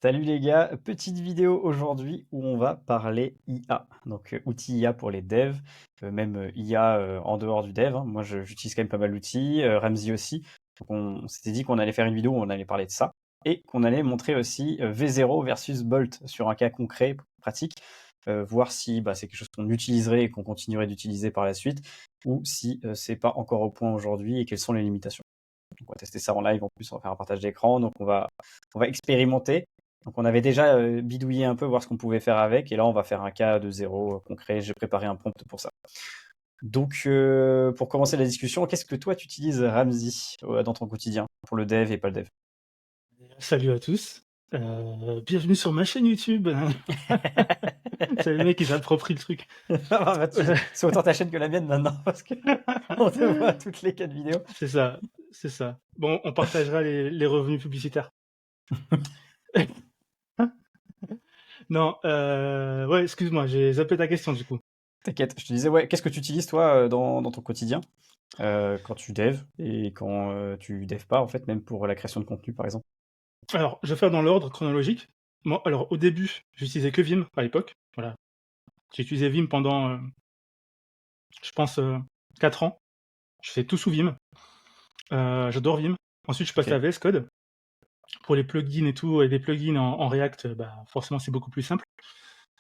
Salut les gars, petite vidéo aujourd'hui où on va parler IA, donc outils IA pour les devs, même IA en dehors du dev, hein. Moi j'utilise quand même pas mal d'outils, Ramsey aussi. Donc on s'était dit qu'on allait faire une vidéo où on allait parler de ça et qu'on allait montrer aussi V0 versus Bolt sur un cas concret, pratique, voir si c'est quelque chose qu'on utiliserait et qu'on continuerait d'utiliser par la suite ou si c'est pas encore au point aujourd'hui et quelles sont les limitations. Donc on va tester ça en live en plus, on va faire un partage d'écran, donc on va expérimenter. Donc on avait déjà bidouillé un peu, voir ce qu'on pouvait faire avec, et là on va faire un cas de zéro concret. J'ai préparé un prompt pour ça. Donc pour commencer la discussion, qu'est-ce que toi tu utilises Ramsey dans ton quotidien, pour le dev et pas le dev? Salut à tous, bienvenue sur ma chaîne YouTube. C'est le mec qui s'approprie le truc. C'est autant ta chaîne que la mienne maintenant, parce que on te voit toutes les 4 vidéos. C'est ça, c'est ça. Bon, on partagera les revenus publicitaires. Non, ouais, excuse-moi, j'ai zappé ta question du coup. T'inquiète, je te disais, ouais, qu'est-ce que tu utilises toi dans ton quotidien quand tu dev et quand tu dev pas, en fait, même pour la création de contenu par exemple? Alors, je vais faire dans l'ordre chronologique. Moi, alors au début, j'utilisais que Vim à l'époque. Voilà, j'ai utilisé Vim pendant, je pense, 4 ans. Je fais tout sous Vim. J'adore Vim. Ensuite, je passe à Ok. VS Code. Pour les plugins et tout, et des plugins en React, forcément c'est beaucoup plus simple.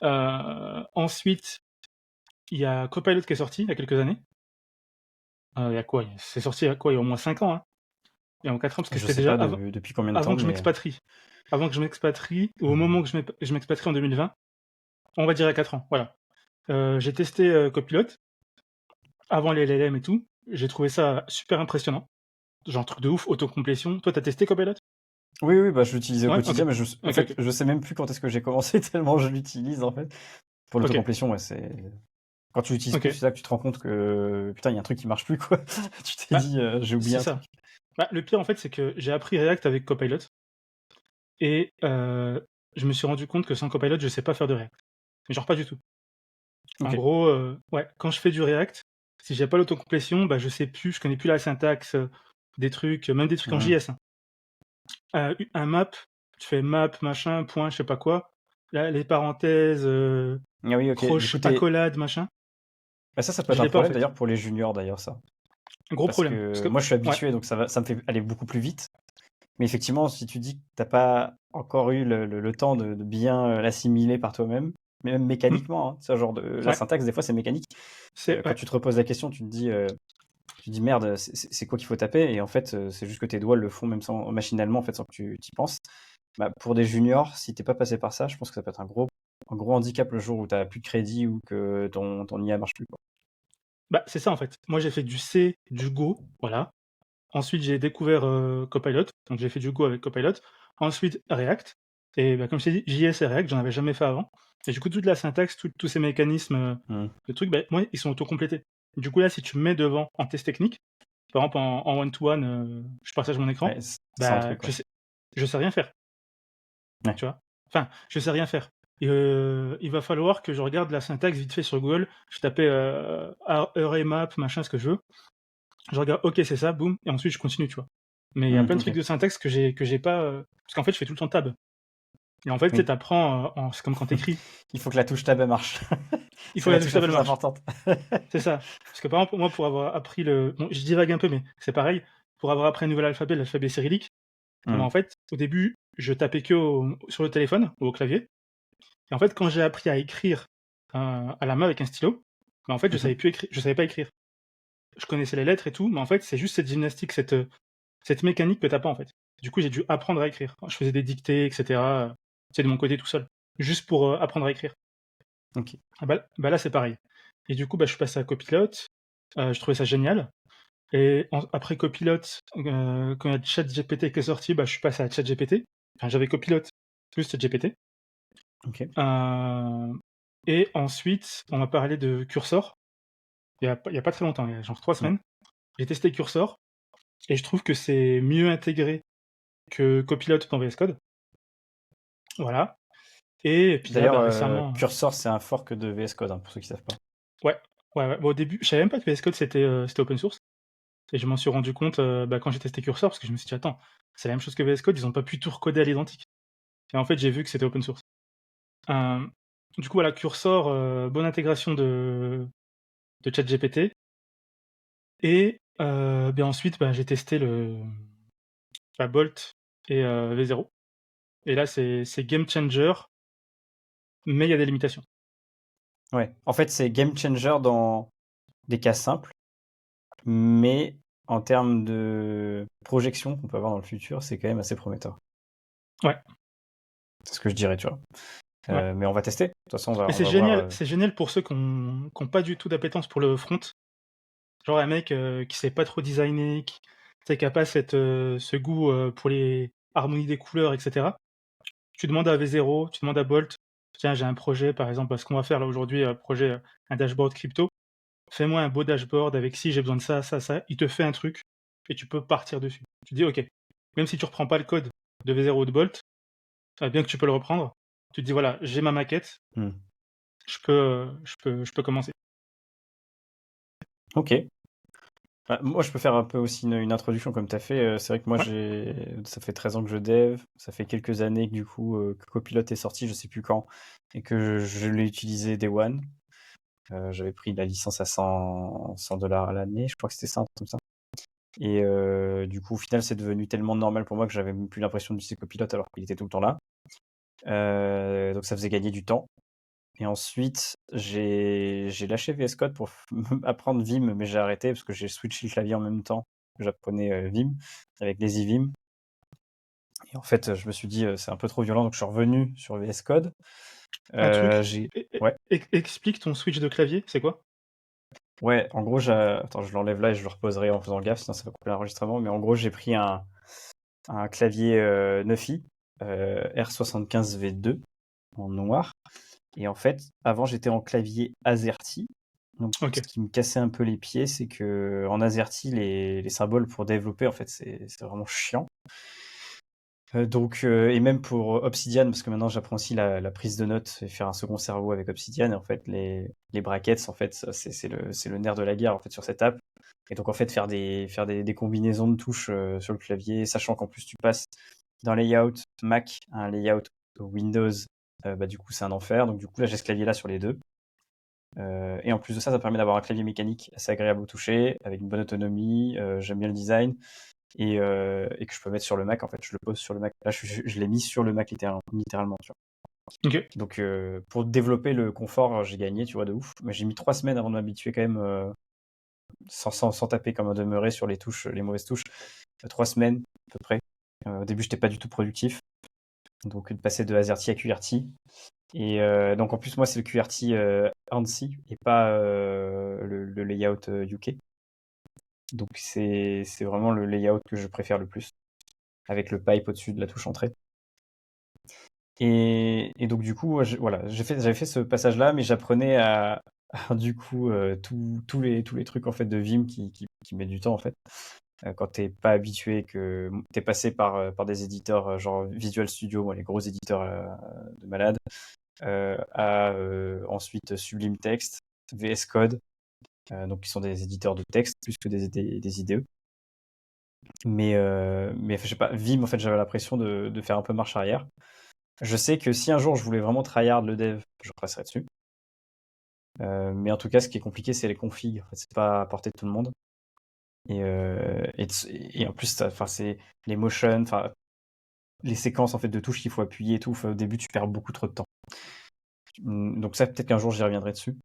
Ensuite, il y a Copilot qui est sorti il y a quelques années. Il y a quoi? C'est sorti il y a quoi? Il y a au moins 5 ans, hein. Il y a 4 ans, parce que Je c'était sais déjà pas depuis combien de temps, avant que je mais m'expatrie. Avant que je m'expatrie, ou au moment euh, que je m'expatrie en 2020, on va dire il y a 4 ans, voilà. J'ai testé Copilot, avant les LLM et tout. J'ai trouvé ça super impressionnant. Genre truc de ouf, autocomplétion. Toi, t'as testé Copilot? oui, oui, je l'utilisais au Ouais, ok. quotidien, mais en Ok, fait, ok. je sais même plus quand est-ce que j'ai commencé tellement je l'utilise en fait. Pour Ok, l'autocomplétion, ouais, c'est quand tu l'utilises plus, ok. c'est là que tu te rends compte que putain, il y a un truc qui marche plus quoi. Tu t'es Bah, dit j'ai oublié c'est un ça. truc. Le pire, en fait, c'est que j'ai appris React avec Copilot. Et je me suis rendu compte que sans Copilot, je sais pas faire de React. Mais genre pas du tout. En Ok. gros, ouais, quand je fais du React, si j'ai pas l'autocomplétion, je sais plus, je connais plus la syntaxe, des trucs, même des trucs en Mhm. JS, hein. Un map, tu fais map, machin, point, je sais pas quoi. Là, les parenthèses, Ah oui, ok. Du croche, coup, accolade, machin, ça peut je être un l'ai pas en problème fait. d'ailleurs pour les juniors d'ailleurs ça. Un gros Parce problème. Parce que que moi je suis ouais, habitué, donc ça me fait aller beaucoup plus vite. Mais effectivement, si tu dis que t'as pas encore eu le temps de bien l'assimiler par toi-même, mais même mmh, mécaniquement, hein, ce genre de la ouais, syntaxe des fois c'est mécanique. c'est Quand ouais, tu te reposes la question, tu te dis merde, c'est quoi qu'il faut taper? Et en fait, c'est juste que tes doigts le font même sans machinalement, en fait, sans que tu y penses. Pour des juniors, si t'es pas passé par ça, je pense que ça peut être un gros handicap le jour où t'as plus de crédit ou que ton IA marche plus, quoi. c'est ça en fait. Moi, j'ai fait du C, du Go, voilà. Ensuite, j'ai découvert Copilot, donc j'ai fait du Go avec Copilot. Ensuite, React. Et comme je t'ai dit, JS et React, j'en avais jamais fait avant. Et du coup, toute la syntaxe, tous ces mécanismes Hmm. de trucs, moi, ils sont autocomplétés. Du coup, là, si tu me mets devant en test technique, par exemple en one-to-one, je partage mon écran, Ouais, c'est un truc, ouais. je sais rien faire, Ouais. tu vois. Enfin, je sais rien faire. Et, il va falloir que je regarde la syntaxe vite fait sur Google. Je tapais array map, machin, ce que je veux. Je regarde, OK, c'est ça, boum, et ensuite je continue, tu vois? Mais il y a plein de trucs Ok. de syntaxe que j'ai pas, parce qu'en fait, je fais tout le temps tab. Et en fait, tu sais, Oui. tu apprends, en c'est comme quand tu écris. Il faut que la touche tab elle marche. Il C'est faut que la la touche touche la tab, elle plus marche. importante. C'est ça. Parce que par exemple, moi, pour avoir appris bon, je divague un peu, mais c'est pareil. Pour avoir appris un nouvel alphabet, l'alphabet cyrillique, Hmm. en fait, au début, je tapais que sur le téléphone ou au clavier. Et en fait, quand j'ai appris à écrire, à la main avec un stylo, en fait, Mhm. je savais pas écrire. Je connaissais les lettres et tout, mais en fait, c'est juste cette gymnastique, cette mécanique que t'as pas en fait. Du coup, j'ai dû apprendre à écrire. Je faisais des dictées, etc. Tu sais, de mon côté tout seul, juste pour apprendre à écrire. Ok. Là, c'est pareil. Et du coup, je suis passé à Copilot. Je trouvais ça génial. Et après Copilot, quand il y a ChatGPT qui est sorti, je suis passé à ChatGPT. Enfin, j'avais Copilot plus ChatGPT. Ok. Euh, et ensuite, on m'a parlé de Cursor. Il y a pas très longtemps, il y a genre 3 Hmm. semaines. J'ai testé Cursor et je trouve que c'est mieux intégré que Copilot dans VS Code. Voilà. Et puis là, D'ailleurs, récemment, Cursor, c'est un fork de VS Code, hein, pour ceux qui savent pas. ouais, ouais, ouais. Bon, au début, je savais même pas que VS Code c'était open source. Et je m'en suis rendu compte quand j'ai testé Cursor, parce que je me suis dit, attends, c'est la même chose que VS Code, ils ont pas pu tout recoder à l'identique. et en fait, j'ai vu que c'était open source. Euh, du coup, voilà, Cursor, bonne intégration de ChatGPT. Et bien ensuite, bah, j'ai testé Bolt et V0. Et là, c'est game changer, mais il y a des limitations. Ouais. En fait, c'est game changer dans des cas simples, mais en termes de projection qu'on peut avoir dans le futur, c'est quand même assez prometteur. Ouais, C'est ce que je dirais, tu vois. ouais. Mais on va tester. De toute façon, Et on va voir. c'est génial pour ceux qui ont pas du tout d'appétence pour le front. Genre un mec qui sait pas trop designer, qui a pas ce goût pour les harmonies des couleurs, etc. Tu demandes à V0, tu demandes à Bolt, tiens, j'ai un projet, par exemple, ce qu'on va faire là aujourd'hui, un dashboard crypto. Fais-moi un beau dashboard avec si j'ai besoin de ça, ça, ça. Il te fait un truc et tu peux partir dessus. Tu dis, ok, même si tu reprends pas le code de V0 ou de Bolt, bien que tu peux le reprendre, tu te dis, voilà, j'ai ma maquette, Hmm. je peux commencer. Ok. Bah, moi, je peux faire un peu aussi une introduction comme tu as fait. C'est vrai que moi, Ouais, ça fait 13 ans que je dev. Ça fait quelques années que du coup, que Copilot est sorti, je sais plus quand, et que je l'ai utilisé Day One. J'avais pris la licence à 100 dollars à l'année, je crois que c'était ça, un truc comme ça. Et du coup, au final, c'est devenu tellement normal pour moi que j'avais même plus l'impression d'utiliser Copilot alors qu'il était tout le temps là. Donc ça faisait gagner du temps. Et ensuite, j'ai lâché VS Code pour apprendre Vim, mais j'ai arrêté parce que j'ai switché le clavier en même temps que j'apprenais Vim avec Lazy Vim. Et en fait, je me suis dit, c'est un peu trop violent, donc je suis revenu sur VS Code. un truc. J'ai... Ouais, Explique ton switch de clavier, c'est quoi? ouais, en gros, attends, je l'enlève là et je le reposerai en faisant gaffe, sinon ça va couper l'enregistrement. Mais en gros, j'ai pris un clavier Neufy R75V2 en noir. Et en fait, avant, j'étais en clavier AZERTY. Donc, Ok. ce qui me cassait un peu les pieds, c'est que en AZERTY, les symboles pour développer, en fait, c'est vraiment chiant. Et même pour Obsidian, parce que maintenant j'apprends aussi la prise de notes et faire un second cerveau avec Obsidian. Et en fait, les brackets, en fait, c'est le nerf de la guerre en fait sur cette app. Et donc en fait, faire des combinaisons de touches sur le clavier, sachant qu'en plus tu passes d'un layout Mac à un layout Windows, bah du coup c'est un enfer. Donc du coup là j'ai ce clavier là sur les deux. Et en plus de ça, ça permet d'avoir un clavier mécanique assez agréable au toucher, avec une bonne autonomie. J'aime bien le design et que je peux mettre sur le Mac. En fait, je le pose sur le Mac. Là, je l'ai mis sur le Mac littéralement. Tu vois. Ok. Donc, pour développer le confort, j'ai gagné, tu vois, de ouf. Mais j'ai mis 3 semaines avant de m'habituer quand même, sans taper comme un demeuré sur les touches, les mauvaises touches. 3 semaines à peu près. Au début, j'étais pas du tout productif. Donc, de passer de AZERTY à QWERTY. Et donc, en plus, moi, c'est le QWERTY ANSI et pas le layout UK. Donc, c'est vraiment le layout que je préfère le plus, avec le pipe au-dessus de la touche entrée. Et donc du coup, voilà, j'avais fait ce passage-là, mais j'apprenais du coup tous les trucs en fait de Vim qui met du temps en fait. Quand t'es pas habitué, que t'es passé par des éditeurs genre Visual Studio, moi, les gros éditeurs de malade, ensuite Sublime Text, VS Code, donc qui sont des éditeurs de texte plus que des IDE. Mais je sais pas, Vim en fait j'avais l'impression de faire un peu marche arrière. Je sais que si un jour je voulais vraiment tryhard le dev, je repasserai dessus. Mais en tout cas, ce qui est compliqué, c'est les configs. En fait, c'est pas à portée de tout le monde. Et en plus, enfin, c'est les motions, enfin, les séquences en fait de touches qu'il faut appuyer et tout. Au début, tu perds beaucoup trop de temps. Donc ça, peut-être qu'un jour, j'y reviendrai dessus.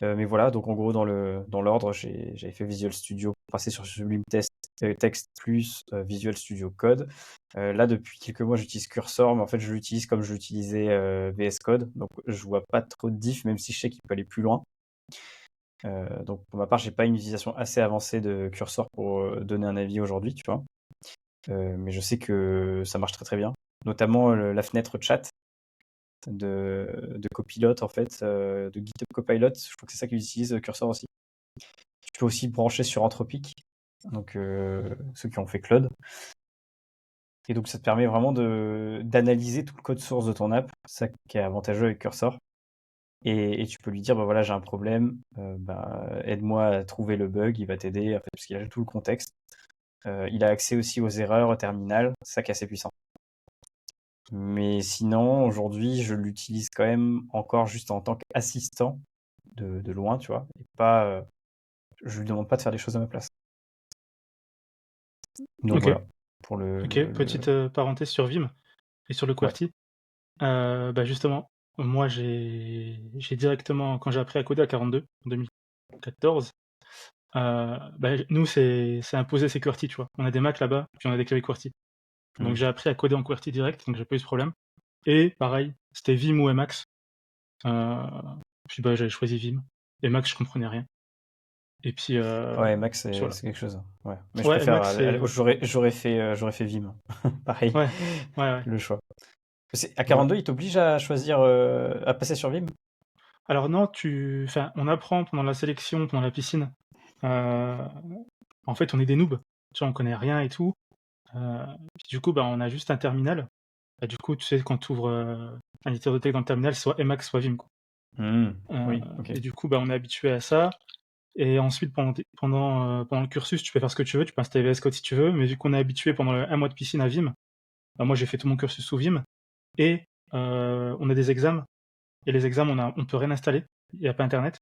Mais voilà, donc en gros, dans l'ordre, j'avais fait Visual Studio pour passer sur Sublime Text plus Visual Studio Code. Là, depuis quelques mois, j'utilise Cursor, mais en fait, je l'utilise comme je l'utilisais VS Code. Donc, je vois pas trop de diff, même si je sais qu'il peut aller plus loin. Donc, pour ma part, j'ai pas une utilisation assez avancée de Cursor pour donner un avis aujourd'hui, tu vois. Mais je sais que ça marche très très bien. Notamment la fenêtre chat de Copilot, en fait, de GitHub Copilot. Je crois que c'est ça qu'ils utilisent, Cursor aussi. Tu peux aussi brancher sur Anthropic, donc ceux qui ont fait Claude. Et donc ça te permet vraiment d'analyser tout le code source de ton app, ça qui est avantageux avec Cursor. Et tu peux lui dire, bah voilà, j'ai un problème, aide-moi à trouver le bug, il va t'aider, en fait, parce qu'il a tout le contexte. Il a accès aussi aux erreurs au terminal, c'est ça qui est assez puissant. Mais sinon, aujourd'hui, je l'utilise quand même encore juste en tant qu'assistant de loin, tu vois. Et pas, je lui demande pas de faire des choses à ma place. Donc Ok, voilà, pour ok. Petite parenthèse sur Vim et sur le Ouais. QWERTY. Bah justement, moi j'ai directement, quand j'ai appris à coder à 42, en 2014, bah, nous c'est imposé, c'est QWERTY, tu vois. On a des Mac là-bas, puis on a des claviers QWERTY. Donc Hmm. j'ai appris à coder en QWERTY direct, donc j'ai pas eu ce problème. Et pareil, c'était Vim ou Emacs. Puis bah j'avais choisi Vim. Emacs, je comprenais rien. Et puis, Ouais, Max, puis voilà. c'est quelque chose. Ouais. Mais je Ouais, préfère. Emacs, c'est... J'aurais fait Vim. Pareil, Ouais, ouais, ouais. le choix. À Voilà. 42, il t'oblige à choisir, à passer sur Vim? Alors non, enfin, on apprend pendant la sélection, pendant la piscine. Euh, En fait, on est des noobs. Tu vois, on connaît rien et tout. Puis du coup, bah, on a juste un terminal. Bah, du coup, tu sais, quand tu ouvres un éditeur de texte dans le terminal, c'est soit Emacs, soit Vim, quoi. Hmm. Oui, ok. Et du coup, bah, on est habitué à ça. Et ensuite, pendant le cursus, tu peux faire ce que tu veux. Tu peux installer VS Code si tu veux. Mais vu qu'on est habitué pendant un mois de piscine à Vim, bah, moi, j'ai fait tout mon cursus sous Vim. Et on a des examens. Et les examens, on peut rien installer. Il n'y a pas Internet.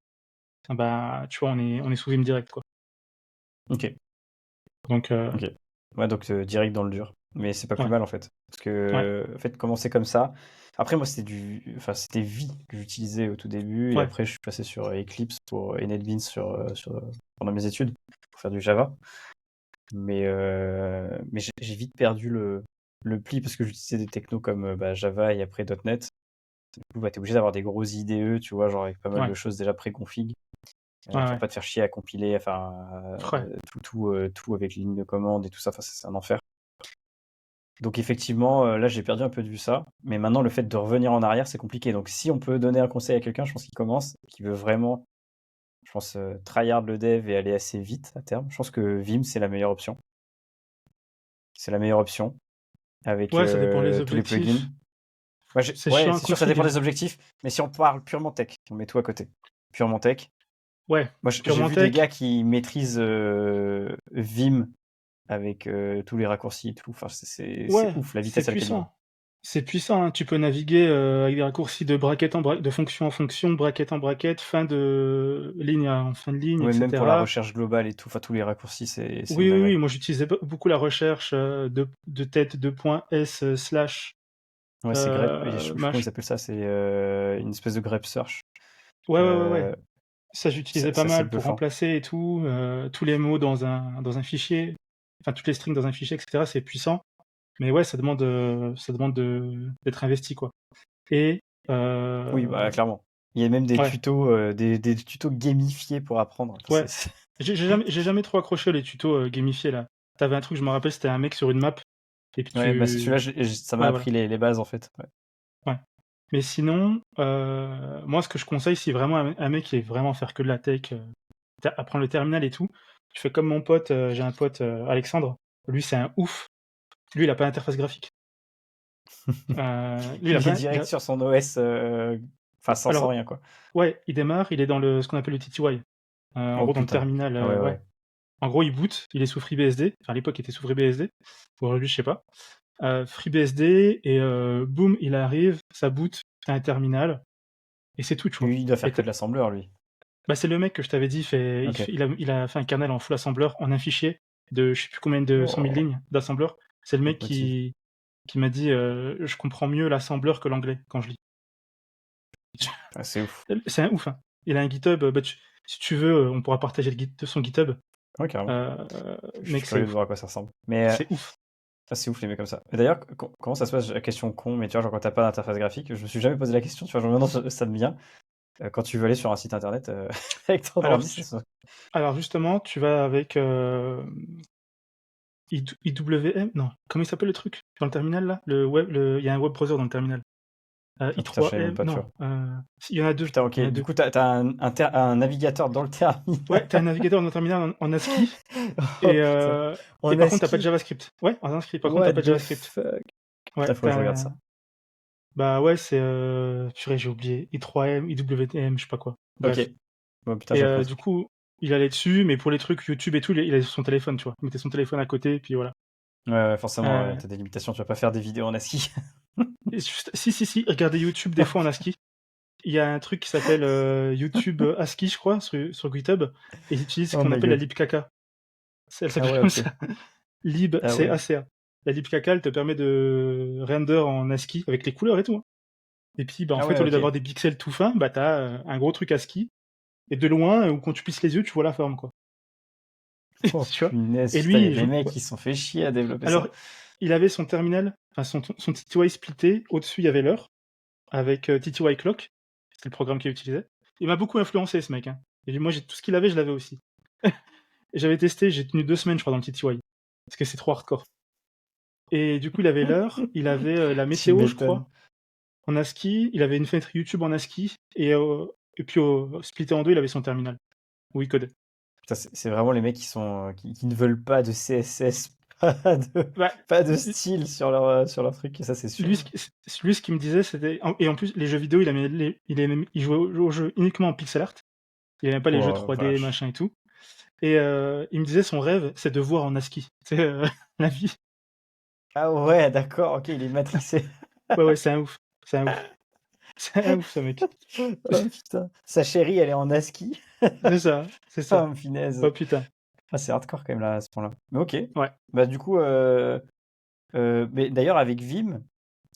Ah bah, tu vois, on est sous Vim direct, quoi. Ok. Donc, Ok. Ouais, donc direct dans le dur. Mais c'est pas plus ouais, mal en fait. Parce ouais, que, en fait, commencer comme ça. Après, moi, enfin, c'était V que j'utilisais au tout début. Et ouais. après, je suis passé sur Eclipse et NetBeans pendant mes études pour faire du Java. Mais j'ai vite perdu le pli parce que j'utilisais des technos comme bah, Java et après .NET. Du coup, bah, t'es obligé d'avoir des gros IDE, tu vois, genre avec pas mal Ouais, de choses déjà pré-config. ouais, Pour ouais. pas te faire chier à compiler, enfin, Ouais. tout avec les lignes de commande et tout ça, enfin, c'est un enfer. Donc effectivement, là j'ai perdu un peu de vue ça, mais maintenant le fait de revenir en arrière c'est compliqué. Donc si on peut donner un conseil à quelqu'un, je pense qu'il commence, qui veut vraiment, je pense, tryhard le dev et aller assez vite à terme, je pense que Vim c'est la meilleure option. C'est la meilleure option avec Ouais, ça dépend des tous les plugins. objectifs. C'est Ouais, chiant à c'est sûr ça dépend config, hein. des objectifs, mais si on parle purement tech, on met tout à côté. Purement tech. Ouais, Moi j'ai purement vu des tech. gars qui maîtrisent Vim avec tous les raccourcis et tout. Enfin, c'est Ouais, ouf la c'est vitesse à laquelle il va. puissant. C'est puissant, hein. Tu peux naviguer avec des raccourcis de bracket de fonction en fonction, bracket en bracket, fin de ligne en fin de ligne, Ouais, même pour la etc. recherche globale et tout, enfin tous les raccourcis, c'est une Oui, oui, dinguerie. oui. Moi, j'utilisais beaucoup la recherche de tête, de point S slash Ouais, c'est grep, je sais plus comment ils mach. appellent ça, c'est une espèce de grep search. Ouais, ouais, ouais, ouais. Euh, Ça, j'utilisais pas c'est mal pour bluffant. remplacer et tout, tous les mots dans un fichier, enfin toutes les strings dans un fichier, etc. C'est puissant. Mais ouais, ça demande d'être investi, quoi. Et Oui, bah clairement. Il y a même des ouais, tutos, des tutos gamifiés pour apprendre. Enfin, ouais. J'ai jamais trop accroché les tutos gamifiés là. T'avais un truc, je me rappelle, c'était un mec sur une map, et puis Ouais, bah celui-là, ça m'a ouais, voilà. appris les bases en fait. Ouais. Ouais. Mais sinon, moi, ce que je conseille, si vraiment un mec qui veut vraiment faire que de la tech, apprendre le terminal et tout, tu fais comme mon pote, j'ai un pote, Alexandre. Lui, c'est un ouf. Lui, il a pas d'interface graphique. Lui, il a Il est pas. direct sur son OS, enfin sans Alors, rien quoi. ouais, il démarre, il est dans ce qu'on appelle le TTY. En Oh gros, dans le putain. terminal, Ah ouais, ouais. ouais. En gros, il boot, il est sous FreeBSD. Enfin, à l'époque, il était sous FreeBSD. Aujourd'hui, je sais pas. FreeBSD, et boum, il arrive, ça boot, c'est un terminal, et c'est tout, tu vois. Lui, il doit faire Et que de l'assembleur, lui. bah, c'est le mec que je t'avais dit, Ok. il a fait un kernel en full assembler, en un fichier de je sais plus combien de 100 000 Oh, lignes d'assembleur. C'est le ça me mec motive. qui m'a dit je comprends mieux l'assembleur que l'anglais quand je lis. Ah, c'est ouf. C'est un ouf, hein. Il a un GitHub, bah, si tu veux, on pourra partager son GitHub. Ouais, carrément. Je suis Mec, c'est curieux de ouf. voir à quoi ça ressemble. Mais C'est ouf. c'est ouf les mecs comme ça. Et d'ailleurs, comment ça se passe, la question con, mais tu vois, genre quand t'as pas d'interface graphique, je me suis jamais posé la question, tu vois, genre maintenant ça me vient. Quand tu veux aller sur un site internet avec ton Alors, ordi, ça se... alors justement, tu vas avec IWM, non, comment il s'appelle le truc dans le terminal là? Il y a un web browser dans le terminal. Ah putain, je savais même I3M, pas, tu non, vois. il y en a deux. Putain, ok, Il y en a du deux. coup, t'as un navigateur dans le terminal. Ouais, t'as un navigateur dans le terminal en ASCII. Oh Et, putain. euh, et En par contre, t'as pas de ASCII. JavaScript. Ouais, en ASCII. Par contre, t'as What pas de the JavaScript. fuck. Ouais, Putain, faut que je regarde ça. bah ouais, c'est. Purée, j'ai oublié. I3M, IWM, je sais pas quoi. Ok. Bref. Bon, putain, Et j'apprends un du truc. coup, il allait dessus, mais pour les trucs YouTube et tout, il est sur son téléphone, tu vois. Il mettait son téléphone à côté, puis voilà. Ouais, ouais, forcément, ouais, Euh, t'as des limitations, tu vas pas faire des vidéos en ASCII. Et si, regardez YouTube des fois en ASCII. Il y a un truc qui s'appelle YouTube ASCII, je crois, sur GitHub, et ils utilisent ce Oh qu'on my appelle la god. libcaca. Elle Ah s'appelle ouais, comme ok. ça. Lib, Ah c'est ouais. ACA. La libcaca, elle te permet de render en ASCII avec les couleurs et tout, hein. Et puis, bah, en Ah fait, ouais, au lieu ok. d'avoir des pixels tout fins, bah, t'as un gros truc ASCII, et de loin, ou quand tu plisses les yeux, tu vois la forme, quoi. Oh Tu vois. punaise, Et putain, lui, les mecs, ouais. ils se sont fait chier à développer Alors, ça. il avait son terminal, enfin son TTY splitté, au-dessus, il y avait l'heure, avec TTY Clock, c'est le programme qu'il utilisait. Il m'a beaucoup influencé, ce mec, hein. Et moi, tout ce qu'il avait, je l'avais aussi. Et j'avais testé, j'ai tenu 2 semaines, je crois, dans le TTY, parce que c'est trop hardcore. Et du coup, il avait l'heure, il avait la Tu météo, je m'étonnes. crois, en ASCII, il avait une fenêtre YouTube en ASCII, et puis splitté en deux, il avait son terminal, où il codait. Putain, c'est vraiment les mecs qui sont qui ne veulent pas de CSS, pas de, Bah, pas de style sur leur truc, ça c'est sûr. lui, ce qu'il me disait, c'était. Et en plus, les jeux vidéo, il jouait aux jeux uniquement en pixel art. Il n'aimait pas les jeux Oh 3D, vache. machin et tout. Et il me disait son rêve, c'est de voir en ASCII. C'est la vie. Ah ouais, d'accord, ok, il est matrixé. Ouais, ouais, c'est un ouf. C'est un ouf. C'est un ouf, ce mec. Oh putain. Sa chérie, elle est en ASCII. C'est ça, c'est ça. Oh punaise. Oh putain. Ah, c'est hardcore quand même là à ce point-là. Mais ok. Ouais, Bah du coup, mais d'ailleurs avec Vim,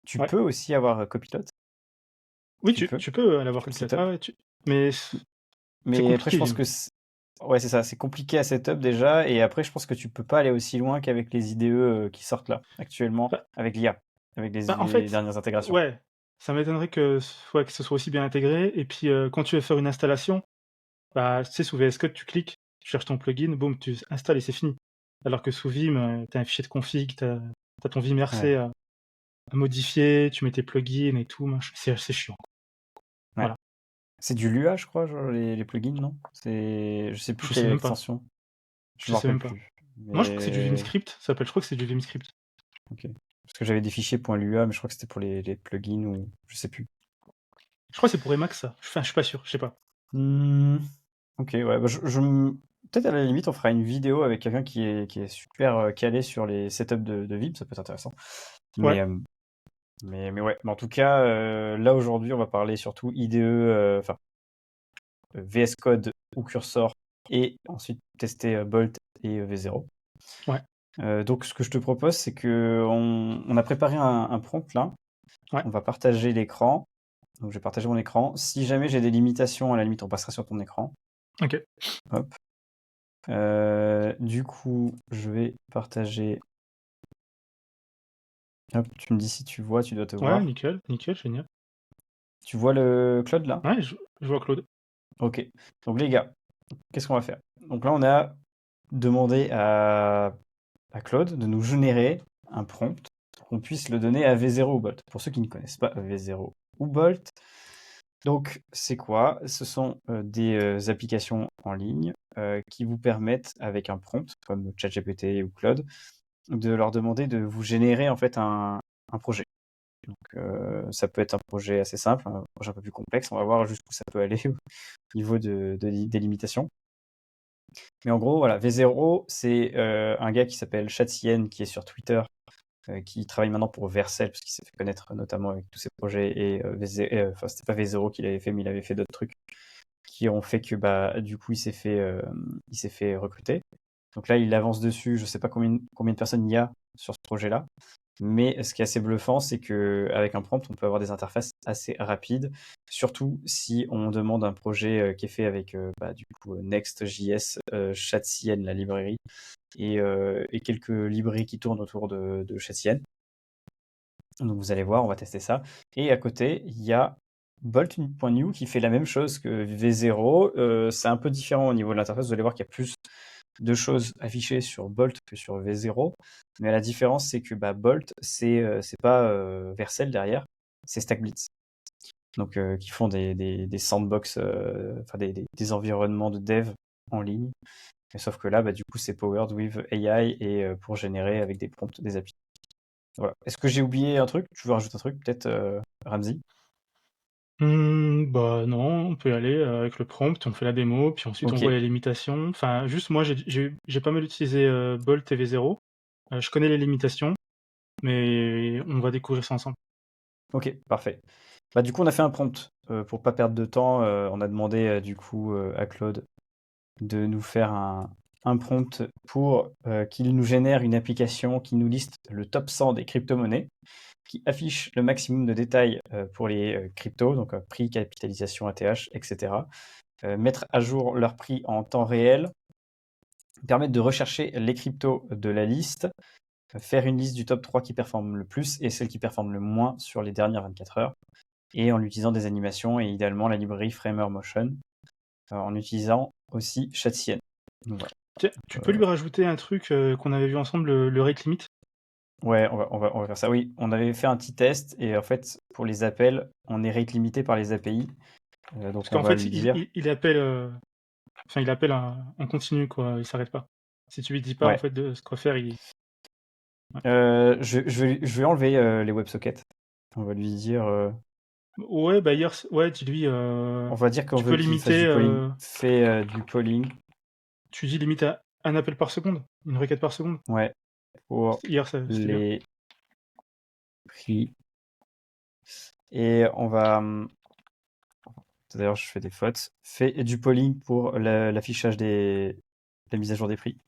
tu ouais. peux aussi avoir Copilot. Oui, Tu peux. tu peux Tu l'avoir peux le copilote. Ouais, setup. ouais, mais c'est Mais après, je compliqué, pense Vim. que ouais, c'est ça, c'est compliqué à setup déjà. Et après, je pense que tu peux pas aller aussi loin qu'avec les IDE qui sortent là actuellement Bah, avec l'IA, avec en les fait, dernières intégrations. ouais, ça m'étonnerait ouais, que ce soit aussi bien intégré. Et puis, quand tu veux faire une installation, bah, tu sais, sous VS Code, tu cliques, tu cherches ton plugin, boum, tu installes et c'est fini. Alors que sous Vim, tu as un fichier de config, tu as ton Vim RC Ouais, à modifier, tu mets tes plugins et tout, machin. C'est chiant. ouais. Voilà. C'est du Lua, je crois, genre, les plugins, non? Je sais plus Je quelle sais est même pas. l'extension. Je Je me sais rappelle même pas. plus. Moi, je crois que c'est du Mais Vimscript. Ça s'appelle, je crois que c'est du Vimscript. ok. Parce que j'avais des fichiers .lua, mais je crois que c'était pour les plugins ou je sais plus. Je crois que c'est pour Emacs, ça. Enfin, je suis pas sûr, je sais pas. Hmm, ok, ouais. Bah, peut-être à la limite, on fera une vidéo avec quelqu'un qui est super calé sur les setups de Vim, ça peut être intéressant. Ouais, Mais, mais ouais. Mais en tout cas, là aujourd'hui, on va parler surtout IDE, enfin VS Code ou Cursor, et ensuite tester Bolt et V0. ouais, Donc, ce que je te propose, c'est que on a préparé un prompt là. ouais. On va partager l'écran. Donc, je vais partager mon écran. Si jamais j'ai des limitations, à la limite, on passera sur ton écran. Ok. Hop. Du coup, je vais partager. Hop, tu me dis si tu vois, tu dois te Ouais, voir. nickel, nickel, génial. Tu vois le Claude là? Ouais, je vois Claude. Ok. Donc, les gars, qu'est-ce qu'on va faire? Donc là, on a demandé à Claude de nous générer un prompt pour qu'on puisse le donner à V0 ou Bolt. Pour ceux qui ne connaissent pas V0 ou Bolt, donc c'est quoi? Ce sont des applications en ligne qui vous permettent, avec un prompt comme ChatGPT ou Claude, de leur demander de vous générer en fait un projet. Donc ça peut être un projet assez simple, un projet un peu plus complexe. On va voir jusqu'où ça peut aller au niveau des limitations. Mais en gros, voilà, V0, c'est un gars qui s'appelle Chatsien, qui est sur Twitter, qui travaille maintenant pour Vercel, parce qu'il s'est fait connaître notamment avec tous ses projets, et enfin, c'était pas V0 qu'il avait fait, mais il avait fait d'autres trucs qui ont fait que, bah, du coup, il s'est fait recruter. Donc là, il avance dessus, je sais pas combien de personnes il y a sur ce projet-là, mais ce qui est assez bluffant, c'est que avec un prompt, on peut avoir des interfaces assez rapides, surtout si on demande un projet qui est fait avec bah, du coup Next.js, Chatsien, la librairie, et quelques librairies qui tournent autour de Chatsien. Donc vous allez voir, on va tester ça. Et à côté, il y a Bolt.new qui fait la même chose que V0. C'est un peu différent au niveau de l'interface. Vous allez voir qu'il y a plus de choses affichées sur Bolt que sur V0. Mais la différence, c'est que bah, Bolt, c'est pas Vercel derrière, c'est StackBlitz. Donc qui font des sandbox, enfin des environnements de dev en ligne. Mais sauf que là, bah, du coup, c'est powered with AI et pour générer avec des prompts des API. Voilà. Est-ce que j'ai oublié un truc? Tu veux rajouter un truc, peut-être, Ramzi? Bah non, on peut y aller avec le prompt, on fait la démo, puis ensuite on Ok. voit les limitations. Enfin, juste moi, j'ai pas mal utilisé Bolt et V0. Je connais les limitations, mais on va découvrir ça ensemble. Ok, parfait. Bah, du coup, on a fait un prompt. Pour pas perdre de temps, on a demandé du coup à Claude de nous faire un prompt pour qu'il nous génère une application qui nous liste le top 100 des crypto-monnaies, qui affiche le maximum de détails pour les cryptos, donc prix, capitalisation, ATH, etc. Mettre à jour leur prix en temps réel, permettre de rechercher les cryptos de la liste, faire une liste du top 3 qui performe le plus et celles qui performent le moins sur les dernières 24 heures, et en utilisant des animations et idéalement la librairie Framer Motion, en utilisant aussi Chatien. Donc, voilà. Tiens, tu peux lui rajouter un truc qu'on avait vu ensemble, le rate limit? Ouais, on va faire ça. Oui, on avait fait un petit test et en fait, pour les appels, on est rate limité par les API. Parce Donc on qu'en va fait, lui dire. il appelle, enfin, il appelle en continu, quoi. Il s'arrête pas. Si tu lui dis pas, en Ouais. fait, de ce quoi faire, il. Je vais enlever les WebSockets. On va lui dire. Ouais, bah hier, ouais, dis-lui, On va dire qu'on tu veut peux qu'il fasse limiter, du polling. Fait du polling. tu dis limite à un appel par seconde, une requête par seconde. Ouais. Pour Hier, c'était bien. les prix. Et on va. D'ailleurs, je fais des fautes. Fait du polling pour l'affichage la mise à jour des prix.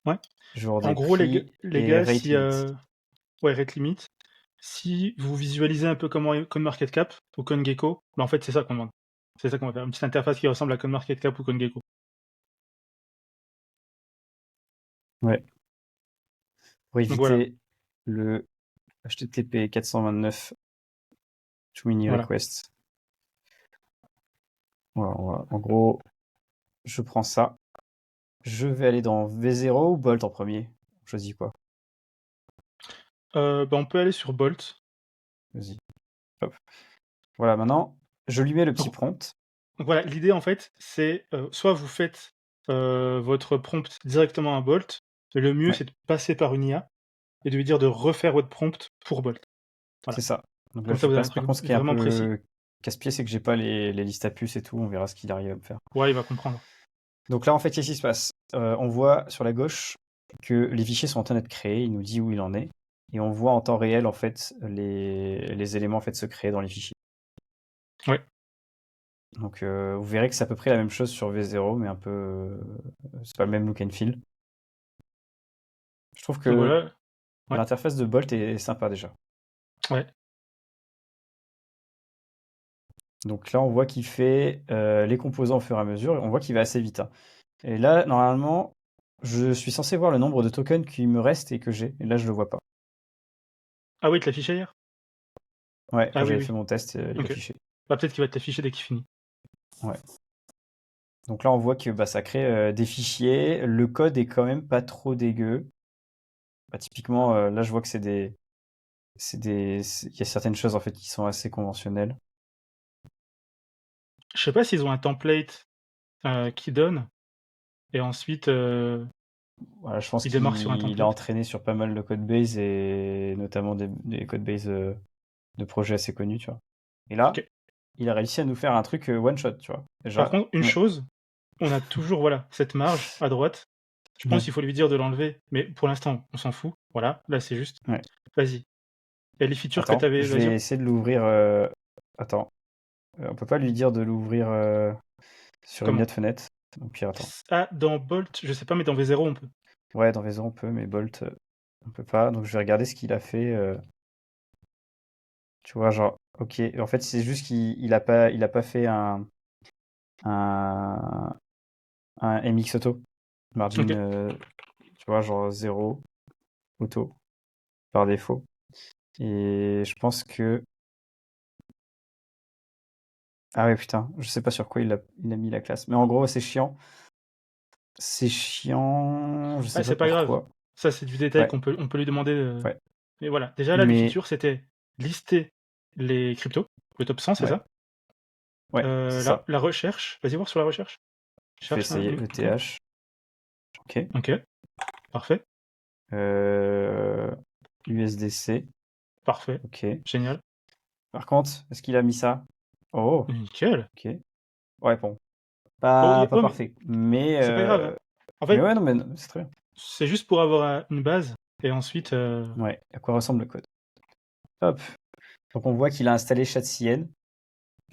Ouais. Jour En des gros, prix les et gars, rate si, limit. ouais, rate limit. Si vous visualisez un peu comment CoinMarketCap ou CoinGecko, bah en fait, c'est ça qu'on demande. C'est ça qu'on va faire. Une petite interface qui ressemble à CoinMarketCap ou CoinGecko. Ouais. Pour Donc voilà. éviter le HTTP 429 too many Voilà. requests. Voilà, en gros, je prends ça. Je vais aller dans V0 ou Bolt en premier. On choisit quoi? Bah, on peut aller sur Bolt. Vas-y. Hop. Voilà, maintenant, je lui mets le petit Donc, prompt. donc voilà, l'idée en fait, c'est soit vous faites votre prompt directement à Bolt, mais le mieux Ouais, c'est de passer par une IA et de lui dire de refaire votre prompt pour Bolt. c'est Voilà. ça. Donc là, Comme je ça, lui vous avez un passe. Par truc contre, ce qui est un vraiment précis. peu casse-pied, c'est que j'ai pas les listes à puces et tout. On verra ce qu'il arrive à me faire. Ouais, il va comprendre. Donc là, en fait, qu'est-ce qui se passe? On voit sur la gauche que les fichiers sont en train d'être créés. Il nous dit où il en est. Et on voit en temps réel, en fait, les éléments en fait, se créer dans les fichiers. Ouais. Donc vous verrez que c'est à peu près la même chose sur V0, mais un peu. C'est pas le même look and feel. Je trouve Donc que voilà. Ouais. l'interface de Bolt est sympa déjà. Ouais. Donc là, on voit qu'il fait les composants au fur et à mesure, et on voit qu'il va assez vite, hein. Et là, normalement, je suis censé voir le nombre de tokens qui me restent et que j'ai. Et là, je le vois pas. Ah oui, il te l'affiche hier? Ouais, quand Ah oui, j'avais oui. fait mon test, il Ok. affichait. Bah, peut-être qu'il va t'afficher dès qu'il finit. Ouais. Donc là, on voit que bah, ça crée des fichiers. Le code est quand même pas trop dégueu. Bah, typiquement, là, je vois que il y a certaines choses en fait qui sont assez conventionnelles. Je sais pas s'ils ont un template qui donne, et ensuite Voilà, je pense ils démarrent sur un qu'il a template. entraîné sur pas mal de codebase et notamment des codebases de projets assez connus, tu vois. Et là, Ok. il a réussi à nous faire un truc one shot, tu vois. Par Déjà, contre, une chose, on a toujours voilà cette marge à droite. Je pense ouais, qu'il faut lui dire de l'enlever, mais pour l'instant, on s'en fout. Voilà, là c'est juste. ouais. Vas-y. Et les features que tu Attends, avais, je vas-y. vais essayer de l'ouvrir. Attends, on peut pas lui dire de l'ouvrir sur une Comment? autre fenêtre. Au pire, attends. Ah, dans Bolt, je sais pas, mais dans V0 on peut. Ouais, dans Vaison on peut, mais Bolt, on peut pas. Donc je vais regarder ce qu'il a fait. Tu vois, genre, ok. En fait, c'est juste qu'il a pas fait un, un MX Auto. Margin, Ok. tu vois, genre 0 auto par défaut. Et je pense que. Ah ouais, putain, je sais pas sur quoi il a mis la classe. Mais en gros, c'est chiant. C'est chiant, je sais Ah, pas c'est pas grave. pourquoi. Ça, c'est du détail Ouais, qu'on peut lui demander. ouais. Mais voilà. Déjà là, les Mais, features, c'était lister les cryptos, le top 100, c'est ouais, ça? ouais, c'est ça. La recherche. Vas-y voir sur la recherche. Je vais Cherche essayer un compte. ETH. Ok. Ok. Parfait. Euh, USDC. Parfait. Ok. Génial. Par contre, est-ce qu'il a mis ça? Oh, Nickel. ok. Ouais, bon. Bon, Pas ouais, mais parfait. Mais, c'est pas grave, hein. En mais fait, ouais, non, mais c'est très bien. c'est juste pour avoir une base et ensuite. Ouais, à quoi ressemble le code? Hop. Donc on voit qu'il a installé Chat.cn.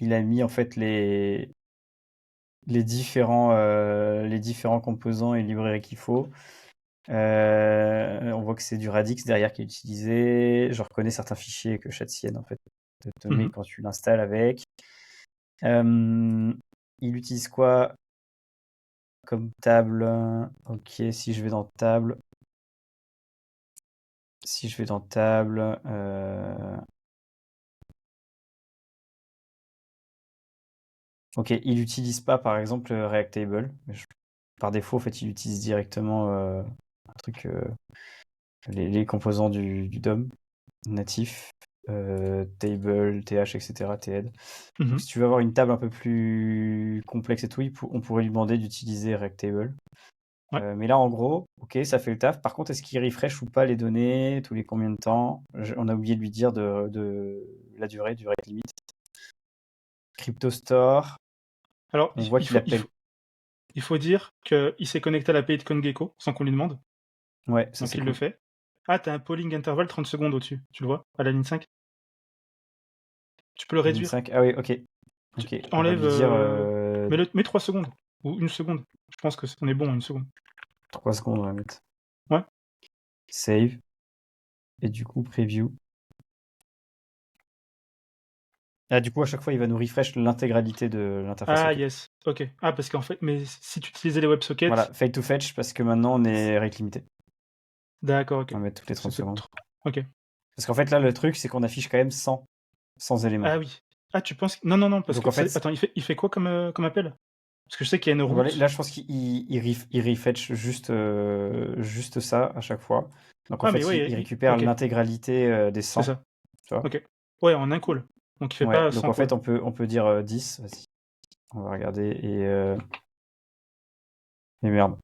Il a mis en fait les différents composants et librairies qu'il faut. On voit que c'est du Radix derrière qui est utilisé. Je reconnais certains fichiers que Chat.cn en fait te met quand tu l'installes avec. Il utilise quoi comme table? Ok, si je vais dans table. Ok, il n'utilise pas par exemple Reactable. Par défaut, en fait, il utilise directement un truc, les composants du DOM natif, table, th, etc., thed. Donc, si tu veux avoir une table un peu plus complexe et tout, on pourrait lui demander d'utiliser Reactable. Ouais. Mais là, en gros, ok, ça fait le taf. Par contre, est-ce qu'il refresh ou pas les données tous les combien de temps? On a oublié de lui dire de la durée du rate limit. CryptoStore, Alors, on voit qu'il appelle. il faut dire qu'il s'est connecté à l'API de CoinGecko sans qu'on lui demande. Ouais, ça Donc c'est il cool. le fait. Ah, t'as un polling interval 30 secondes au-dessus. Tu le vois à la ligne 5. Tu peux le Ligne réduire. 5. Ah oui, ok. Tu On va enlèves. lui dire Mets 3 secondes. Ou 1 seconde. Je pense qu'on est bon en 1 seconde. 3 secondes, on va mettre. Ouais. Save. Et du coup, preview. Ah, du coup, à chaque fois, il va nous refresh l'intégralité de l'interface. Ah, OK. yes. Ok. Ah, parce qu'en fait, mais si tu utilisais les WebSockets. Voilà, fade to fetch parce que maintenant on est rate limité. D'accord, ok. On va mettre toutes les 30 secondes. Ok. Parce qu'en fait, là, le truc, c'est qu'on affiche quand même 100 éléments. Ah oui. Ah, tu penses. Non, non, non, parce Donc que. en fait, Attends, il fait quoi comme appel? Parce que je sais qu'il y a une voilà, route. là, je pense qu'il refetch juste ça à chaque fois. Donc en Ah, mais fait, ouais, il récupère ok. l'intégralité des C'est 100. ça. Tu vois? Ok. Ouais, en un call. Donc il fait Ouais, pas donc 100 en fait, calls. on peut dire 10. Vas-y, on va regarder. Et merde.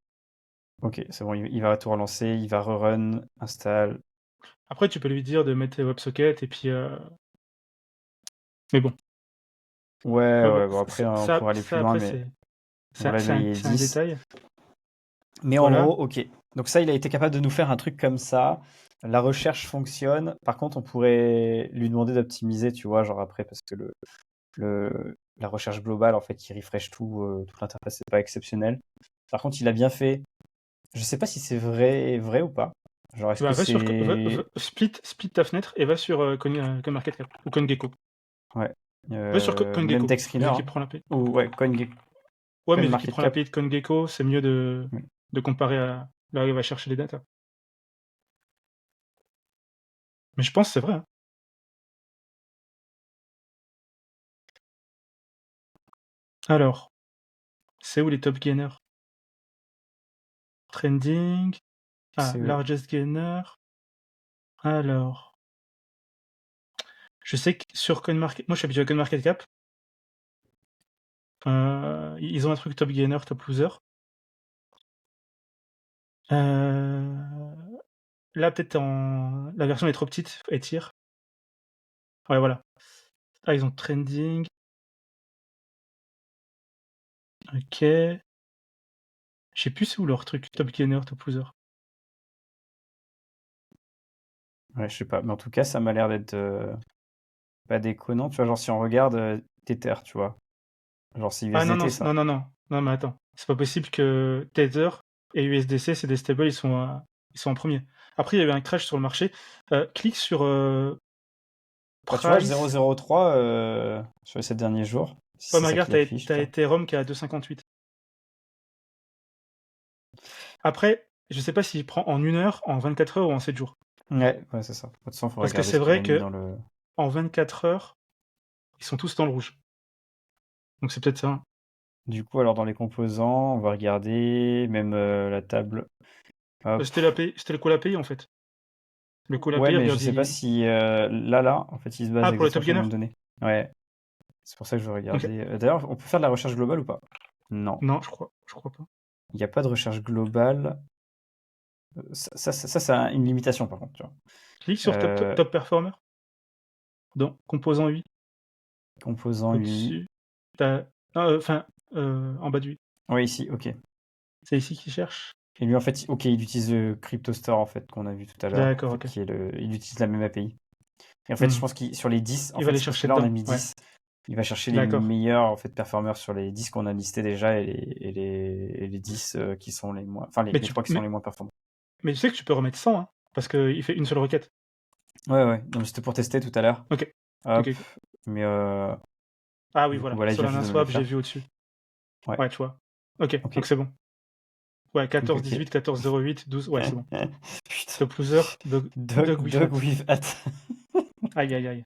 Ok, c'est bon, il va tout relancer, il va rerun, install. Après, tu peux lui dire de mettre les WebSockets et puis. Mais bon. Ouais, Bon, bon après, on pourrait aller plus loin, après, mais c'est voilà, là, il est c'est un 10. détail. Mais en Voilà. gros, ok. Donc ça, il a été capable de nous faire un truc comme ça. La recherche fonctionne. Par contre, on pourrait lui demander d'optimiser, tu vois, genre après, parce que la recherche globale, en fait, qui refresh toute l'interface, c'est pas exceptionnel. Par contre, il a bien fait. Je sais pas si c'est vrai ou pas. Genre, est-ce Bah, que va sur. c'est. Split ta fenêtre et va sur CoinMarketCap ou CoinGecko. Ouais. Va sur Même CoinGecko, DexScreener, vu qu'il hein. prend la paix. Ou ouais, Ouais, mais vu qu'il prend la CoinMarketCap. paix de CoinGecko, c'est mieux Ouais. de comparer à là où il va chercher les datas. Mais je pense que c'est vrai. Hein. Alors, c'est où les top gainers? Trending. Ah, C'est largest gainer. Alors, je sais que sur CoinMarket, moi je suis habitué à CoinMarketCap. Ils ont un truc top gainer, top loser. Là, peut-être la version est trop petite, elle tire. Ouais, voilà. Ah, ils ont trending. Ok. Je sais plus c'est où leur truc, top gainer, top loser. Ouais, je sais pas. Mais en tout cas, ça m'a l'air d'être pas déconnant. Tu vois, genre si on regarde Tether, tu vois. Genre c'est Ah non, non, USDT ça. non, non, non. Non, mais attends. C'est pas possible que Tether et USDC, c'est des stables, ils sont en premier. Après, il y a eu un crash sur le marché. Clique sur Bah, tu vois, Price. 0,03 sur les 7 derniers jours. Si Ouais, c'est mais ça regarde, qu'il affiche, t'as tiens. Ethereum qui est à 2,58. Après, je sais pas s'il prend en 1 heure, en 24 heures ou en 7 jours. Ouais, c'est ça. De toute façon, faut Parce que regarder c'est ce qu'il vrai a mis que dans le. en 24 heures, ils sont tous dans le rouge. Donc c'est peut-être ça. Hein. Du coup, alors dans les composants, on va regarder même la table. Hop. C'était le call API en fait. Le call Ouais, API, mais je regarde, sais pas si là, en fait, il se base Ah, pour le exactement top sur les gainer? mêmes données. Ouais, c'est pour ça que je veux Ok. regarder. D'ailleurs, on peut faire de la recherche globale ou pas? Non, Non, je crois pas. il n'y a pas de recherche globale. Ça, c'est une limitation par contre, tu vois. Clique sur top performer. Dans composant 8, Composant UI. au-dessus. T'as. Enfin, en bas de 8. Ouais, ici, ok. C'est ici qu'il cherche. Et lui, en fait, ok, il utilise le CryptoStore en fait qu'on a vu tout à l'heure. En D'accord, fait, ok. il utilise la même API. Et en fait, je Hmm. pense qu'il sur les 10, en Il va fait, les c'est parce que chercher là, on a dedans. mis Ouais, 10. Il va chercher les d'accord. meilleurs en fait performeurs sur les 10 qu'on a listés déjà et les 10 qui sont les moins, enfin Mais les tu, 3 qui sont les moins performants. mais tu sais que tu peux remettre 100, hein, parce qu'il fait une seule requête. Ouais, ouais. Non, mais c'était pour tester tout à l'heure. Ok, ok, Hop. ok. Mais Ah oui, du coup, voilà. voilà, il vient juste de me le SolanaSwap, j'ai faire. vu au-dessus. Ouais. Ouais, tu vois. Ok, Ok. donc c'est bon. Ouais, Ok, ok. 14-18, 14-08, 12. Ouais, c'est bon. Putain. Top loser, Dog with Dog Fat. with hat. Aïe, aïe, aïe.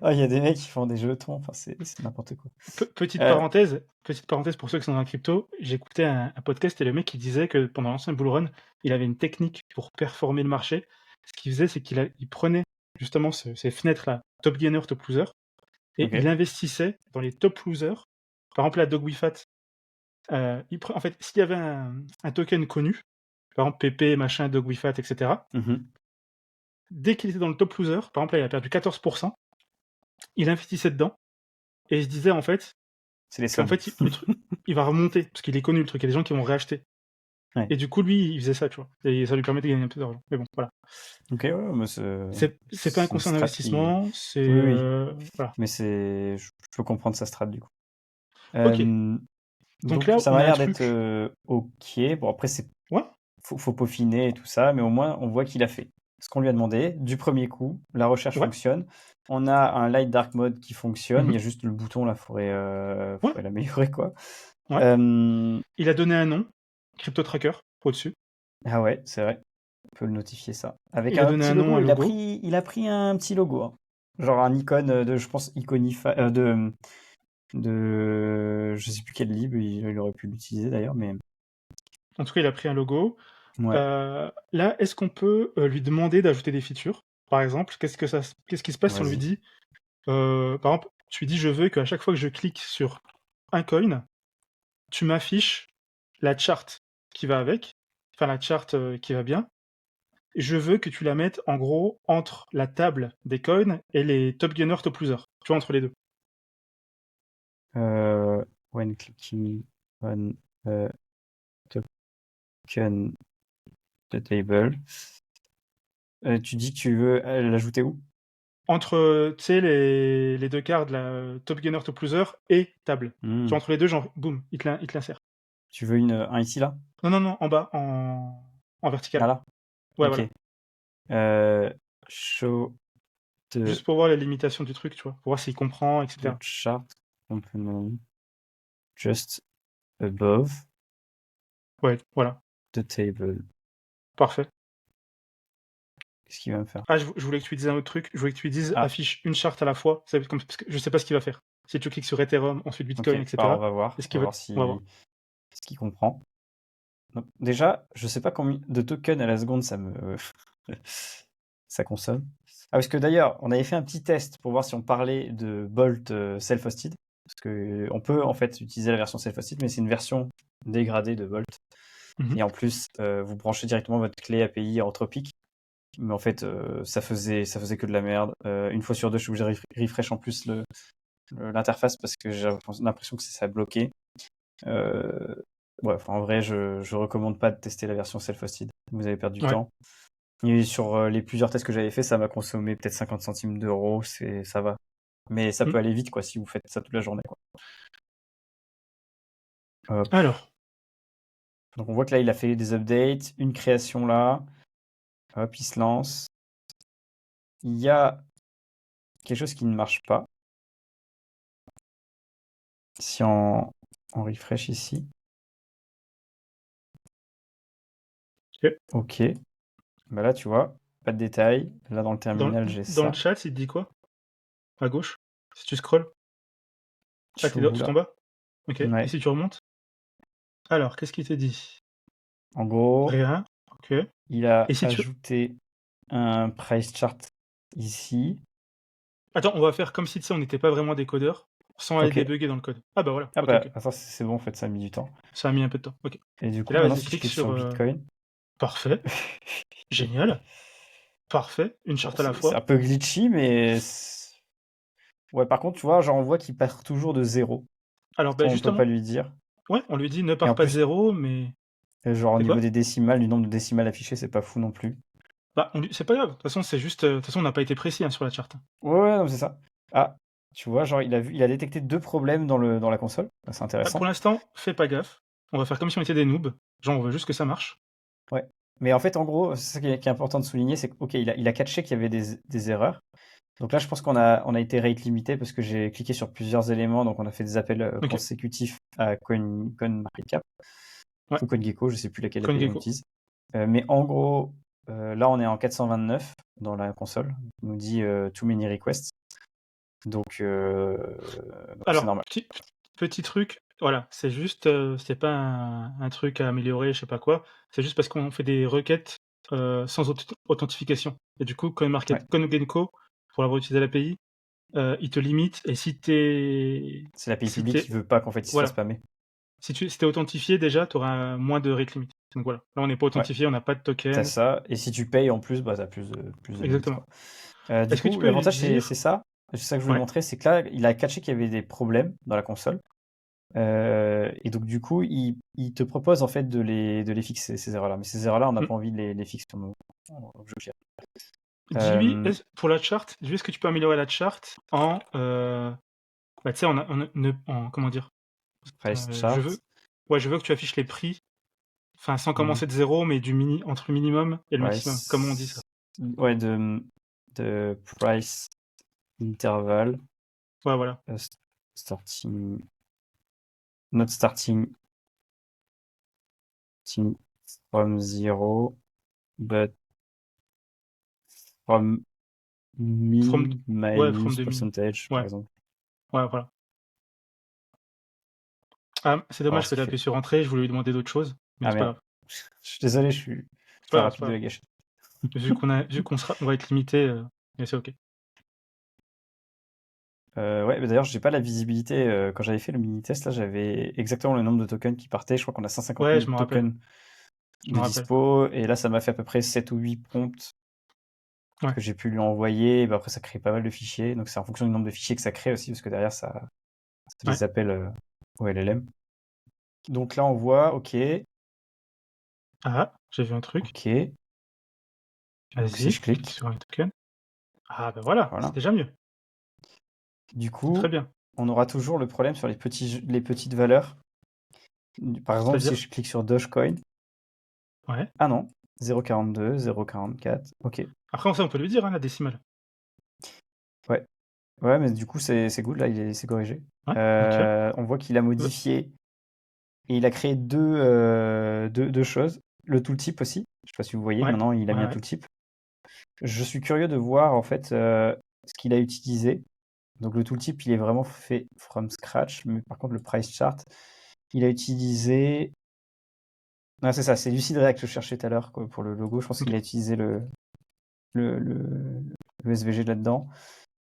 Ah, il y a des mecs qui font des jetons. Enfin, c'est n'importe quoi. Euh, Petite parenthèse pour ceux qui sont dans la crypto, j'écoutais un podcast et le mec qui disait que pendant l'ancien bull run, il avait une technique pour performer le marché. Ce qu'il faisait, c'est il prenait justement ces fenêtres-là, top gainer, top loser, et il ok. investissait dans les top losers. Par exemple, la Dog with Fat, en fait, s'il y avait un token connu, par exemple PP, machin, Dog with Fat, etc., Mhm. dès qu'il était dans le top loser, par exemple, là, il a perdu 14%, il investissait dedans et il se disait en fait C'est les qu'en sommes. fait, le truc, il va remonter parce qu'il est connu le truc. Il y a des gens qui vont réacheter. Ouais. Et du coup, lui, il faisait ça, tu vois. Et ça lui permet de gagner un peu d'argent. Mais bon, voilà. Ok, ouais, mais C'est pas un c'est une conseil strat qui. d'investissement, c'est Oui, oui. voilà. Mais je peux comprendre sa strat du coup. Ok. Euh, Donc donc là, ça on m'a a un l'air d'être truc. ok. Bon après Ouais, faut peaufiner et tout ça, mais au moins on voit qu'il a fait ce qu'on lui a demandé du premier coup. La recherche ouais, fonctionne. On a un light dark mode qui fonctionne. Il y a mhm, juste le bouton là, ouais, faudrait l'améliorer quoi. ouais. Euh, Il a donné un nom, Crypto Tracker, au-dessus. ah ouais, c'est vrai. On peut le notifier ça. Avec Il a un donné petit un nom, logo. un Il a logo. pris un petit logo, hein. Genre un icône de, je pense, je sais plus quel lib, il aurait pu l'utiliser d'ailleurs, mais En tout cas, il a pris un logo. ouais, Là, est-ce qu'on peut lui demander d'ajouter des features? Par exemple, qu'est-ce qui se passe si on lui vas-y. dit, par exemple, tu lui dis, je veux qu'à chaque fois que je clique sur un coin, tu m'affiches la charte qui va avec, enfin la charte qui va bien. Je veux que tu la mettes en gros entre la table des coins et les top gainers, top losers. Tu vois, entre les deux. When clicking on a token the table, tu dis que tu veux l'ajouter où? Entre, tu sais, les deux cartes, la top gainer, top loser et table. Tu Hmm. vois, entre les deux, genre, boum, il te l'insère. Tu veux un ici là? Non, non, non, en bas, en Ah vertical. là? Ouais, Ok. voilà. Show the, Juste pour voir les limitations du truc, tu vois. Pour voir s'il comprend, the etc. chart component just above Ouais, voilà. the table. Parfait. Qu'est-ce qu'il va me faire? Ah, je voulais que tu dises un autre truc. Je voulais que tu dises Ah, affiche une charte à la fois. Parce que je sais pas ce qu'il va faire. Si tu cliques sur Ethereum, ensuite ok. Bitcoin, Bah, on etc. va voir. Est-ce On va qu'il va. voir On va voir. ce qu'il comprend. Donc, déjà, je sais pas combien de tokens à la seconde ça consomme. Ah, parce que d'ailleurs, on avait fait un petit test pour voir si on parlait de Bolt self-hosted. Parce que on peut en fait utiliser la version self-hosted, mais c'est une version dégradée de Bolt. Mhm. Et en plus, vous branchez directement votre clé API Anthropic. Mais en fait, ça faisait que de la merde. Une fois sur deux, je suis obligé de refresh en plus l'interface parce que j'ai l'impression que ça a bloqué. Euh, Bref, en vrai, je recommande pas de tester la version self-hosted. Vous avez perdu du Ouais. temps. Et sur les plusieurs tests que j'avais fait, ça m'a consommé peut-être 50 centimes d'euros, ça va. Mais ça peut Mm. aller vite, quoi, si vous faites ça toute la journée, quoi. Hop. Alors, Donc on voit que là, il a fait des updates, une création là. Hop, il se lance. Il y a quelque chose qui ne marche pas. Si on refresh ici. ok. Ok. Bah là, tu vois, pas de détails. Là, dans le Dans, terminal, j'ai dans le ça. chat, il te dit quoi? À gauche? Si tu scrolls? Je Ah, suis où tout en là? bas? Ok. Et Ouais. si tu remontes? Alors, qu'est-ce qu'il te dit? En gros, Rien. Ok. il a Et si tu. ajouté un price chart ici. Attends, on va faire comme si, tu sais, on n'était pas vraiment des codeurs, sans aller Ok. débugger dans le code. Ah bah voilà. Ah Ok, bah, ok. attends, c'est bon, en fait, ça a mis du temps. Ça a mis un peu de temps. Ok. Et du Et coup, là, maintenant, vas-y, si je clique clique sur. sur Bitcoin, Parfait. Génial. Parfait. Une bon, charte à la c'est un fois. peu glitchy, mais ouais, par contre, tu vois, genre, on voit qu'il part toujours de zéro. Alors, Ça, bah on peut pas justement, lui dire. ouais, on lui dit ne Et pars en pas de plus, zéro, mais. genre, au C'est niveau quoi? des décimales, du nombre de décimales affichées, c'est pas fou non plus. Bah, c'est pas grave. De toute façon, c'est juste, de toute façon, on n'a pas été précis hein, sur la charte. Ouais, ouais, non, c'est ça. Ah, tu vois, genre, il a détecté deux problèmes dans la console. C'est Pour intéressant. l'instant, fais pas gaffe. On va faire comme si on était des noobs. Genre, on veut juste que ça marche. Ouais. Mais en fait, en gros, c'est ça qui est important de souligner, c'est OK, il a catché qu'il y avait des erreurs. Donc là, je pense on a été rate limité parce que j'ai cliqué sur plusieurs éléments, donc on a fait des appels Ok. consécutifs à CoinMarketCap Ouais. ou CoinGecko, je sais plus laquelle API on CoinGecko. utilise. Mais en gros, là, on est en 429 dans la console. Il nous dit too many requests. Donc c'est Alors, normal. petit truc, voilà, c'est juste, c'est pas un truc à améliorer, je sais pas quoi. C'est juste parce qu'on fait des requêtes sans authentification. Et du coup, Ouais. CoinGecko, pour avoir utilisé l'API, il te limite. Et C'est l'API si publique t'es, qui veut pas qu'en fait il se fasse voilà, spammer. si t'es authentifié déjà, tu auras moins de rate limit. Donc voilà, là on n'est pas Ouais, authentifié, on n'a pas de t'as token. ça. Et si tu payes en plus, bah t'as plus de limites, Exactement. quoi. Du Est-ce que tu coup, peux lui l'avantage dire, c'est ça. C'est ça que je voulais ouais, montrer, c'est que là, il a catché qu'il y avait des problèmes dans la console. Et donc du coup, il te propose en fait de les fixer ces erreurs-là. Mais ces erreurs-là, on n'a hmm, pas envie de les fixer sur nos jeu fier. dis-lui, Euh, pour la charte, dis-lui est-ce que tu peux améliorer la charte en, bah, tu sais, comment dire? Price Je chart. veux ouais, je veux que tu affiches les prix, enfin, sans Mhm. commencer de 0, mais entre le minimum et le maximum. Comment on dit ça? Price. Ouais, de price interval. Ouais, voilà. euh, starting. Not starting from zero, but from From min Ouais, from minus 2000. percentage, par Ouais, exemple. ouais, voilà. Ah, c'est On va voir dommage ce que tu qu'il appuyé fait. sur entrée, je voulais lui demander d'autres choses, mais Ah c'est pas merde. grave. Je suis désolé, je suis C'est pas pas grave, c'est rapide pas de la grave. gâchette. On va être limité, mais c'est OK. Ouais, mais d'ailleurs, j'ai pas la visibilité. Quand j'avais fait le mini-test, là, j'avais exactement le nombre de tokens qui partaient. Je crois qu'on a 150 Ouais, 000 je me rappelle, tokens je me de rappelle. dispo. Et là, ça m'a fait à peu près 7 ou 8 prompts Ouais, que j'ai pu lui envoyer. Et bah, après, ça crée pas mal de fichiers. Donc, c'est en fonction du nombre de fichiers que ça crée aussi, parce que derrière, ça ouais. les appelle au LLM. Donc là, on voit, ok, Ah, j'ai vu un truc. ok. Donc, si Vas-y, je clique clique, sur un token. Ah, bah, voilà, c'est voilà. déjà mieux. Du C'est très coup, bien. on aura toujours le problème sur les petites valeurs. Par exemple, si C'est-à-dire je clique sur Dogecoin, ouais. ah non, 0,42, 0,44, ok. Après, ça, on peut lui dire, hein, la décimale. Ouais, ouais, mais du coup, c'est good, là, c'est corrigé. Ouais, nickel. On voit qu'il a modifié et il a créé deux choses. Le tooltip aussi, je sais pas si vous voyez, Ouais, maintenant il a ouais, mis un ouais. tooltip. Je suis curieux de voir en fait ce qu'il a utilisé. Donc le tooltip, il est vraiment fait from scratch, mais par contre le price chart, il a utilisé. Non, c'est ça, c'est Lucid React que je cherchais tout à l'heure quoi, pour le logo. Je pense OK, qu'il a utilisé le, le, le SVG là-dedans.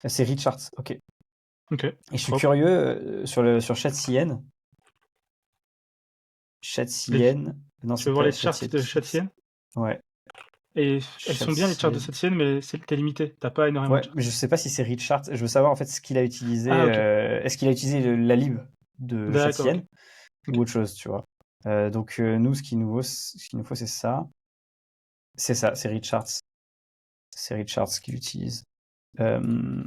C'est Richards, ok. Et OK, je suis propre. curieux sur ChatCN. Les ChatCN, non, Tu veux c'est voir pas les charts ChatCN. de Chatienne? Ouais, Et elles sont bien les charts de ChatCN. Chatienne, mais tu limité. T'as pas énormément de Ouais, charts. mais je sais pas si c'est Richards. Je veux savoir en fait ce qu'il a utilisé. Ah OK. Est-ce qu'il a utilisé la lib de D'accord, OK. ChatCN ou OK. autre chose, tu vois. Donc nous, ce qu'il nous faut, c'est ça. C'est ça, c'est Richards. C'est Richards qu'il utilise. Euh,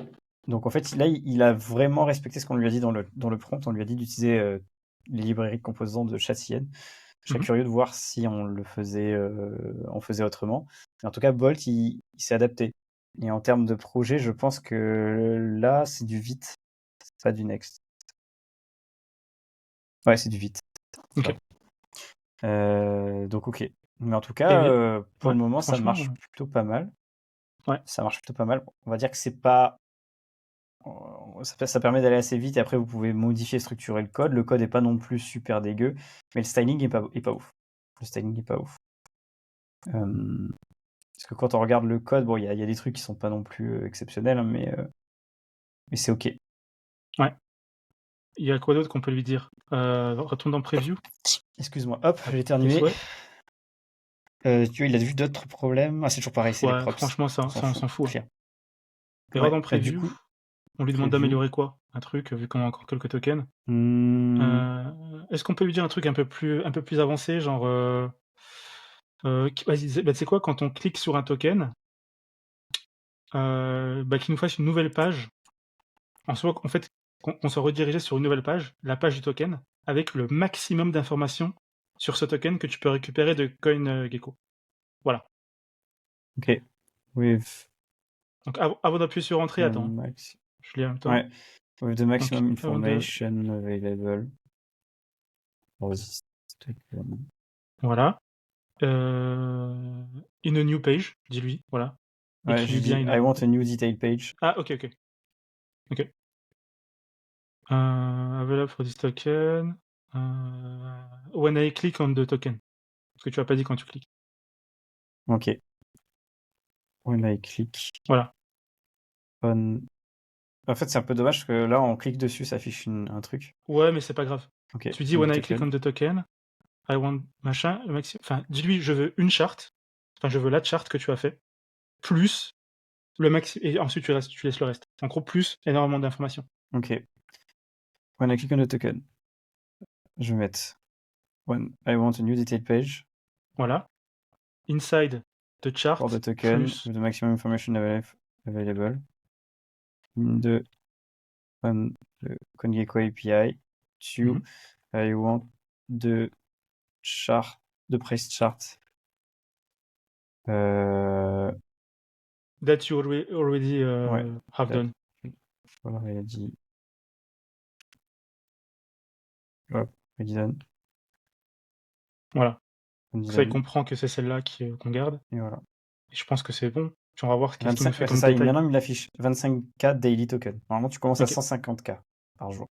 donc en fait, là, il a vraiment respecté ce qu'on lui a dit dans le prompt. On lui a dit d'utiliser les librairies de composants de ChatCN. Je serais Mmh. curieux de voir si on faisait autrement. Mais en tout cas, Bolt, il s'est adapté. Et en termes de projet, je pense que là, c'est du vite, c'est pas du next. Ouais, c'est du vite. OK. Donc ok. Mais en tout cas, Et pour ouais, le moment, ça franchement, marche plutôt pas mal. ouais. Ça marche plutôt pas mal. On va dire que c'est pas. Ça permet d'aller assez vite et après vous pouvez modifier, structurer le code. Le code est pas non plus super dégueu, mais le styling est pas ouf. Le styling est pas ouf. Euh, Parce que quand on regarde le code, bon, il y a des trucs qui sont pas non plus exceptionnels, hein, mais c'est ok. Ouais. Il y a quoi d'autre qu'on peut lui dire? Retourne dans Preview. Excuse-moi, hop, À j'ai tes éternué. souhaits. Tu vois, il a vu d'autres problèmes. Ah, c'est toujours pareil, c'est les Ouais, props. franchement, On s'en on fout. s'en fout, hein. Clear. Et va Ouais, dans du Preview. coup, On lui demande preview. d'améliorer quoi? Un truc, vu qu'on a encore quelques tokens. Hmm, Est-ce qu'on peut lui dire un truc un peu plus avancé, genre, Vas-y, tu sais quoi, quand on clique sur un token, qu'il nous fasse une nouvelle page, en fait, qu'on soit redirigé sur une nouvelle page, la page du token, avec le maximum d'informations sur ce token que tu peux récupérer de CoinGecko. Voilà. Ok. With Donc avant d'appuyer sur Entrée, attends. max. Je lis en même temps. Ouais. With the Donc, maximum avant de... information available for this token. Voilà. In a new page, dis-lui, voilà. Ouais, j'ai Écris-lui bien dit I want a new detail page. Ah, ok. Ok. Available for this token. When I click on the token. Parce que tu as pas dit quand tu cliques. Ok. When I click Voilà. on. En fait, c'est un peu dommage parce que là, on clique dessus, ça affiche un truc. Ouais, mais c'est pas grave. Ok. Tu dis On when the I click token. on the token, I want machin, le maximum. Enfin, dis-lui, je veux une charte. Enfin, je veux la charte que tu as fait. Plus le maxi. Et ensuite, tu laisses le reste. En gros, plus énormément d'informations. Ok. When I click on the token, je vais mettre when I want a new detail page Voilà. Inside the chart, for the token plus. with the maximum information available in the on the CoinGecko API to I want the chart, the price chart. That you already Ouais, have done. already. Hop, ready done. Voilà. Ready Ça, il done. comprend que c'est celle-là qu'on garde. Et voilà. Et je pense que c'est bon. Puis on va voir qu'est-ce qu'il nous 25, fait ouais, c'est comme ça, détail. maintenant il affiche 25K daily token. Normalement, tu commences à Ok. 150K par jour.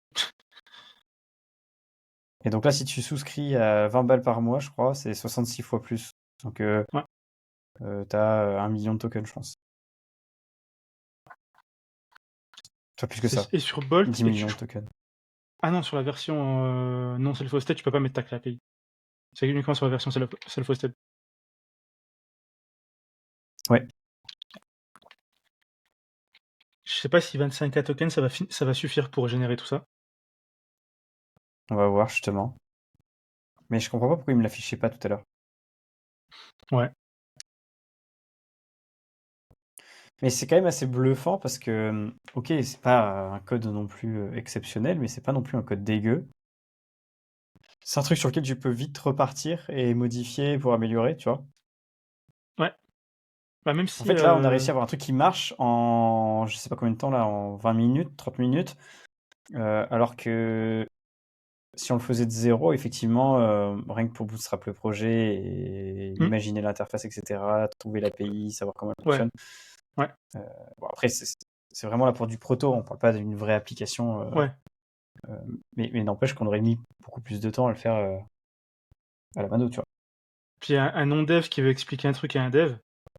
Et donc là, si tu souscris à 20 balles par mois, je crois, c'est 66 fois plus. Donc, Ouais. t'as 1 million de tokens, je pense. Toi, plus que ça. Et sur Bolt, 10 millions de tokens. Ah non, sur la version non self-hosted, tu peux pas mettre ta clé API. C'est uniquement sur la version self-hosted. Ouais. Je sais pas si 25K tokens, ça va suffire pour générer tout ça. On va voir, justement. Mais je comprends pas pourquoi il me l'affichait pas tout à l'heure. Ouais. Mais c'est quand même assez bluffant parce que, ok, c'est pas un code non plus exceptionnel, mais c'est pas non plus un code dégueu. C'est un truc sur lequel tu peux vite repartir et modifier pour améliorer, tu vois. Ouais. Bah même En si... fait, là, on a réussi à avoir un truc qui marche en, je sais pas combien de temps, là, en 20 minutes, 30 minutes. Alors que si on le faisait de zéro, effectivement, rien que pour bootstrap le projet et imaginer l'interface, etc., trouver l'API, savoir comment elle fonctionne. Ouais. Bon, après, c'est vraiment là pour du proto, on parle pas d'une vraie application. Ouais. Mais n'empêche qu'on aurait mis beaucoup plus de temps à le faire à la mano, tu vois. Puis un non-dev qui veut expliquer un truc à un dev,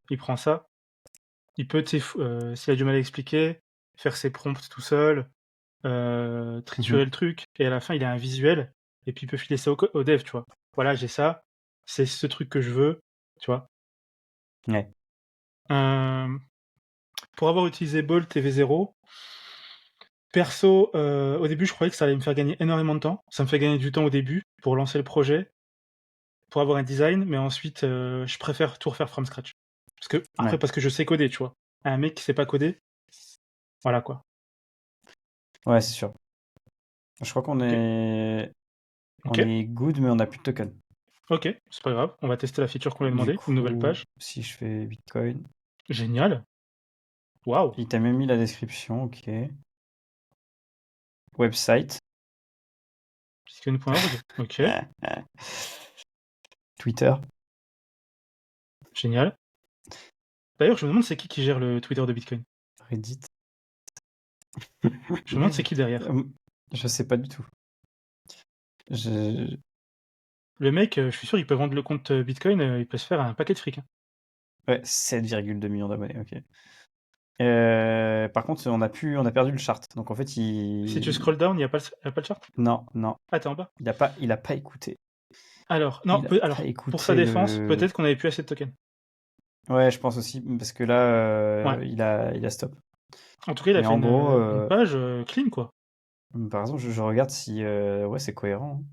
il prend ça, il peut, s'il a du mal à expliquer, faire ses prompts tout seul, triturer le truc, et à la fin, il a un visuel, et puis il peut filer ça au dev, tu vois. Voilà, j'ai ça, c'est ce truc que je veux, tu vois. Ouais. Pour avoir utilisé Bolt et V0, perso, au début, je croyais que ça allait me faire gagner énormément de temps. Ça me fait gagner du temps au début pour lancer le projet, pour avoir un design, mais ensuite, je préfère tout refaire from scratch. Parce que je sais coder, tu vois. Un mec qui sait pas coder, voilà quoi. Ouais, c'est sûr. Je crois qu'on est... Ok. On est good, mais on n'a plus de token. Ok, c'est pas grave. On va tester la feature qu'on lui a Du demandé, une nouvelle coup, page. si je fais Bitcoin, Génial. Waouh. il t'a même mis la description, ok. Website. Bitcoin.org. Ok. Twitter. Génial. D'ailleurs, je me demande c'est qui gère le Twitter de Bitcoin. Reddit. Je me demande c'est qui derrière. Je sais pas du tout. Le mec, je suis sûr, il peut vendre le compte Bitcoin, il peut se faire un paquet de fric. Hein. Ouais, 7,2 millions d'abonnés, ok. Par contre, on a perdu le chart. Donc en fait, Si tu scroll down, il n'y a pas le chart. Non, non. Ah, t'es en bas. Il a pas écouté. Alors, non, alors, pour sa défense, peut-être qu'on avait plus assez de tokens. Ouais, je pense aussi, parce que là, Ouais. il a stop. En tout cas, il a Mais fait en gros, une page clean, quoi. par exemple, je regarde si... ouais, c'est cohérent.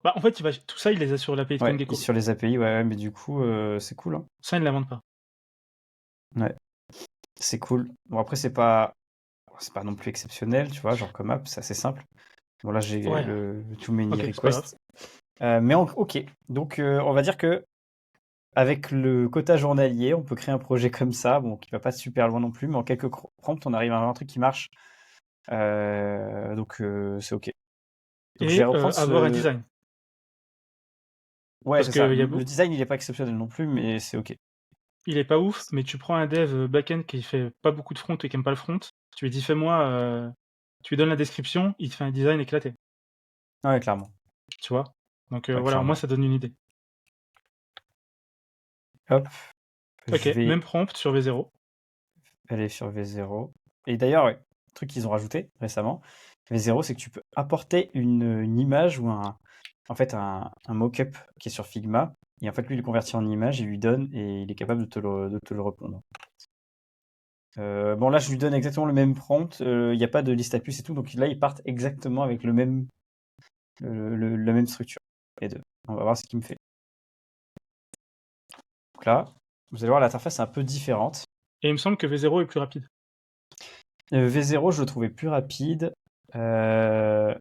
Bah, en fait, tout ça, il les a sur l'API de Ouais, CoinGecko. sur les API, ouais, mais du coup, c'est cool, hein. Ça, ils ne l'inventent pas. Ouais, c'est cool. Bon, après, c'est pas non plus exceptionnel, tu vois, genre comme app, c'est assez simple. Bon, là, j'ai Ouais, le too many ok, c'est pas grave. requests. Mais ok, donc on va dire que avec le quota journalier, on peut créer un projet comme ça, bon, qui va pas super loin non plus, mais en quelques prompts, on arrive à avoir un truc qui marche. Donc c'est ok. Donc je vais Et reprendre avoir un ce. design. Ouais, Parce c'est ça. que Le design, il est pas exceptionnel non plus, mais c'est ok. il est pas ouf, mais tu prends un dev back-end qui fait pas beaucoup de front et qui aime pas le front, tu lui dis fais-moi, tu lui donnes la description, il te fait un design éclaté, Ouais, clairement. tu vois. Donc Ouais, voilà, au moins clairement. ça donne une idée. Hop, Ok, je vais même prompt sur V0. aller sur V0. Et d'ailleurs, ouais, truc qu'ils ont rajouté récemment, V0, c'est que tu peux apporter une image ou en fait, un mock-up qui est sur Figma. Et en fait, lui, il le convertit en image, il lui donne et il est capable de te le répondre. Bon, là, je lui donne exactement le même prompt. Il n'y a pas de liste à puces et tout. Donc là, ils partent exactement avec la même structure. Les deux. On va voir ce qu'il me fait. Donc là, vous allez voir, l'interface est un peu différente. Et il me semble que V0 est plus rapide. V0, je le trouvais plus rapide euh,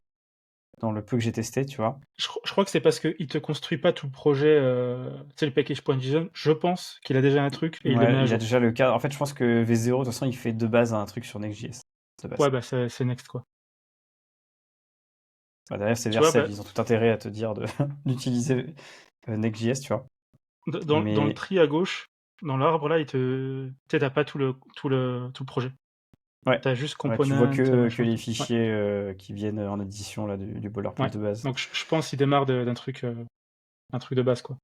dans le peu que j'ai testé, tu vois. Je crois que c'est parce qu'il te construit pas tout le projet, tu sais, le package.json. Je pense qu'il a déjà un truc et il le met Ouais, à il a jour. déjà le cadre. En fait, je pense que V0, de toute façon, il fait de base un truc sur Next.js. De base. Ouais, bah c'est Next, quoi. Bah, derrière, c'est Tu vois, Vercel. bah, Ils ont tout intérêt à te dire d'utiliser Next.js, tu vois. dans le Mais tri à gauche, dans l'arbre, là, tu sais, t'as pas tout le projet. ouais, T'as juste ouais, tu vois component, que machin, les tout. Ouais, fichiers qui viennent en addition là, du boilerplate ouais. de base. Donc je pense qu'il démarre un truc de base, quoi.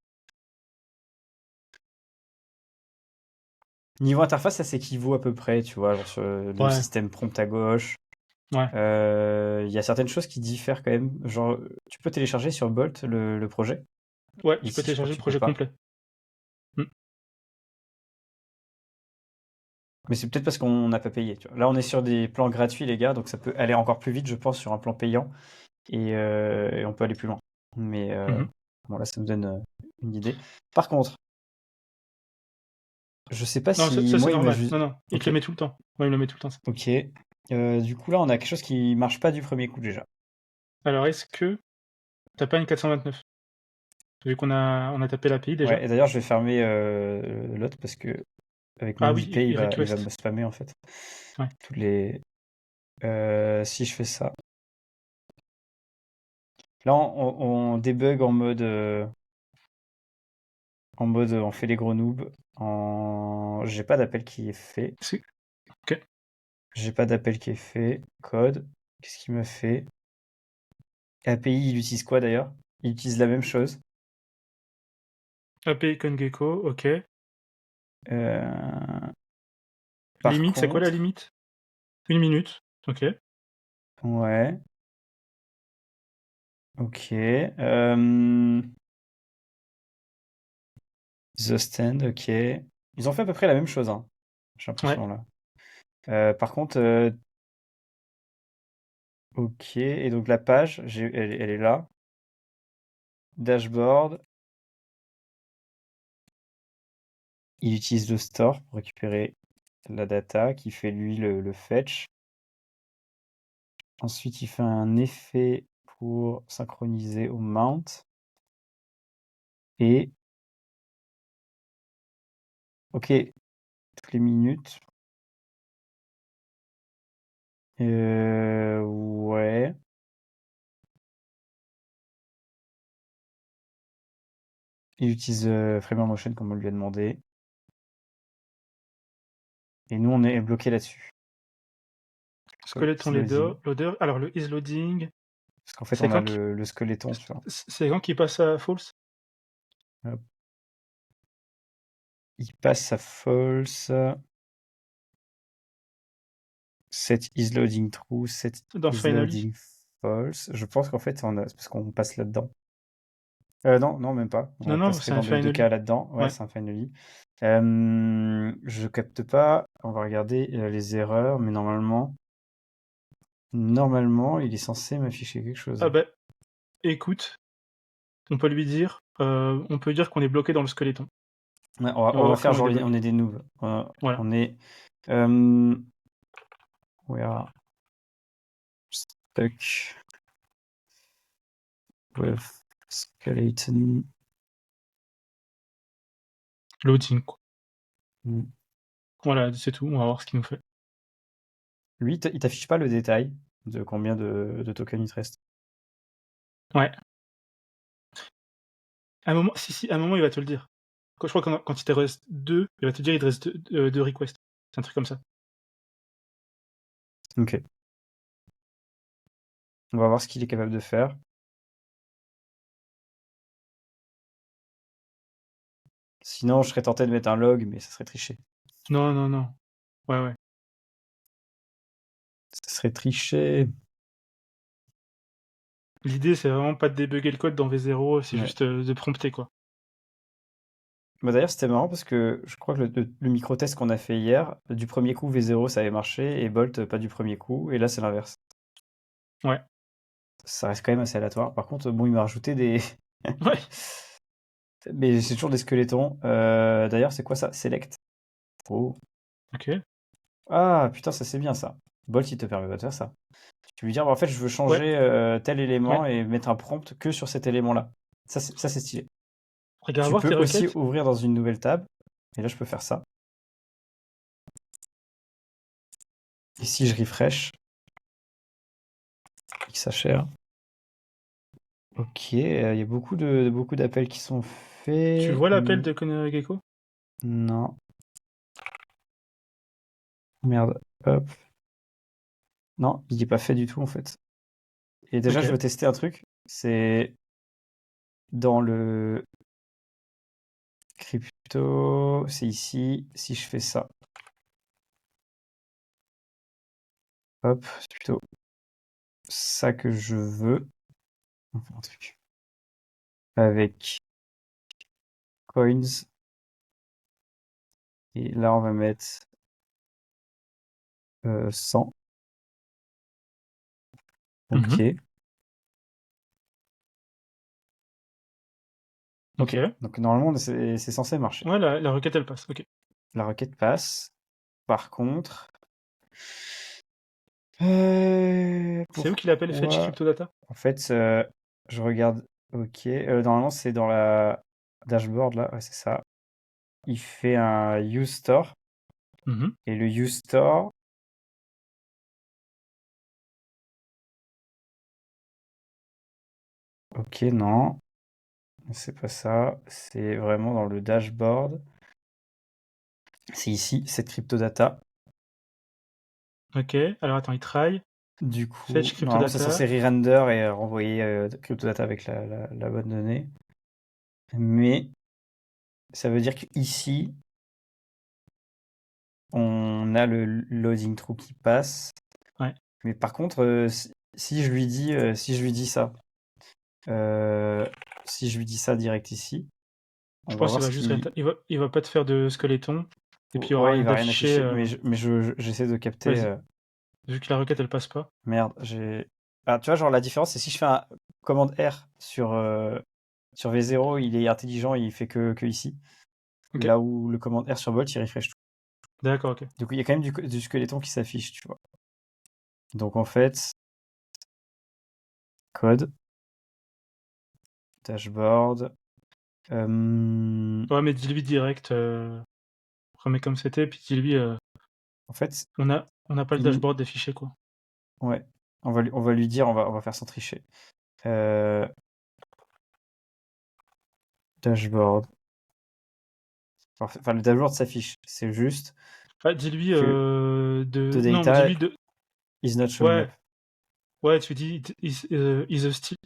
Niveau interface, ça s'équivaut à peu près, tu vois, genre sur le même Ouais, système prompt à gauche. ouais. Il y a certaines choses qui diffèrent quand même. Genre, tu peux télécharger sur Bolt le projet. Ouais, tu peux Ici, je crois télécharger que le tu peux projet pas. complet. Hmm. Mais c'est peut-être parce qu'on n'a pas payé, tu vois. Là, on est sur des plans gratuits, les gars, donc ça peut aller encore plus vite, je pense, sur un plan payant. Et on peut aller plus loin. Mais Mhm. bon, là, ça me donne une idée. Par contre, je sais pas Non, si ça c'est moi, il m'a normal. juste. Non, non, il te Ok, le met tout le temps. Ouais, il le met tout le temps, ça. ok. Du coup, là, on a quelque chose qui marche pas du premier coup déjà. Alors, est-ce que t'as pas une 429? Vu qu'on a tapé l'API déjà. Ouais, et d'ailleurs, je vais fermer l'autre parce que avec Ah mon oui, IP, il il va request. me spammer en fait. Ouais. Tous les. Si je fais ça. Là, on débug en mode, on fait les gros noobs. J'ai pas d'appel qui est fait. Ok. J'ai pas d'appel qui est fait. Code. Qu'est-ce qu'il me fait? API, il utilise quoi d'ailleurs? Il utilise la même chose. API CoinGecko, ok. Euh, Par Limite, c'est quoi la contre, limite? 1 minute. Ok. ouais, ok. The Stand, ok. Ils ont fait à peu près la même chose, hein. J'ai Ouais. l'impression là. Par contre, ok. Et donc la page, elle est là. Dashboard. Il utilise le store pour récupérer la data, qui fait lui le fetch. Ensuite, il fait un effet pour synchroniser au mount. Et, ok, toutes les minutes. Ouais. Il utilise Framer Motion comme on lui a demandé. Et nous, on est bloqué là-dessus. Skeleton Is loading. loader. Alors, le is loading, Parce qu'en fait, c'est on a quand, le squeletton, tu vois. c'est quand qu'il passe à false? Hop. Il passe à false. Set is loading true. Set Dans is finally? loading false. Je pense qu'en fait, c'est parce qu'on passe là-dedans. Non, non, même pas. Non, On non, passerait c'est un dans les deux finally. cas là-dedans. Ouais, Ouais. c'est un finally. Je capte pas. On va regarder les erreurs, mais normalement, il est censé m'afficher quelque chose. Ah bah, écoute. on peut lui dire, on peut dire qu'on est bloqué dans le skeleton. Ouais, On va on va voir faire comment on genre débug. on est des noobs. Voilà. On est we are stuck with skeleton. Loading, quoi. Hmm. Voilà, c'est tout. On va voir ce qu'il nous fait. Lui, il t'affiche pas le détail de combien de tokens il te reste. Ouais. À un moment, si, à un moment, il va te le dire. Je crois que quand il te reste 2, il va te dire il te reste 2 requests. C'est un truc comme ça. Ok. On va voir ce qu'il est capable de faire. Sinon, je serais tenté de mettre un log, mais ça serait tricher. Non, non, non. Ouais, ouais. Ça serait tricher. L'idée, c'est vraiment pas de débugger le code dans V0, c'est Ouais. juste de prompter, quoi. Bah d'ailleurs, c'était marrant parce que je crois que le micro-test qu'on a fait hier, du premier coup, V0, ça avait marché, et Bolt, pas du premier coup, et là, c'est l'inverse. Ouais. Ça reste quand même assez aléatoire. Par contre, bon, il m'a rajouté des... Ouais. Mais c'est toujours des squelettons. D'ailleurs, c'est quoi ça? Select. Oh. Ok. Ah, putain, ça c'est bien ça. Bolt, il te permet pas de faire ça. Tu veux dire, bah, en fait, je veux Ouais. changer tel élément Ouais. et mettre un prompt que sur cet élément-là. Ça, c'est stylé. Regarde Tu voir tes peux aussi requêtes. ouvrir dans une nouvelle table. Et là, je peux faire ça. Et si je refresh, XHR. Ok, il y a beaucoup d'appels qui sont Tu faits. vois l'appel de Connery Gecko? Non. Merde. Hop. Non, il n'est pas fait du tout en fait. Et déjà, je Ok. veux tester un truc. C'est dans le crypto. C'est ici. Si je fais ça. Hop, c'est plutôt ça que je veux. On va faire un truc. Avec coins. Et là, on va mettre 100. Mhm. Ok. Ok. Ok. Donc normalement, c'est censé marcher. Ouais, la requête, elle passe. Ok. La requête passe. Par contre, C'est où qu'il appelle Fetch pourquoi? Crypto Data? En fait, je regarde. Ok. Normalement, c'est dans la dashboard là. Ouais, c'est ça. Il fait un use store. Mhm. Et le use store. Ok, non. C'est pas ça. C'est vraiment dans le dashboard. C'est ici, cette crypto data. Ok. Alors attends, il try. Du Fetch coup, Crypto normalement, c'est censé Data. re-render et renvoyer crypto data avec la bonne donnée. Mais ça veut dire qu'ici, on a le loading true qui passe. Ouais. Mais par contre, si je lui dis, euh, si je lui dis ça direct ici, on Je va pense voir qu'il ce va juste qui. il va pas te faire de skeleton. Et puis il y aura Ouais, il rien va rien d'affiché. afficher. J'essaie de capter. Vas-y. Vu que la requête, elle passe pas. Merde, j'ai. Ah, tu vois, genre la différence, c'est si je fais un commande R sur V0, il est intelligent, il fait que ici. Ok. Là où le commande R sur Bolt, il refresh tout. D'accord, ok. Du coup, il y a quand même du squeletton qui s'affiche, tu vois. Donc en fait, code, dashboard. Ouais, mais dis-lui direct. Remets comme c'était. Puis dis-lui, En fait, on n'a pas le il- dashboard des fichiers, quoi. ouais, on va lui dire, on va faire sans tricher. Euh, Dashboard. Enfin, le dashboard s'affiche. C'est juste Ah, dis-lui que the Non, mais data dis-lui de. is not showing up, Ouais, ouais, tu dis is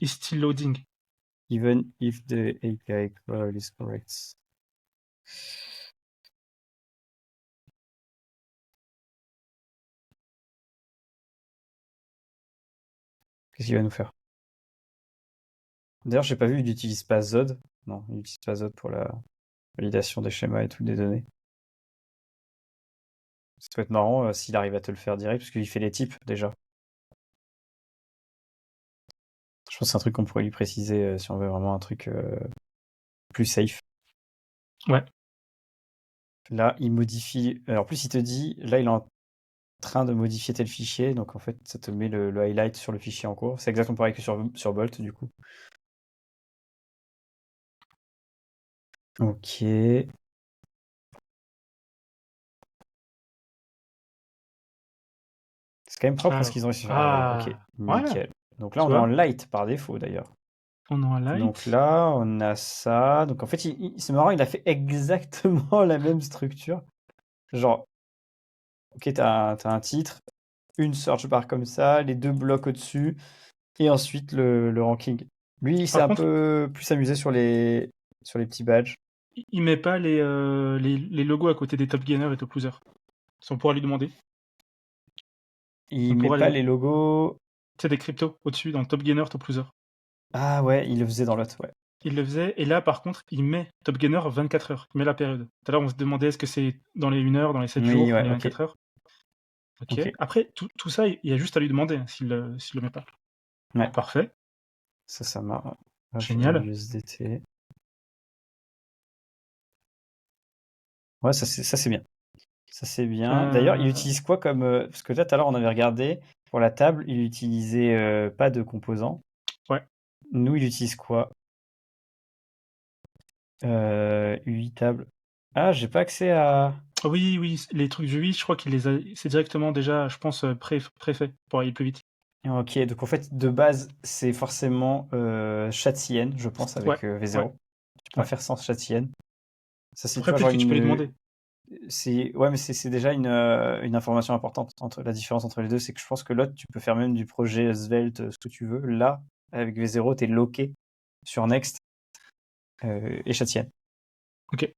still loading. even if the API call is correct. Qu'est-ce qu'il va nous faire? D'ailleurs, j'ai pas vu, il n'utilise pas Zod. Non, il n'utilise pas Zod pour la validation des schémas et tout des données. Ça peut être marrant s'il arrive à te le faire direct, parce qu'il fait les types déjà. Je pense que c'est un truc qu'on pourrait lui préciser si on veut vraiment un truc plus safe. Ouais. Là, il modifie. En plus, il te dit, là, il est en train de modifier tel fichier, donc en fait, ça te met le highlight sur le fichier en cours. C'est exactement pareil que sur Bolt, du coup. Ok. C'est quand même propre parce qu'ils Alors, ont réussi. Ah ouais, ok, ouais, nickel. Donc là, tu on est en vois, light par défaut d'ailleurs. on est en Donc light. là, on a ça. Donc en fait, c'est marrant, il a fait exactement la même structure. Genre, ok, t'as un titre, une search bar comme ça, les deux blocs au-dessus, et ensuite le ranking. Lui, il s'est Par un contre, peu plus amusé sur les petits badges. il met pas les logos à côté des top gainers et top losers. On pourra lui demander. On Il met pourra pas les. les logos. Tu sais, des cryptos au-dessus, dans le top gainer, top loser. Ah ouais, il le faisait dans l'autre, ouais. Il le faisait, et là, par contre, il met top gainer 24 heures. Il met la période. Tout à l'heure, on se demandait est-ce que c'est dans les 1 heure, dans les 7 Oui, jours, dans ouais, les ok. 24 heures. Ok. Ok. Après, tout ça, il y a juste à lui demander s'il le met pas. Ouais, Parfait. ça marche. Génial. USDT. Ouais, ça c'est bien. Ça c'est bien. D'ailleurs, il Euh, utilise quoi comme. Parce que là, tout à l'heure, on avait regardé pour la table, il utilisait pas de composants. ouais. Nous, il utilise quoi? UI table. Ah, j'ai pas accès à. Oui, oui, les trucs du 8, je crois qu'il les a. C'est directement déjà, je pense, préfet pour aller plus vite. Ok, donc en fait, de base, c'est forcément Chatien, je pense, Ouais, avec ouais, V0. Tu peux pas ouais. faire sans Chatien. Ça, c'est, tu Après, vois, peut-être genre que tu peux lui une. demander. Ouais, mais c'est déjà une information importante entre la différence entre les deux. C'est que je pense que l'autre, tu peux faire même du projet Svelte, ce que tu veux. Là, avec V0, tu es loqué sur Next et Chatien. Ok.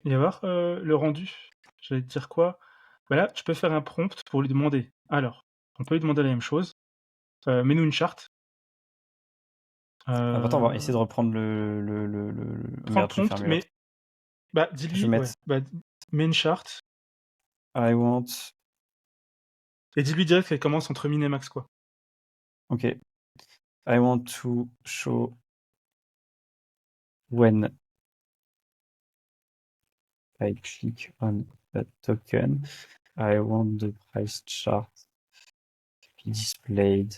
Il va y avoir le rendu. J'allais te dire quoi? Bah là, tu peux faire un prompt pour lui demander. Alors, on peut lui demander la même chose. Mets-nous une charte. Ah, attends, on va Euh, essayer de reprendre prends le Merde, j'ai prompt, fermé l'autre. mais bah Je vais dis-lui, ouais, mettre bah mets une charte I want. et dis-lui direct qu'elle commence entre min et max, quoi. Ok. I want to show when I click on a token. I want the price chart to be displayed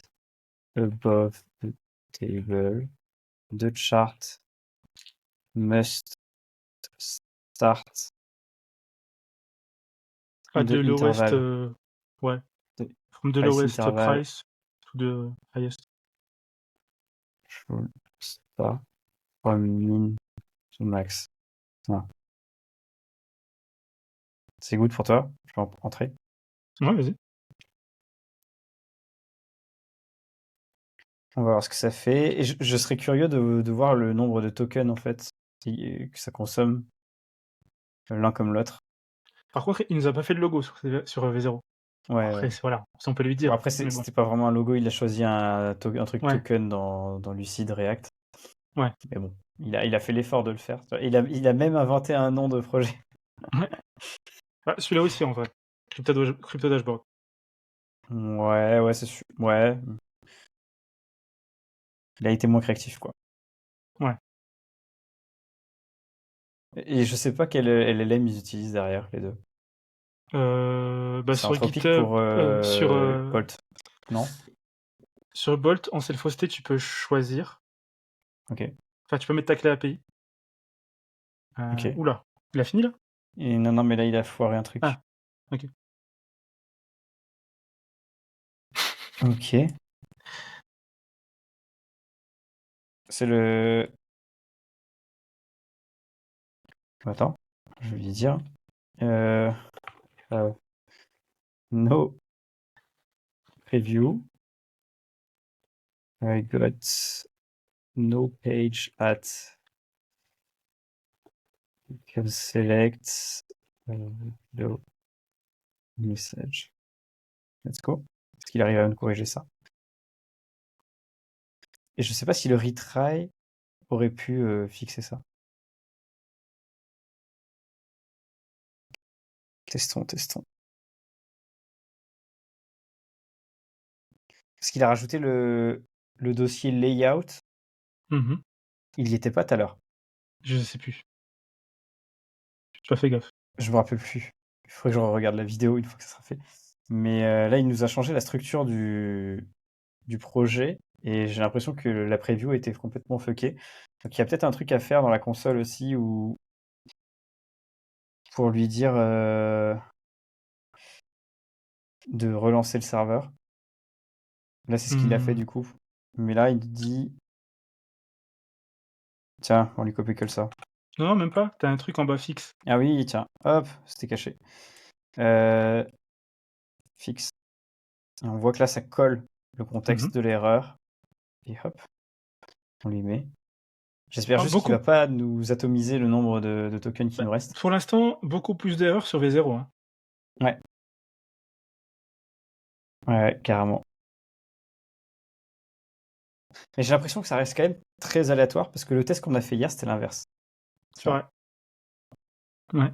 above the table. The chart must start De the lowest, interval. ouais, The from the price lowest interval price to the highest. should start from min to max. Voilà. C'est good pour toi? Je peux entrer. Ouais, vas-y. On va voir ce que ça fait. Et je serais curieux de voir le nombre de tokens en fait que ça consomme l'un comme l'autre. Par contre, il nous a pas fait de logo sur V0. Ouais, Après, ouais. voilà, ça on peut lui Bon, dire, après, mais bon. c'était pas vraiment un logo, il a choisi un truc Ouais, token dans Lucid React. ouais, Mais bon, il a fait l'effort de le faire. Il a même inventé un nom de projet. ouais. Ah, celui-là aussi, en vrai. Crypto Dashboard. Ouais, ouais, c'est sûr. Ouais, il a été moins créatif, quoi. Ouais. Et je sais pas quel LLM ils utilisent derrière, les deux. Bah, C'est sur Anthropic GitHub, pour sur, Bolt, non? sur Bolt, en self-hosted, tu peux choisir. Ok, Enfin, tu peux mettre ta clé API. ok. Oula, il a fini là? Et non, non, mais là, il a foiré un truc. Ah, ok. Ok. C'est le... Attends, je vais lui dire. Euh, euh, no preview. I got no page at. You can select the message. Let's go. Est-ce qu'il arrive à me corriger ça? Et je sais pas si le retry aurait pu fixer ça. Testons, testons. Parce qu'il a rajouté le dossier layout, Mhm. il y était pas tout à l'heure. Je sais plus. J'ai pas fait gaffe. Je me rappelle plus. Il faudrait que je regarde la vidéo une fois que ça sera fait. Mais là, il nous a changé la structure du projet et j'ai l'impression que la preview était complètement fuckée. Donc il y a peut-être un truc à faire dans la console aussi ou pour lui dire de relancer le serveur. Là, c'est ce qu'il a fait du coup. Mais là, il dit tiens, on lui copie que ça. Non, même pas. T'as un truc en bas fixe. Ah oui, tiens, hop, c'était caché. Fixe. Et on voit que là, ça colle le contexte de l'erreur. Et hop, on lui met. J'espère juste qu'il va pas nous atomiser le nombre de tokens qui nous restent. Pour l'instant, beaucoup plus d'erreurs sur V0. Hein. Ouais. Ouais, carrément. Mais j'ai l'impression que ça reste quand même très aléatoire parce que le test qu'on a fait hier, c'était l'inverse. C'est vrai. Ouais.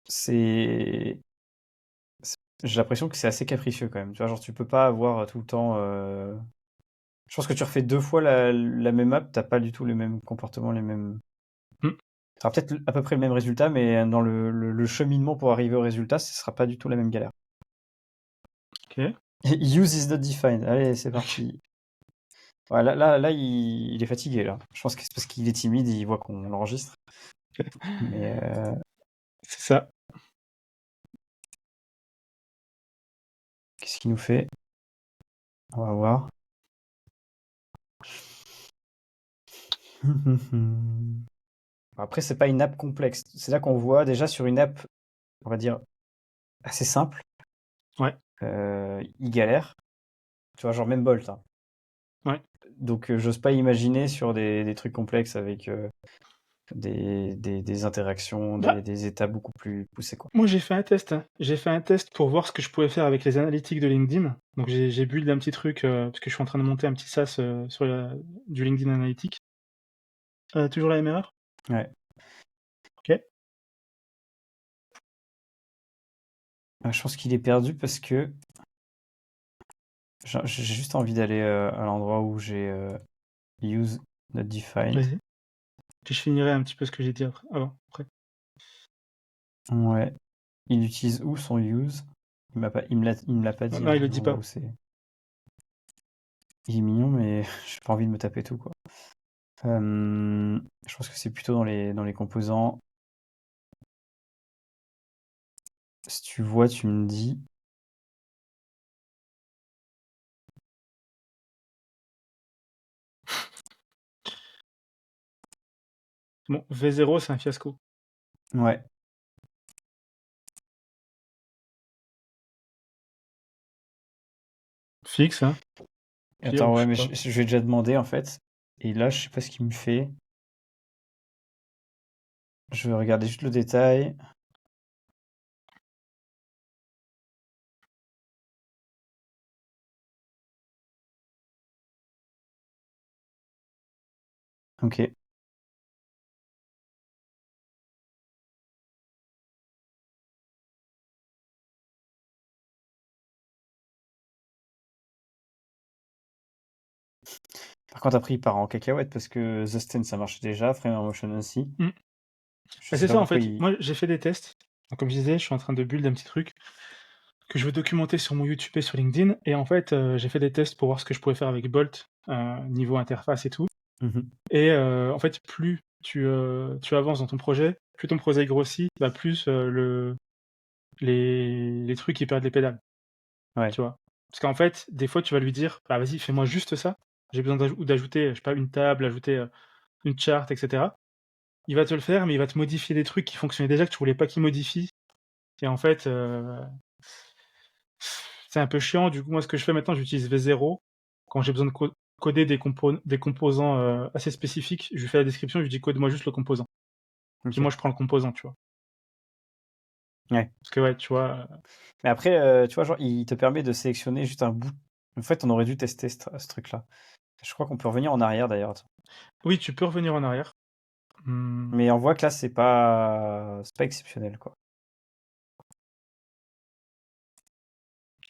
J'ai l'impression que c'est assez capricieux quand même. Tu vois, genre tu peux pas avoir tout le temps. Je pense que tu refais 2 fois la même map, t'as pas du tout les mêmes comportements, les mêmes. Ça sera peut-être à peu près le même résultat, mais dans le cheminement pour arriver au résultat, ce sera pas du tout la même galère. Ok. Use is not defined. Allez, c'est parti. Ouais, là, il est fatigué là. Je pense que c'est parce qu'il est timide, il voit qu'on l'enregistre. Mais c'est ça. Qu'est-ce qu'il nous fait? On va voir. Après, c'est pas une app complexe. C'est là qu'on voit déjà sur une app, on va dire, assez simple. Ouais. Il galère. Tu vois, genre même Bolt. Hein. Ouais. Donc, j'ose pas imaginer sur des trucs complexes avec des interactions, des états beaucoup plus poussés. Quoi. Moi, j'ai fait un test. Hein. J'ai fait un test pour voir ce que je pouvais faire avec les analytiques de LinkedIn. Donc, j'ai build un petit truc parce que je suis en train de monter un petit SaaS sur du LinkedIn Analytics. Toujours la même erreur? Ouais. Ok. Je pense qu'il est perdu parce que j'ai juste envie d'aller à l'endroit où j'ai use not defined. Vas-y. Puis je finirai un petit peu ce que j'ai dit après. Ouais. Il utilise où son use? Il me l'a pas dit. Non, il le dit pas. Où c'est. Il est mignon, mais j'ai pas envie de me taper tout quoi. Je pense que c'est plutôt dans les composants. Si tu vois, tu me dis. Bon, V0, c'est un fiasco. Ouais. Fixe, hein. Attends, ouais, mais je vais déjà demander en fait. Et là, je sais pas ce qu'il me fait. Je vais regarder juste le détail. Ok. Par contre, après, il part en cacahuète parce que The Stand, ça marche déjà. Frame Motion aussi. C'est ça, en fait. Moi, j'ai fait des tests. Donc, comme je disais, je suis en train de build un petit truc que je veux documenter sur mon YouTube et sur LinkedIn. Et en fait, j'ai fait des tests pour voir ce que je pouvais faire avec Bolt, niveau interface et tout. Et en fait, plus tu avances dans ton projet, plus ton projet grossit, bah plus les trucs ils perdent les pédales. Ouais. Tu vois. Parce qu'en fait, des fois, tu vas lui dire, bah vas-y, fais-moi juste ça. J'ai besoin d'ajouter, je sais pas, une table, ajouter une charte, etc. Il va te le faire, mais il va te modifier des trucs qui fonctionnaient déjà que tu voulais pas qu'il modifie. Et en fait, c'est un peu chiant. Du coup, moi, ce que je fais maintenant, j'utilise V0. Quand j'ai besoin de coder des composants assez spécifiques, je lui fais la description, je lui dis code-moi juste le composant. Puis moi, je prends le composant, tu vois. Ouais. Parce que ouais, tu vois. Mais après, tu vois, genre, il te permet de sélectionner juste un bout. En fait, on aurait dû tester ce truc-là. Je crois qu'on peut revenir en arrière d'ailleurs. Oui, tu peux revenir en arrière. Mais on voit que là, c'est pas exceptionnel, quoi.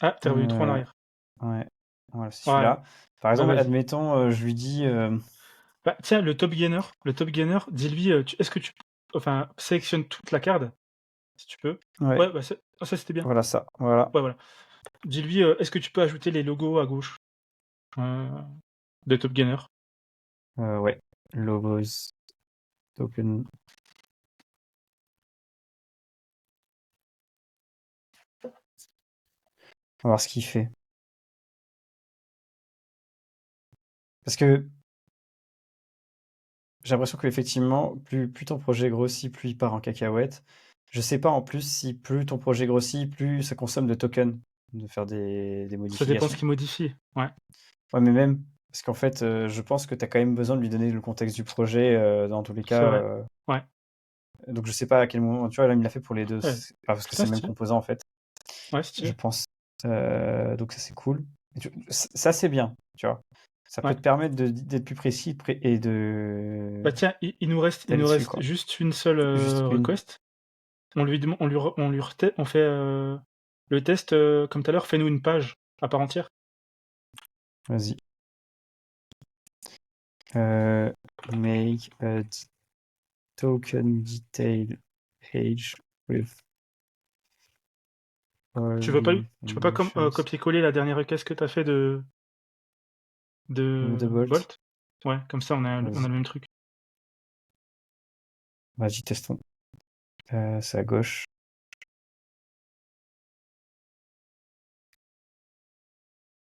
Ah, t'es revenu trop en arrière. Ouais. Voilà, c'est Ouais, celui-là. Par bah exemple, vas-y. admettons, je lui dis, Bah tiens, le top gainer, dis-lui, est-ce que tu, enfin, sélectionne toute la carte, si tu peux. ouais, Ouais, bah ça c'était bien. voilà ça, voilà. Ouais, voilà. Dis-lui, est-ce que tu peux ajouter les logos à gauche euh, de top gainer. Ouais, logos, token. On va voir ce qu'il fait. Parce que j'ai l'impression qu'effectivement, plus ton projet grossit, plus il part en cacahuète. Je sais pas en plus si plus ton projet grossit, plus ça consomme de tokens, de faire des Ça dépend ce modifications. qu'il modifie. Ouais, Ouais, mais même, parce qu'en fait, je pense que tu as quand même besoin de lui donner le contexte du projet, dans tous les c'est cas. vrai. Ouais. Donc je sais pas à quel moment, tu vois, là, il me l'a fait pour les deux. Ouais. Parce que Putain, c'est le même stylé. composant en fait, Ouais, je stylé. pense. Donc ça, c'est cool. Ça, c'est bien, tu vois. Ça peut Ouais. te permettre d'être plus précis et Bah de tiens, il d'aller nous dessus, reste quoi. juste une seule Juste une. request. On fait le test comme tout à l'heure. Fais-nous une page à part entière. Vas-y. Make a token detail page with all Tu the veux pas informations. copier-coller la dernière request que t'as fait De de Bolt. Bolt? Ouais, comme ça on a Vas-y. le même truc. Vas-y, testons. C'est à gauche.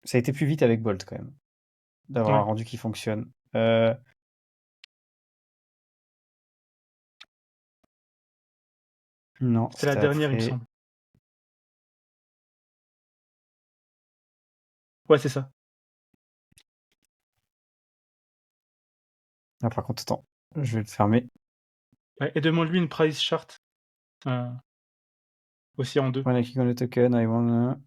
Ça a été plus vite avec Bolt quand même, d'avoir un Ouais, rendu qui fonctionne. Euh, non, c'était la c'était dernière, il me après. semble. Ouais, c'est ça. Ah, par contre, attends, je vais le fermer. Ouais, et demande-lui une price chart euh, aussi en deux. When I click on the token, I wanna...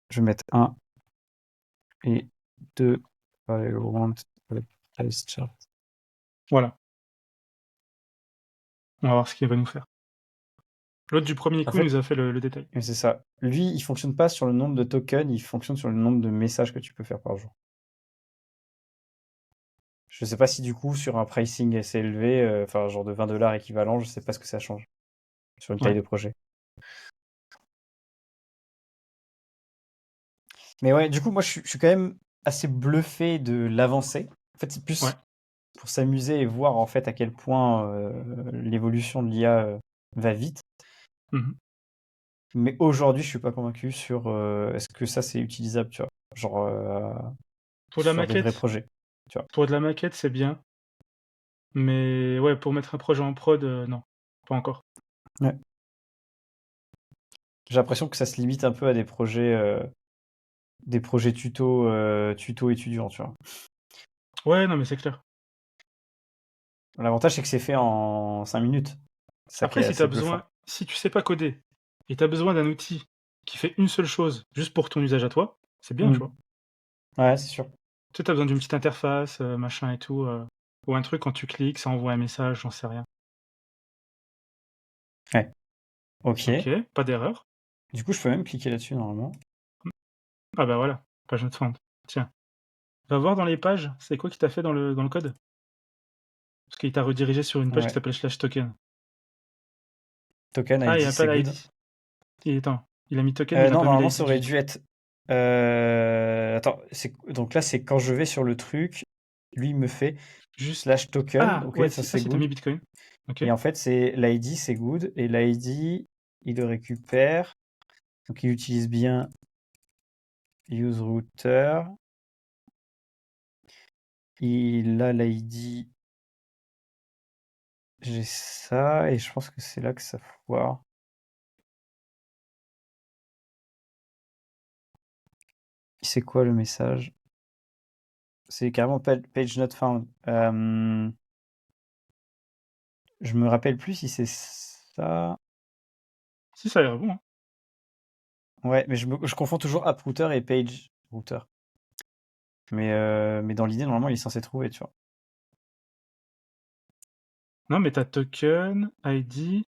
Je vais mettre 1 et 2. I want a price chart. Voilà, on va voir ce qu'il va nous faire. L'autre du premier En coup, il fait, nous a fait le détail. c'est ça. Lui, il fonctionne pas sur le nombre de tokens, il fonctionne sur le nombre de messages que tu peux faire par jour. Je sais pas si du coup, sur un pricing assez élevé, enfin, genre de 20 $ équivalent, je sais pas ce que ça change sur une taille Ouais, de projet. Mais ouais, du coup, moi, je suis quand même assez bluffé de l'avancée. En fait, c'est ouais. plus pour s'amuser et voir en fait à quel point l'évolution de l'IA va vite. Mhm. Mais aujourd'hui, je suis pas convaincu sur est-ce que ça c'est utilisable, tu vois, genre Pour de la sur des vrais maquette, projets, tu vois. pour de la maquette, c'est bien. Mais ouais, pour mettre un projet en prod, non, pas encore. Ouais. J'ai l'impression que ça se limite un peu à des projets tuto étudiants, tu vois. Ouais, non, mais c'est clair. L'avantage c'est que c'est fait en 5 minutes. C'est ça qui Après, est assez bluffant. si tu sais pas coder et tu as besoin d'un outil qui fait une seule chose juste pour ton usage à toi, c'est bien, tu Hmm. vois. Ouais, c'est sûr. Tu sais, tu as besoin d'une petite interface, machin et tout, ou un truc quand tu cliques, ça envoie un message, j'en sais rien. Ouais. Ok. Ok, pas d'erreur. Du coup, je peux même cliquer là-dessus normalement. Ah bah voilà, page not found. Tiens, va voir dans les pages, c'est quoi qui t'a fait dans le code? Parce qu'il t'a redirigé sur une page qui Ouais. s'appelle slash token. Token Ah, il n'y ID, a pas c'est l'ID. good. Attends, il a mis token, mais il n'a Non, pas mis normalement, l'ID ça du aurait truc. dû être. Attends, donc là, c'est quand je vais sur le truc, lui, il me fait Juste. slash token. Ah, Ok, ouais, ça ah c'est si, t'as mis good. Bitcoin. Ok. Et en fait, c'est l'ID, c'est good. Et l'ID, il le récupère. Donc, il utilise bien use router. Il a l'ID. J'ai ça. Et je pense que c'est là que ça foire. C'est quoi le message? C'est carrément page not found. Je me rappelle plus si c'est ça. Si, ça a l'air bon, hein. Ouais, mais je confonds toujours app router et page router. Mais dans l'idée, normalement, il est censé trouver, tu vois. Non, mais t'as token, ID.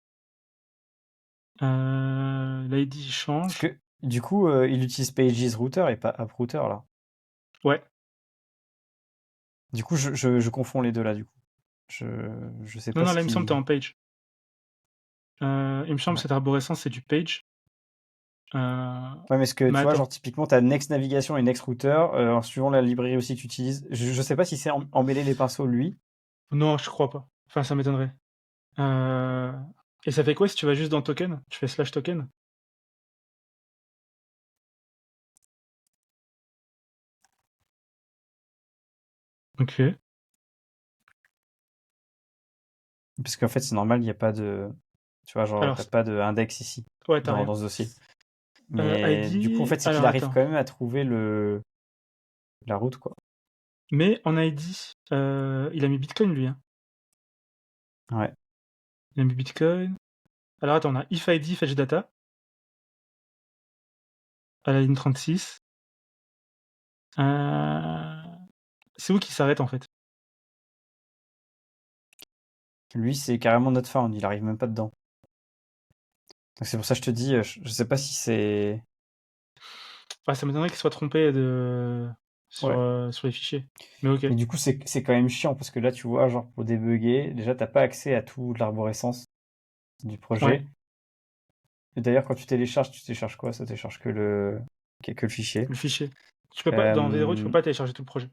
L'ID il Parce change. que Du coup, il utilise Pages Router et pas App Router là. Ouais. Du coup, je confonds les deux là, du coup. Je, je sais Non, pas non, ce là, il me semble que qui. t'es en page. Il me semble que Ouais. cette arborescence, c'est du page. Ouais, mais est-ce que Mais tu vois, genre attends. typiquement, t'as Next Navigation et Next Router, en suivant la librairie aussi que tu utilises. Je sais pas si c'est emmêler les pinceaux, lui. Non, je crois pas. Enfin, ça m'étonnerait. Euh, Et ça fait quoi si tu vas juste dans token? Tu fais slash token? Ok. Parce qu'en fait, c'est normal, il n'y a pas de. Tu vois, genre, Alors, t'as pas de index ici, ouais, t'as rien. dans ce dossier. Mais du coup, en ID. fait, c'est qu'il Alors, arrive attends. quand même à trouver la route, quoi. Mais en ID, il a mis Bitcoin, lui. Hein. Ouais. Il a mis Bitcoin. Alors, attends, on a if ID fetch data à la ligne 36. C'est où qu'il s'arrête, en fait? Lui, c'est carrément not found, il arrive même pas dedans. Donc c'est pour ça que je te dis, je sais pas si c'est. Ouais, ça m'étonnerait qu'il soit trompé Ouais. sur les fichiers. Mais ok. Mais du coup, c'est quand même chiant parce que là, tu vois, genre pour débugger, déjà, t'as pas accès à toute l'arborescence du Ouais, projet. Et d'ailleurs, quand tu télécharges quoi? Ça télécharge que le fichier. le fichier. Tu peux pas, dans V0, tu peux Euh, pas télécharger tout le projet.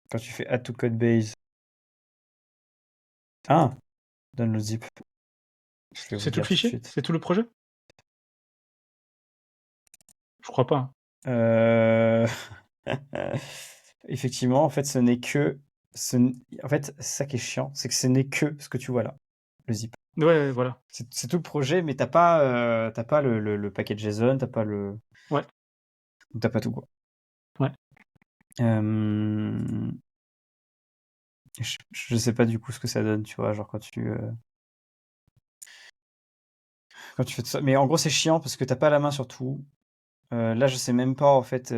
Quand tu fais add to codebase, ah, donne le zip. Je vais vous C'est le tout le dire tout de fichier? suite. C'est tout le projet? Je crois pas. Hein. Euh, Effectivement, en fait, ce n'est que. En fait, c'est ça qui est chiant, c'est que ce n'est que ce que tu vois là, le zip. Ouais, ouais, voilà. C'est tout le projet, mais t'as pas le paquet JSON, Ouais, t'as pas tout quoi. ouais. Euh, je sais pas du coup ce que ça donne, tu vois, genre quand tu fais tout ça. Mais en gros, c'est chiant parce que t'as pas la main sur tout. Là, je sais même pas en fait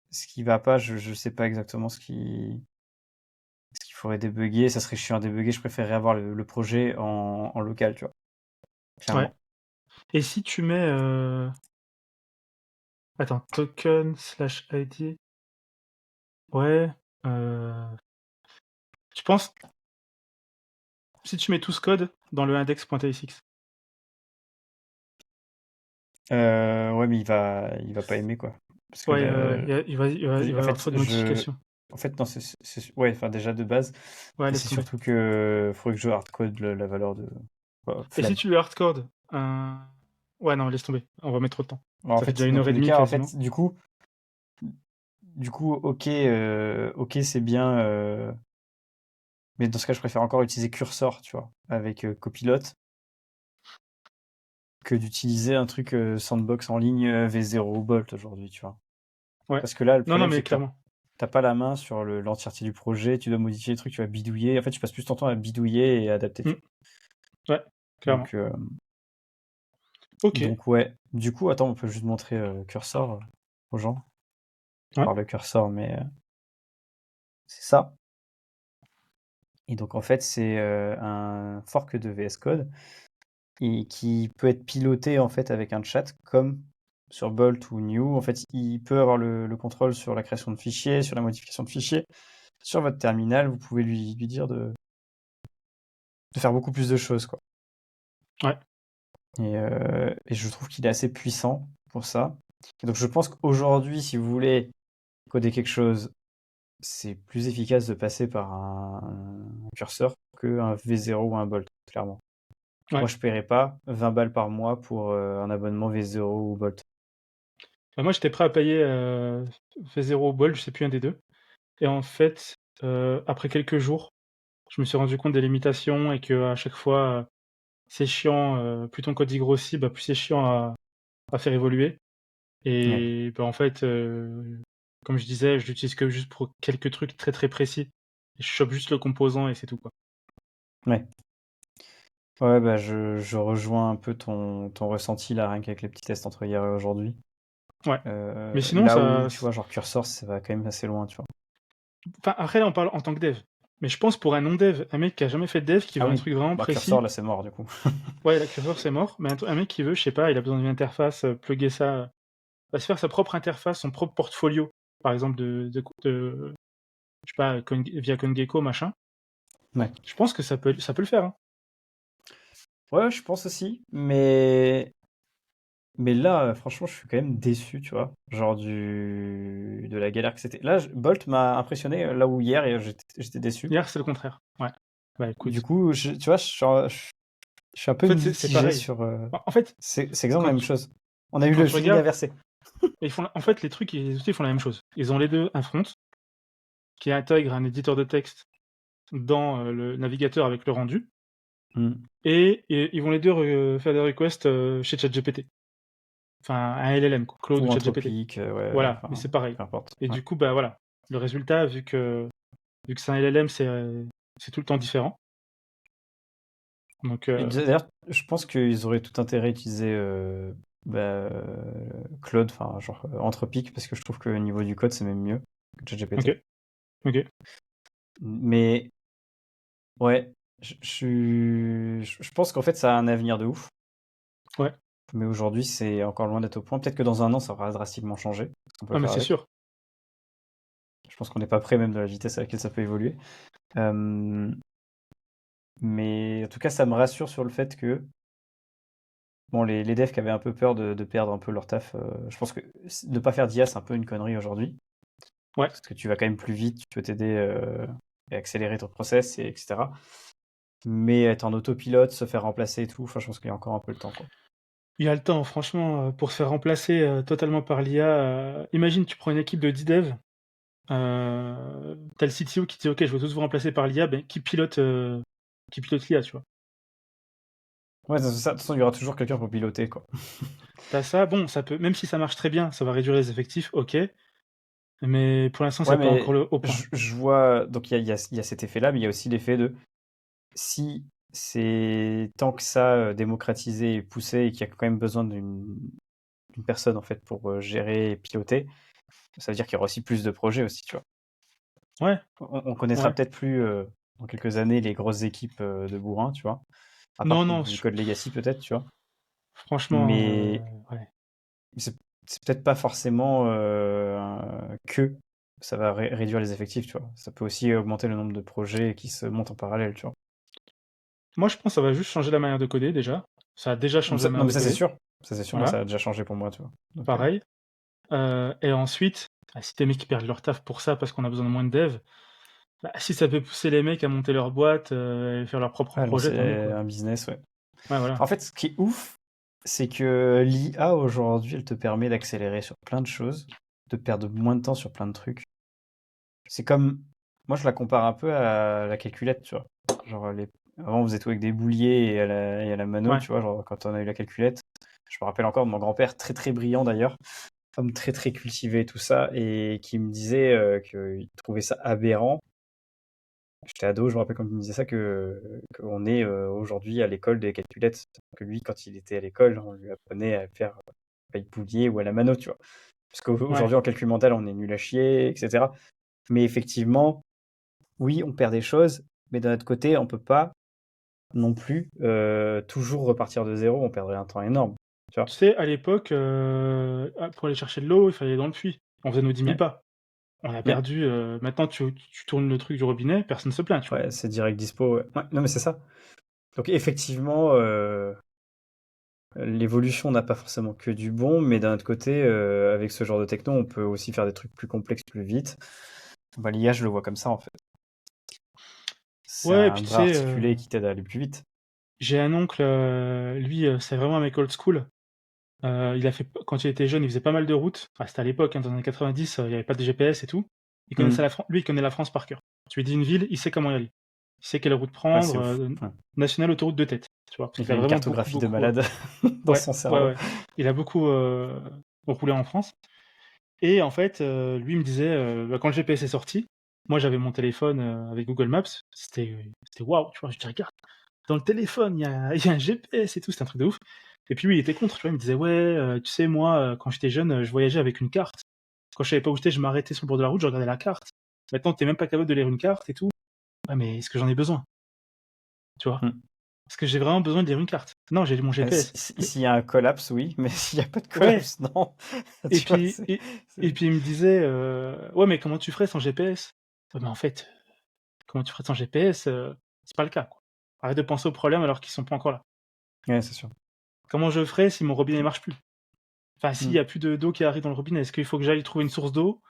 ce qui va pas. Je sais pas exactement ce qu'il faudrait débugger. Ça serait chiant à débugger. Je préférerais avoir le projet en local, tu vois, Ouais. clairement. Et si tu mets... Attends, token slash ID. Ouais. Euh... Tu penses, si tu mets tout ce code dans le index.asx. Ouais, mais il va pas aimer quoi. Parce que Ouais, là, il va y en avoir fait, trop de modifications. non, ouais, enfin déjà de base, Ouais, et laisse c'est tomber. surtout que faudrait que je hardcode la valeur de Et si flemme. tu le hardcode Ouais, non, laisse tomber. On va mettre trop de temps. Alors, en Ça fait fait, déjà une dans heure tous et les demie cas, en quasiment. fait, du coup, ok, c'est bien, mais dans ce cas, je préfère encore utiliser Cursor, tu vois, avec Copilot, que d'utiliser un truc sandbox en ligne V0 ou Bolt aujourd'hui, tu vois. Ouais. Parce que là, le Non, non, problème, mais c'est que clairement. t'as pas la main sur l'entièreté du projet, tu dois modifier les trucs, tu vas bidouiller. En fait, tu passes plus ton temps à bidouiller et à adapter, tu Mm. vois. Ouais, Donc, clairement. Ok. ouais. Du coup, attends, on peut juste montrer Cursor aux gens. Je Ouais. parle de Cursor, mais c'est ça. Et donc, en fait, c'est un fork de VS Code et qui peut être piloté en fait avec un chat comme sur Bolt ou New. En fait, il peut avoir le contrôle sur la création de fichiers, sur la modification de fichiers. Sur votre terminal, vous pouvez lui dire de faire beaucoup plus de choses, quoi. Ouais. Et je trouve qu'il est assez puissant pour ça. Et donc, je pense qu'aujourd'hui, si vous voulez coder quelque chose, c'est plus efficace de passer par un curseur qu'un V0 ou un Bolt, clairement. Moi, Ouais. je paierais pas 20 balles par mois pour un abonnement V0 ou Bolt. Bah, moi, j'étais prêt à payer V0 Bol, je sais plus un des deux. Et en fait, après quelques jours, je me suis rendu compte des limitations et que à chaque fois, c'est chiant. Plus ton code y grossit, bah, plus c'est chiant à faire évoluer. Ouais. Et bah, en fait, comme je disais, je l'utilise que juste pour quelques trucs très très précis. Et je chope juste le composant et c'est tout, quoi. Ouais. Ouais, bah, je rejoins un peu ton ressenti là, rien qu'avec les petits tests entre hier et aujourd'hui. Ouais. Mais sinon, Là où, ça. tu vois, genre Cursor, ça va quand même assez loin, tu vois. Enfin, après, là, on parle en tant que dev. Mais je pense pour un non-dev, un mec qui a jamais fait de dev, qui Ah veut un oui, truc vraiment bah précis. Cursor, là, c'est mort, du coup. Ouais, la curseur c'est mort, mais un mec qui veut, je sais pas, il a besoin d'une interface, plugger ça, va se faire sa propre interface, son propre portfolio, par exemple je sais pas, via CoinGecko, machin. Ouais. Je pense que ça peut le faire, hein. Ouais, je pense aussi, mais là, franchement, je suis quand même déçu, tu vois. Genre de la galère que c'était. Là, Bolt m'a impressionné, là où hier, j'étais déçu. Hier, c'est le contraire. Ouais. Bah Du écoute, coup, tu vois, je suis un peu en fait, c'est mitigé pareil. sur. En fait, C'est exactement la quand même tu, chose. On a eu quand le tu feeling regardes, inversé. en fait, les trucs et les outils font la même chose. Ils ont les deux un front qui intègre un éditeur de texte dans le navigateur avec le rendu, Hmm. et ils vont les deux faire des requests chez ChatGPT. Enfin, un LLM, quoi, Claude ou Ou ChatGPT. anthropique, ouais, Voilà, mais enfin, c'est pareil. peu importe. Et Ouais. du coup, bah voilà, le résultat, vu que c'est un LLM, c'est tout le temps différent. Donc, Et d'ailleurs, je pense qu'ils auraient tout intérêt à utiliser Claude, enfin, genre Anthropique, parce que je trouve que au niveau du code, c'est même mieux que ChatGPT. ok, ok. Mais ouais, je pense qu'en fait, ça a un avenir de ouf. Ouais. Mais aujourd'hui, c'est encore loin d'être au point. Peut-être que dans un an, ça aura drastiquement changé. Ce qu'on peut Ah, mais faire c'est avec. sûr. Je pense qu'on n'est pas prêt même de la vitesse à laquelle ça peut évoluer. Euh, mais en tout cas, ça me rassure sur le fait que bon, les devs qui avaient un peu peur de perdre un peu leur taf, je pense que ne pas faire d'IA, c'est un peu une connerie aujourd'hui. Ouais. Parce que tu vas quand même plus vite, tu peux t'aider et accélérer ton process, etc. Mais être en autopilote, se faire remplacer et tout, enfin, je pense qu'il y a encore un peu le temps, quoi. Il y a le temps, franchement, pour se faire remplacer totalement par l'IA. Imagine, tu prends une équipe de 10 devs, t'as le CTO qui dit: OK, je veux tous vous remplacer par l'IA, ben, qui pilote l'IA, tu vois? Ouais, c'est ça. De toute façon, il y aura toujours quelqu'un pour piloter, quoi. T'as ça, bon, ça peut, même si ça marche très bien, ça va réduire les effectifs, OK, mais pour l'instant, Ouais, c'est pas mais encore au point. je vois. Donc, il y a cet effet-là, mais il y a aussi l'effet de si c'est tant que ça démocratisé et poussé et qu'il y a quand même besoin d'une personne, en fait, pour gérer et piloter, ça veut dire qu'il y aura aussi plus de projets aussi, tu vois. Ouais, On connaîtra ouais. peut-être plus dans quelques années les grosses équipes de bourrin, tu vois. À part Non, pour non, du code legacy, peut-être, tu vois. franchement, Mais ouais. c'est peut-être pas forcément que ça va réduire les effectifs, tu vois. Ça peut aussi augmenter le nombre de projets qui se montent en parallèle, tu vois. Moi, je pense que ça va juste changer la manière de coder, déjà. Ça a déjà changé la Non, manière mais de ça, c'est coder. sûr. Ça, c'est sûr. Moi, ça Voilà, a déjà changé pour moi, tu vois. Donc, pareil. Et ensuite, bah, si des mecs qui perdent leur taf pour ça parce qu'on a besoin de moins de devs, bah, si ça peut pousser les mecs à monter leur boîte, et faire leur propre ouais, projet, lancer tant mieux, quoi. un business, ouais. Ouais, voilà. En fait, ce qui est ouf, c'est que l'IA aujourd'hui, elle te permet d'accélérer sur plein de choses, de perdre moins de temps sur plein de trucs. C'est comme, moi je la compare un peu à la calculette, tu vois. Genre avant on faisait tout avec des bouliers et à la mano, Ouais, tu vois, genre quand on a eu la calculette. Je me rappelle encore de mon grand-père, très très brillant d'ailleurs, homme très très cultivé et tout ça, et qui me disait qu'il trouvait ça aberrant. J'étais ado, je me rappelle quand il me disait ça, qu'on est aujourd'hui à l'école des calculettes. Que lui, quand il était à l'école, on lui apprenait à faire avec boulier ou à la mano, tu vois. Parce ouais. qu'aujourd'hui en calcul mental, on est nul à chier, etc. Mais effectivement, oui, on perd des choses, mais d'un autre côté, on peut pas non plus toujours repartir de zéro, on perdrait un temps énorme. Tu vois? Tu sais, à l'époque, pour aller chercher de l'eau, il fallait aller dans le puits. On faisait nos 10 000 Ouais, pas. On a ouais, perdu, maintenant tu tournes le truc du robinet, personne se plaint, tu vois? ouais, c'est direct dispo. Ouais. Ouais, non, mais c'est ça. Donc effectivement, l'évolution n'a pas forcément que du bon, mais d'un autre côté, avec ce genre de techno, on peut aussi faire des trucs plus complexes plus vite. Bah, l'IA, je le vois comme ça en fait. C'est Ouais, et un puis tu bras sais, articulé qui t'aide à aller plus vite. j'ai un oncle, lui, c'est vraiment un mec old school. Il a fait quand il était jeune, il faisait pas mal de routes. Ah, c'était à l'époque, hein, dans les années 90, il y avait pas de GPS et tout. Il connaissait Hmm. la Fran Lui, il connaît la France par cœur. Tu lui dis une ville, il sait comment y aller. Il sait quelle route Ouais, prendre, c'est ouf. Ouais. nationale, autoroute de tête, tu vois? Parce qu'il Il a a une vraiment beaucoup, cartographie de beaucoup, malade dans ouais, son ouais, cerveau. ouais. Il a beaucoup, roulé en France, et en fait, lui me disait, bah, quand le GPS est sorti, moi j'avais mon téléphone, avec Google Maps, c'était waouh, tu vois? Je dis: «Regarde, dans le téléphone, il y a un GPS et tout», c'était un truc de ouf. Et puis lui, il était contre, tu vois? Il me disait: «Ouais, tu sais, moi, quand j'étais jeune, je voyageais avec une carte. Quand je savais pas où j'étais, je m'arrêtais sur le bord de la route, je regardais la carte. Maintenant, tu es même pas capable de lire une carte et tout». Ouais, mais est-ce que j'en ai besoin? Tu vois? Mmh. Est-ce que j'ai vraiment besoin de lire une carte? Non, j'ai mon GPS. Mais S'il y a un collapse, oui, mais s'il y a pas de ouais, collapse, non. et Tu vois? puis et puis il me disait, «Ouais, mais comment tu ferais sans GPS?» Ouais, mais en fait, comment tu ferais sans GPS, c'est pas le cas, quoi. Arrête de penser aux problèmes alors qu'ils sont pas encore là. Ouais, c'est sûr. Comment je ferais si mon robinet marche plus? Enfin, s'il y Mmh. a plus de d'eau qui arrive dans le robinet, est-ce qu'il faut que j'aille trouver une source d'eau?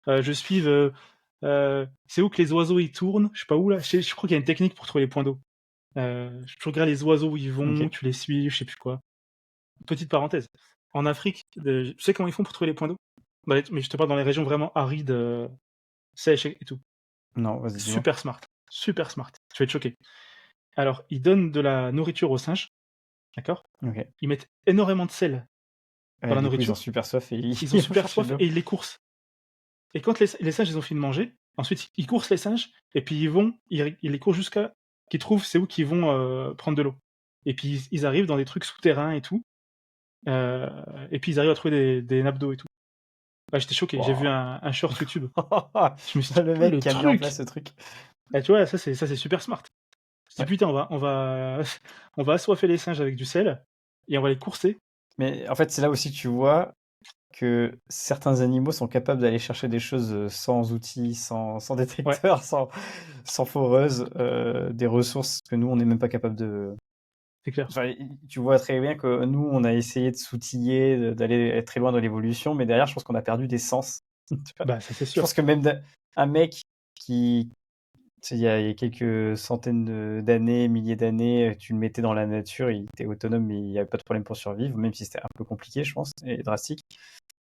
Je suive, c'est où que les oiseaux ils tournent? Je sais pas où là, je crois qu'il y a une technique pour trouver les points d'eau. Tu regardes les oiseaux où ils vont, OK. tu les suis, je sais plus quoi. Petite parenthèse, en Afrique, tu sais comment ils font pour trouver les points d'eau? Bah, mais je te parle dans les régions vraiment arides, sèches et tout. Non, vas-y, dis-moi. Super smart, tu vas être choqué. Alors, ils donnent de la nourriture aux singes, d'accord? OK. Ils mettent énormément de sel dans la Du coup, ils ont nourriture, super soif et ils ils ont ils vont super chercher de soif l'eau. et ils les coursent. Et quand les singes, ils ont fini de manger, ensuite ils coursent les singes et puis ils les courent jusqu'à qu'ils trouvent c'est où qu'ils vont, prendre de l'eau. Et puis ils arrivent dans des trucs souterrains et tout, heu et puis ils arrivent à trouver des nappes d'eau et tout. Bah, j'étais choqué, j'ai vu Waouh! un short YouTube. Je me suis dit: Le «Oh mec le qui a mis en place truc!» ce truc. Bah, tu vois, ça c'est super smart. Je dis: Ouais. «Putain, on va assoiffer les singes avec du sel et on va les courser». Mais en fait, c'est là aussi que tu vois que certains animaux sont capables d'aller chercher des choses, sans outils, sans Ouais, détecteur, sans foreuse, des ressources que nous, on n'est même pas capable de c'est clair. enfin, tu vois très bien que nous, on a essayé de s'outiller, d'aller très loin dans l'évolution, mais derrière, je pense qu'on a perdu des sens. Tu vois? Bah, ça c'est Je sûr. pense que même un mec qui tu sais, il y a quelques centaines d'années, milliers d'années, tu le mettais dans la nature, il était autonome, mais il y avait pas de problème pour survivre, même si c'était un peu compliqué, je pense et drastique.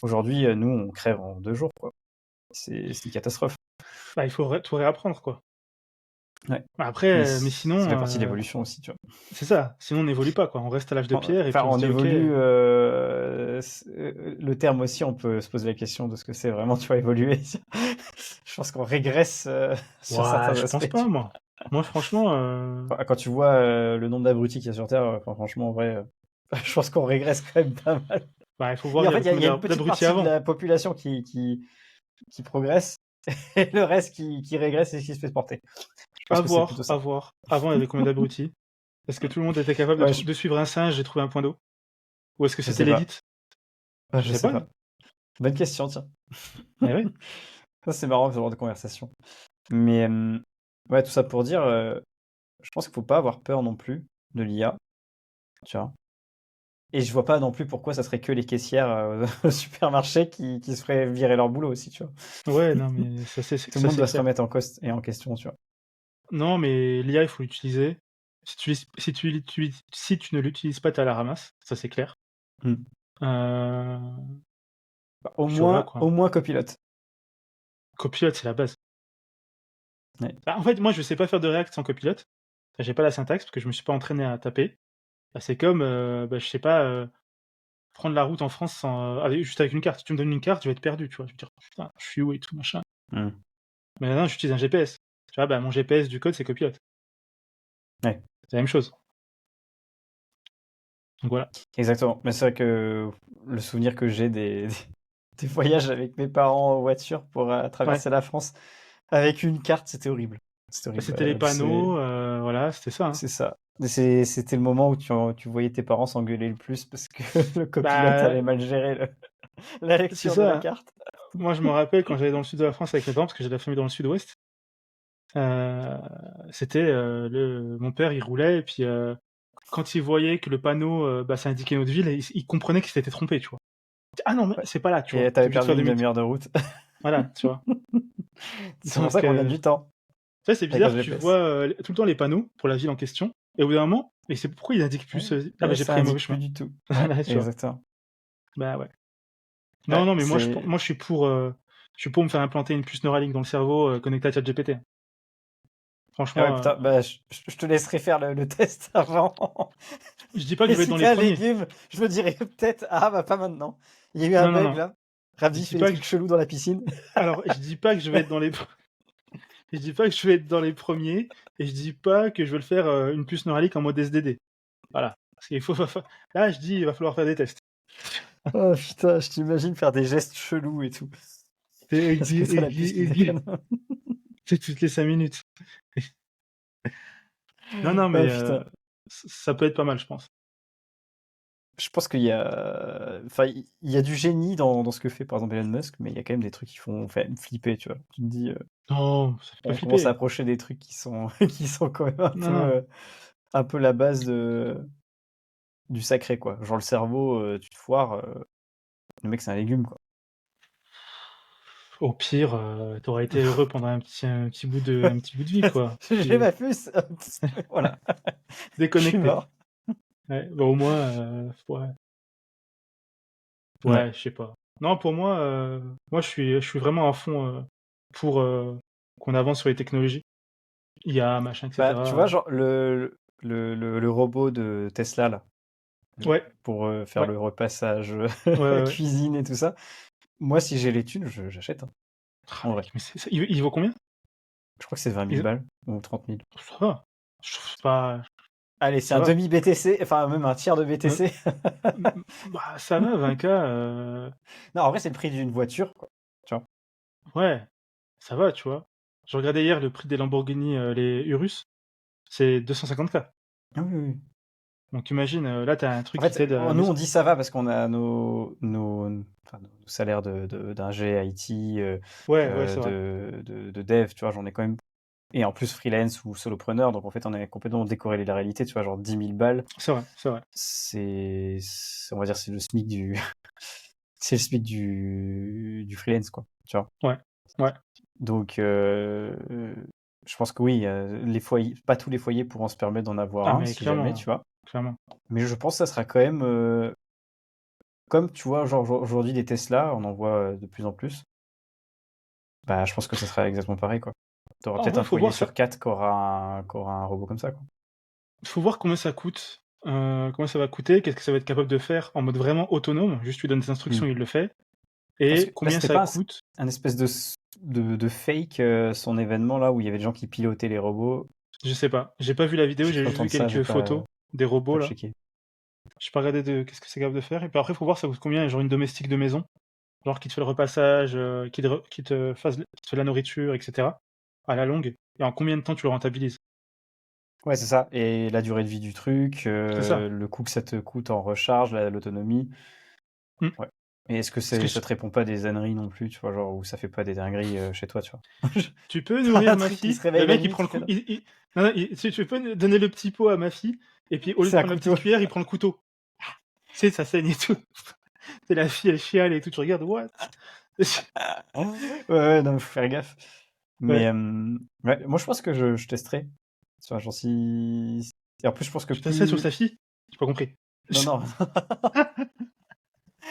Aujourd'hui, nous, on crève en 2 jours, quoi. C'est une catastrophe. Bah, il faut tout réapprendre, quoi. Ouais, Bah, après, mais mais ça sinon, fait partie de l'évolution aussi, tu vois? c'est ça, sinon on n'évolue pas, quoi. On reste à l'âge de pierre et Enfin, puis on se on dit: «OK». évolue, le terme aussi, on peut se poser la question de ce que c'est vraiment, tu vois, évoluer. Je pense qu'on régresse, sur Ouah, certains je pense aspects, pas tu moi. Moi franchement, enfin, quand tu vois, le nombre d'abrutis qu'il y a sur terre, enfin, franchement, en vrai, je pense qu'on régresse quand même pas mal. bah, il faut voir, Et il en y fait, avait combien il y a une petite d'abrutis partie de avant. la population qui progresse et le reste qui régresse et qui se fait porter. Je pense que c'est plutôt À ça. voir. Avant, il y avait combien d'abrutis? Est-ce que tout le monde était capable Ouais, de suivre un singe et trouver un point d'eau? Ou est-ce que je c'était sais pas. l'élite? Ouais, Je je sais sais pas, hein. pas. Bonne question, tiens. Eh ouais. Ça, c'est marrant, ce genre de conversation. Mais, ouais, tout ça pour dire, je pense qu'il faut pas avoir peur non plus de l'IA, tu vois? Et je vois pas non plus pourquoi ça serait que les caissières, au supermarché qui se feraient virer leur boulot aussi, tu vois? Ouais, non, mais Tout le monde c'est doit se clair. remettre en question, tu vois? Non, mais l'IA, il faut l'utiliser. Si tu ne l'utilises pas, tu es à la ramasse, ça c'est clair. Mmh. Heu, Bah, puis voilà, au quoi. moins copilote. Copilote, c'est la base. Ouais. Bah, en fait, moi, je sais pas faire de React sans copilote. J'ai pas la syntaxe parce que je me suis pas entraîné à taper. Bah, c'est comme, bah, je sais pas, prendre la route en France sans, juste avec une carte. Si tu me donnes une carte, je vais être perdu, tu vois? Je vais dire: «Putain, je suis où et tout machin». Mmh. Mais maintenant, j'utilise un GPS. Tu vois? Bah, mon GPS du code, c'est Copilote. Ouais, C'est la même chose. Donc voilà. exactement. Mais c'est vrai que le souvenir que j'ai des voyages avec mes parents en voiture pour, Ouais, traverser la France avec une carte, c'était horrible. C'était bah, horrible, c'était les panneaux, voilà, c'était ça, hein. c'est ça. Et c'était le moment où tu voyais tes parents s'engueuler le plus parce que le copilote Bah, avait mal géré la c'est lecture de la ça. carte. Moi, je me rappelle quand j'allais dans le sud de la France avec mes parents, parce que j'ai de la famille dans le sud-ouest, heu, c'était, le mon père, il roulait et puis, quand il voyait que le panneau, bah, ça indiquait notre ville, il comprenait qu'il s'était trompé, tu vois? «Ah non, mais Ouais. c'est pas là», tu vois? Et tu Tu es avais obligé de perdu faire une demi-tour. demi heure de route. Voilà, tu vois? C'est pour ça Donc, qu'on gagne du temps tu sais, c'est avec un bizarre, tu GPS. vois, tout le temps les panneaux pour la ville en question et au bout d'un moment, et c'est pourquoi ils indiquent Ouais, plus, «Ah bah, j'ai ça pris un mauvais indique plus chemin». du tout. Ouais, Voilà, tu vois? exactement. Bah, ouais. Non, Ouais, non, mais c'est moi, je suis pour me faire implanter une puce Neuralink dans le cerveau, connectée à ChatGPT. ah ouais, Franchement, putain, bah, je te laisserai faire le test avant. je dis pas que Et je vais être si dans tu les un premiers. légume, je me dirais peut-être: «Ah bah, pas maintenant. Il y a eu un Non, non, bug non. là. Je Ravdi dis fait des pas que trucs chelous dans la piscine». alors, je dis pas que je vais être dans les je dis pas que je vais être dans les premiers et je dis pas que je vais le faire, une puce Neuralink en mode SDD. Voilà. Parce qu'il faut là, je dis: «Il va falloir faire des tests». Oh putain, je t'imagine faire des gestes chelous et tout. C'est Parce que tu la puce qui déconne. c'est toutes les 5 minutes. Non, Ah mais putain. ça peut être pas mal, je pense. Je pense qu'il y a, enfin, il y a du génie dans ce que fait par exemple Elon Musk, mais il y a quand même des trucs qui font flipper, tu vois. Tu te dis, Non, ça fait pas on commence à flipper. approcher des trucs qui sont, qui sont quand même Non, non. un peu la base du sacré, quoi. Genre le cerveau, tu te foires, le mec c'est un légume, quoi. Au pire, tu été heureux pendant un petit bout de vie, quoi. J'ai Puis ma puce, voilà, je suis déconnecté. mort. Ouais, bah, au moins, ouais, Ouais. ouais, je sais pas. Non, pour moi, je suis vraiment à fond, pour, qu'on avance sur les technologies, IA, machin, et Bah, tu vois, cetera. genre le robot de Tesla, là, Ouais, pour faire ouais, le repassage ouais, ouais, ouais. cuisine et tout ça. Moi, si j'ai les thunes, j'achète, hein, Ah en vrai. mec, mais il vaut combien? Je crois que c'est 20 000 Il balles ou 30 000. Ça va. Je trouve pas Allez, c'est ça un va. demi BTC, enfin même un tiers de Heu, BTC. bah, ça va 20K, Non, en vrai, c'est le prix d'une voiture, quoi. Tu vois? ouais, ça va, tu vois? Je regardais hier le prix des Lamborghini, les Urus, c'est 250K. Ah oui, oui, oui. Donc imagine, là, tu as un En truc qui fait, t'aide à nous, mieux on dit ça va parce qu'on a enfin, nos salaires d'ingé IT, ouais, ouais, c'est vrai. de dev, tu vois, j'en ai quand même. Et en plus, freelance ou solopreneur, donc en fait, on est complètement décorrélé de la réalité, tu vois, genre 10 000 balles, C'est vrai, c'est vrai. on va dire, c'est le SMIC c'est le SMIC du freelance, quoi, tu vois. Ouais, ouais. Donc, je pense que oui, les foyers, pas tous les foyers pourront se permettre d'en avoir Ah un, mais si jamais, clairement, tu vois. clairement. Mais je pense que ça sera quand même, comme tu vois, genre aujourd'hui des Tesla, on en voit de plus en plus. Bah, je pense que ça sera exactement pareil, quoi. Tu auras En peut-être vrai, un faut foyer voir sur ça, 4 qui aura un robot comme ça, quoi. faut voir combien ça coûte, combien ça va coûter, qu'est-ce que ça va être capable de faire en mode vraiment autonome, juste tu lui donnes des Hmm. instructions, il le fait, Parce que et là, combien c'était ça pas coûte. un espèce de fake, son événement là où il y avait des gens qui pilotaient les robots. Je sais pas. J'ai pas vu la vidéo, J'ai j'ai cru juste vu entendre ça, j'ai quelques photos des robots pas là. checké. J'ai pas regardé de qu'est-ce que c'est capable de faire et puis après faut voir ça coûte combien, genre une domestique de maison, genre qui te fait le repassage, qui te fait la nourriture et cetera, à la longue et en combien de temps tu le rentabilises? Ouais, c'est ça. Et la durée de vie du truc, C'est ça. le coût que ça te coûte en recharge, l'autonomie. Mmh. Ouais. Et est-ce que Parce que ça te répond pas des âneries non plus, tu vois, genre où ça fait pas des dingueries chez toi, tu vois. tu peux Un nourrir ma truc qui fille, se réveille le la mec il nuit, prend qui le fait cou non. il non, non, tu peux donner le petit pot à ma fille et puis au lieu de C'est un prendre la couteau. petite cuillère, il prend le couteau. Tu sais, ça saigne et tout. C'est la fille, elle chiale et tout, tu regardes: «What?» Ouais, ouais, non, faut faire gaffe. Mais Ouais, ouais, moi je pense que je testerai. Tu vois, genre si. Et en plus, je pense que tu fais ça sur plus. sa fille? J'ai pas compris. Non, non. De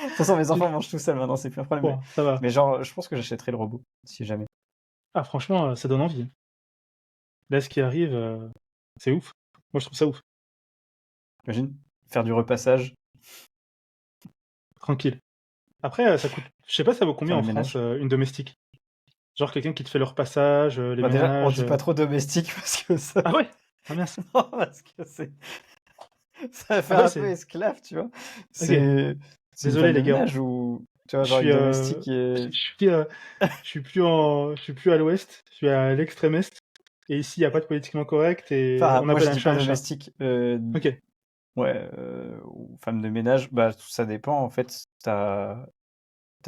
toute façon, mes enfants mangent tout seuls maintenant, c'est plus un problème. Mais, Bon, ça va. mais genre, je pense que j'achèterai le robot, si jamais. Ah franchement, ça donne envie. Là, ce qui arrive, c'est ouf. Moi, je trouve ça ouf. Imagine, faire du repassage, Tranquille. Après, ça coûte je sais pas ça vaut combien faire en le France, ménage. une domestique? Genre quelqu'un qui te fait le repassage, les Bah déjà, on ménages, dit pas trop domestique parce que ça. ah ouais? Ah mince. Non, parce que ça va Ah faire ouais, un peu c'est esclave, tu vois. OK. C'est une Désolé femme de les gars. ménage ou, tu vois, Je genre suis, une domestique qui je est. suis, je suis plus à l'ouest, je suis à l'extrême est et ici, il y a pas de politiquement correct et Enfin, on moi appelle je un dis chat pas un chat. domestique, OK. ouais, ou femme de ménage, bah ça dépend en fait. T'as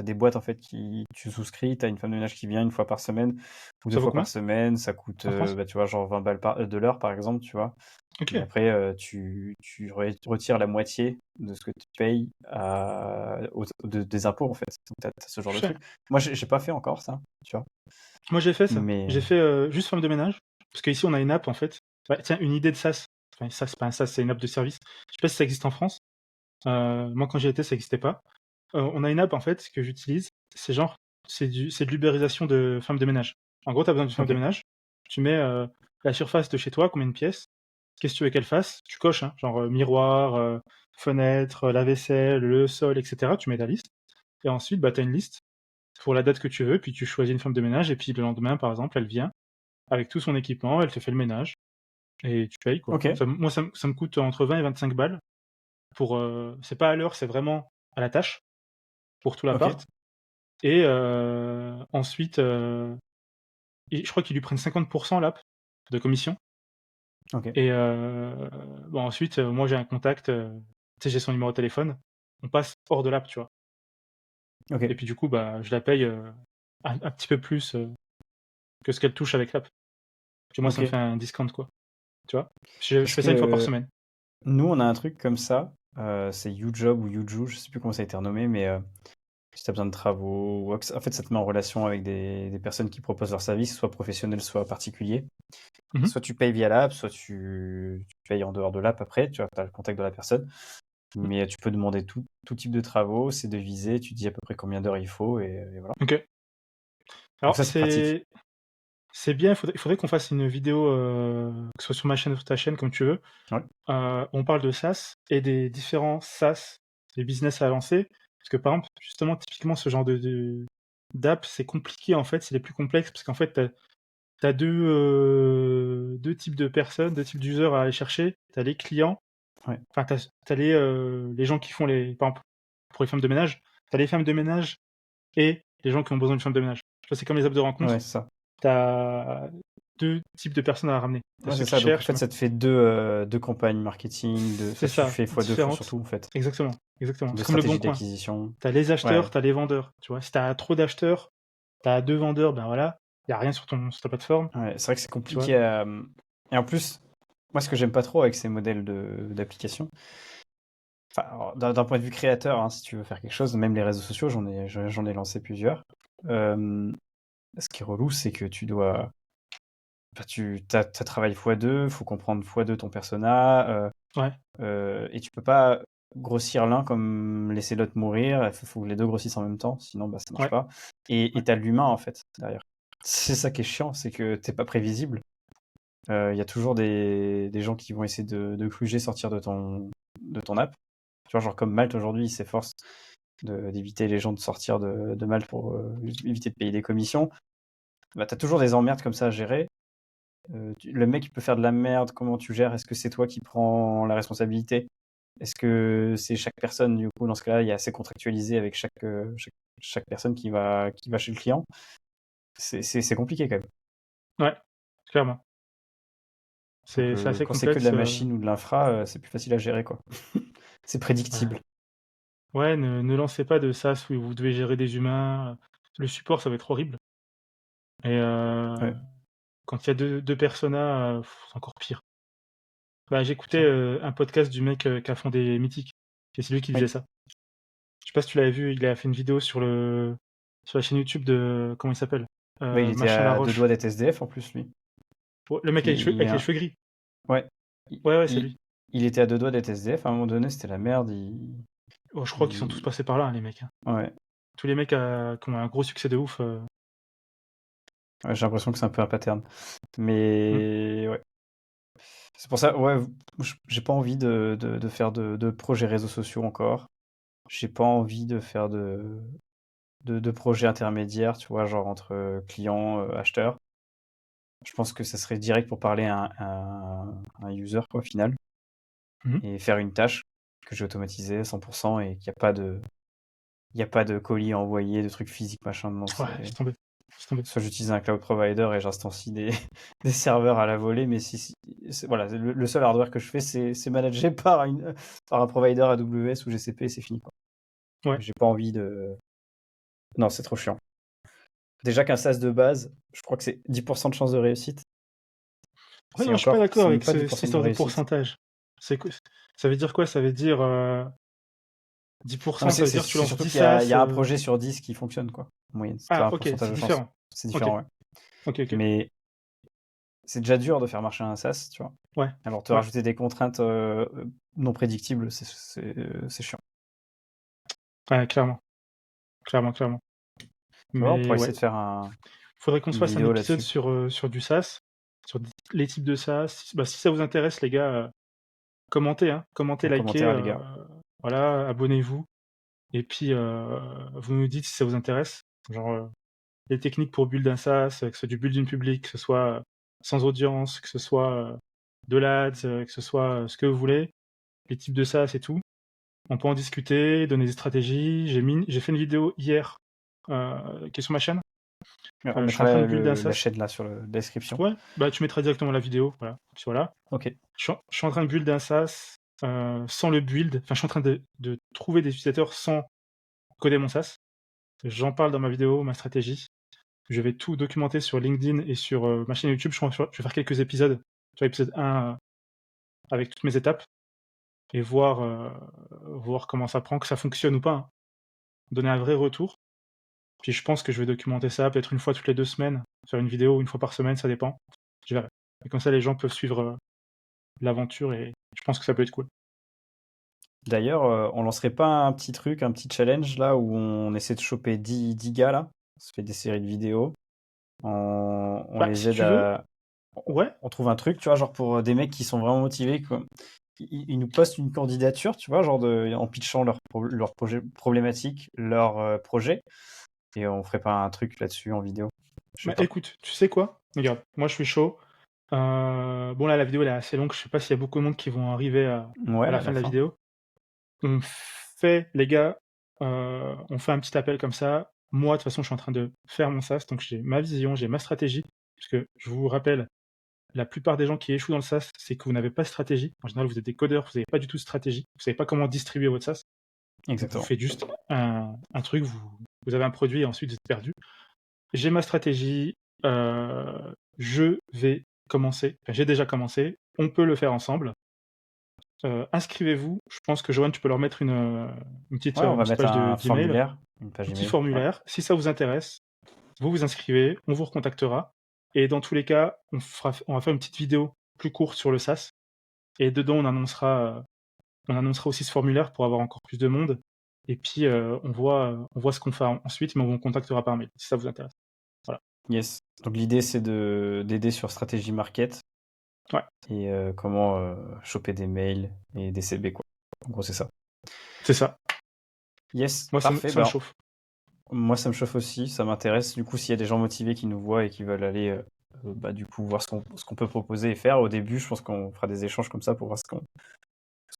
des boîtes en fait qui tu souscris, t'as une femme de ménage qui vient une fois par semaine ou deux Ça vaut fois par combien semaine, ça coûte en France? bah, tu vois genre 20 balles de l'heure par exemple, tu vois. Mais OK. après tu retires la moitié de ce que tu payes des impôts en fait. Donc t'as ce genre de Cher. truc. Moi j'ai pas fait encore ça, tu vois. Moi, j'ai fait ça. Mais J'ai fait, juste femme de ménage, parce qu'ici, on a une app, en fait. Bah, tiens, une idée de SaaS. Enfin, SaaS, c'est pas un SaaS, c'est une app de service. Je sais pas si ça existe en France. Moi, quand j'y étais, ça existait pas. On a une app, en fait, que j'utilise. C'est genre, c'est de l'ubérisation de femmes de ménage. En gros, tu as besoin d'une femme ok, de ménage. Tu mets la surface de chez toi, combien de pièces. Qu'est-ce que tu veux qu'elle fasse? Tu coches, hein, genre miroir, fenêtre, la-vaisselle, le sol, etc. Tu mets ta liste. Et ensuite, bah, tu as une liste pour la date que tu veux, puis tu choisis une femme de ménage, et puis le lendemain, par exemple, elle vient avec tout son équipement, elle te fait le ménage, et tu payes, quoi. ok, Moi, ça me coûte entre 20 et 25 balles. Pour, c'est pas à l'heure, c'est vraiment à la tâche, pour tout ok. l'appart. Et ensuite, je crois qu'ils lui prennent 50% l'app de commission. OK. Et bon ensuite, moi j'ai un contact, tu sais, j'ai son numéro de téléphone, on passe hors de l'app, tu vois? Et OK. puis du coup, bah, je la paye, un petit peu plus, que ce qu'elle touche avec l'app. Puis moi ça me OK. fait un discount, quoi, tu vois? Je Parce fais ça une fois par que semaine. nous, on a un truc comme ça, c'est YouJob ou YouJoo, je sais plus comment ça a été renommé, mais si tu as besoin de travaux ou en fait, ça te met en relation avec des personnes qui proposent leurs services, soit professionnels, soit particuliers. Mmh. Soit tu payes via l'app, soit tu payes en dehors de l'app après, tu as le contact de la personne. Mmh. Mais tu peux demander tout type de travaux, c'est devisé, tu dis à peu près combien d'heures il faut et voilà. OK. Donc Alors ça, c'est pratique. c'est bien, il faudrait qu'on fasse une vidéo, que ce soit sur ma chaîne ou sur ta chaîne, comme tu veux. Ouais, On parle de SaaS et des différents SaaS, des business à lancer. Parce que par exemple, justement, typiquement ce genre de d'app, c'est compliqué en fait, c'est les plus complexes parce qu'en fait, tu as 2 types de personnes, 2 types d'users à aller chercher. Tu as les clients, ouais, enfin tu as les gens qui font les par exemple, pour les femmes de ménage, tu as les femmes de ménage et les gens qui ont besoin d'une femme de ménage. Tu vois, c'est comme les apps de ouais, rencontre, c'est ça. tu as 2 types de personnes à ramener. Tu as Ouais, ceux c'est qui ça. Donc en cherchent, fait, machin. ça te fait deux campagnes marketing, C'est enfin tu ça, fais x2 sur différentes. tout en fait. Exactement, exactement. Deux C'est comme le bon stratégies coin. d'acquisition. Tu as les acheteurs, Ouais, tu as les vendeurs, tu vois? Si tu as trop d'acheteurs, tu as 2 vendeurs, ben voilà, il y a rien sur ta plateforme, ouais, c'est vrai que c'est tu vois? compliqué à. Et en plus, moi, ce que j'aime pas trop avec ces modèles d'application, enfin, alors, d'un point de vue créateur, hein, si tu veux faire quelque chose, même les réseaux sociaux, j'en ai lancé plusieurs. Euh, Ce qui est relou, c'est que tu dois. Enfin, t'as travail x2, faut comprendre x2 ton persona, Ouais, et tu peux pas grossir l'un comme laisser l'autre mourir. Il faut que les deux grossissent en même temps, sinon bah, ça marche ouais, pas. Et ouais. t'as l'humain en fait derrière. C'est ça qui est chiant, c'est que t'es pas prévisible. Il y a toujours des gens qui vont essayer de gruger, sortir de ton app. Tu vois, genre comme Malte aujourd'hui, il s'efforce d'éviter les gens de sortir de Malte pour éviter de payer des commissions. Bah, t'as toujours des emmerdes comme ça à gérer. Le mec il peut faire de la merde, comment tu gères? Est-ce que c'est toi qui prends la responsabilité? Est-ce que c'est chaque personne, du coup, dans ce cas-là, il y a assez contractualisé avec chaque personne qui va chez le client? C'est compliqué quand même. Ouais, clairement. Donc C'est assez quand c'est que de la complexe, machine ou de l'infra, c'est plus facile à gérer, quoi. C'est ouais. prédictible. Ouais, ne lancez pas de SaaS où vous devez gérer des humains, le support, ça va être horrible et Ouais, quand il y a 2 personas, c'est encore pire. Bah, j'écoutais, ça. un podcast du mec, qui a fondé Mythic et c'est lui qui disait Oui. ça. Je sais pas si tu l'avais vu, il a fait une vidéo sur la chaîne YouTube de comment il s'appelle? Ouais, il était Machin à deux doigts Laroche. d'être SDF en plus, lui. Ouais, le mec avec les cheveux gris. Ouais. Il, Ouais, ouais, c'est il- lui. il était à deux doigts d'être SDF. À un moment donné, c'était la merde. Oh, je crois qu'ils sont tous Il- passés par là, hein, les mecs, hein. Ouais. Tous les mecs, qui ont un gros succès de ouf, Ouais, j'ai l'impression que c'est un peu un pattern. mmh, Mais ouais. C'est pour ça, ouais, j'ai pas envie de faire de projets réseaux sociaux encore. J'ai pas envie de faire de projets intermédiaires, tu vois, genre entre clients, acheteurs. Je pense que ça serait direct pour parler à un user, quoi, au final, mmh. et faire une tâche que j'ai automatisée à 100% et qu'il y a pas de colis à envoyer, de trucs physiques, machin. Non, Ouais, laisse tomber, laisse tomber. soit j'utilise un cloud provider et j'instancie des serveurs à la volée, mais voilà, le seul hardware que je fais, c'est managé par un provider AWS ou GCP et c'est fini, quoi. Ouais. J'ai pas envie de. Non, c'est trop chiant. Déjà qu'un SaaS de base, je crois que c'est 10% de chance de réussite. Ouais, Et non, je suis pas encore, d'accord c'est même avec pas cette 10% de histoire de réussite. pourcentage. C'est quoi ça veut dire quoi? Ça veut dire, Non, mais 10%, ça c'est veut c'est- dire que tu c'est lances surtout 10 qu'il y a, il SaaS, y a un projet sur 10 qui fonctionne, quoi, en moyenne. C'est Ah un OK, pourcentage c'est de chance. différent. C'est OK. différent, ouais. OK, OK. Mais c'est déjà dur de faire marcher un SaaS, tu vois. Ouais, Alors, te ouais, rajouter des contraintes non prédictibles, c'est chiant. ouais, clairement, clairement, clairement. Tu vois, on pourrait Mais essayer ouais, de faire un faudrait qu'on se une fasse un vidéo épisode là-dessus. sur du SaaS, sur d les types de SaaS. Bah, si ça vous intéresse les gars, commentez, hein, commentez, En likez, commentaire, les gars. voilà, abonnez-vous et puis, vous nous dites si ça vous intéresse. Genre, les techniques pour build un SaaS, que ce soit du build in public, que ce soit, sans audience, que ce soit, de l'Ads, que ce soit, ce que vous voulez, les types de SaaS et tout. On peut en discuter, donner des stratégies. J'ai fait une vidéo hier, qui est sur ma chaîne, On Je suis mettra en train de build un la SaaS. chaîne là sur la description. Ouais, bah tu mettras directement la vidéo, voilà. Puis voilà. Ok. Je suis en train de build un SaaS sans le build. Enfin, je suis en train de trouver des utilisateurs sans coder mon SaaS. J'en parle dans ma vidéo, ma stratégie. Je vais tout documenter sur LinkedIn et sur ma chaîne YouTube. Je vais faire quelques épisodes. Sur l'épisode 1 avec toutes mes étapes et voir comment ça prend, que ça fonctionne ou pas, hein. Donner un vrai retour. Puis je pense que je vais documenter ça peut-être une fois toutes les 2 semaines, faire une vidéo ou une fois par semaine, ça dépend. Je verrai. Et comme ça, les gens peuvent suivre l'aventure et je pense que ça peut être cool. D'ailleurs, on lancerait pas un petit truc, un petit challenge là où on essaie de choper 10 gars là, on se fait des séries de vidéos, on Bah, les si aide tu veux, à... ouais, On trouve un truc, tu vois, genre pour des mecs qui sont vraiment motivés, quoi. Ils nous postent une candidature, tu vois, en pitchant leur projet problématique, leur projet, et on ferait pas un truc là-dessus en vidéo. Je sais bah pas. écoute, tu sais quoi? Regarde, moi je suis chaud. Bon là, la vidéo elle est assez longue, je sais pas s'il y a beaucoup de monde qui vont arriver Ouais, à la à fin la de la fin. vidéo. On fait, les gars, on fait un petit appel comme ça. Moi, de toute façon, je suis en train de faire mon SaaS, donc j'ai ma vision, j'ai ma stratégie. Parce que je vous rappelle, la plupart des gens qui échouent dans le SaaS, c'est que vous n'avez pas de stratégie. En général, vous êtes des codeurs, vous n'avez pas du tout de stratégie. Vous savez pas comment distribuer votre SaaS. Donc vous Exactement. faites juste un truc, vous avez un produit et ensuite vous êtes perdu. J'ai ma stratégie, je vais commencer. Enfin, j'ai déjà commencé. On peut le faire ensemble. Inscrivez-vous. Je pense que Joanne, tu peux leur mettre Ouais, on une va petite mettre page un d'email, formulaire, une page un petit email. Ouais. formulaire. Si ça vous intéresse, vous vous inscrivez, on vous recontactera. Et dans tous les cas, on va faire une petite vidéo plus courte sur le SaaS. Et dedans, on annoncera aussi ce formulaire pour avoir encore plus de monde. Et puis, on voit ce qu'on fait ensuite, mais on vous contactera par mail si ça vous intéresse. Voilà. Yes. Donc l'idée, c'est d'aider sur stratégie market Ouais, et comment choper des mails et des CB, quoi. En gros, c'est ça. c'est ça. Yes, Moi, parfait. ça me Ben, chauffe. moi, ça me chauffe aussi, ça m'intéresse. Du coup, s'il y a des gens motivés qui nous voient et qui veulent aller, bah, du coup, voir ce qu'on peut proposer et faire, au début, je pense qu'on fera des échanges comme ça pour voir ce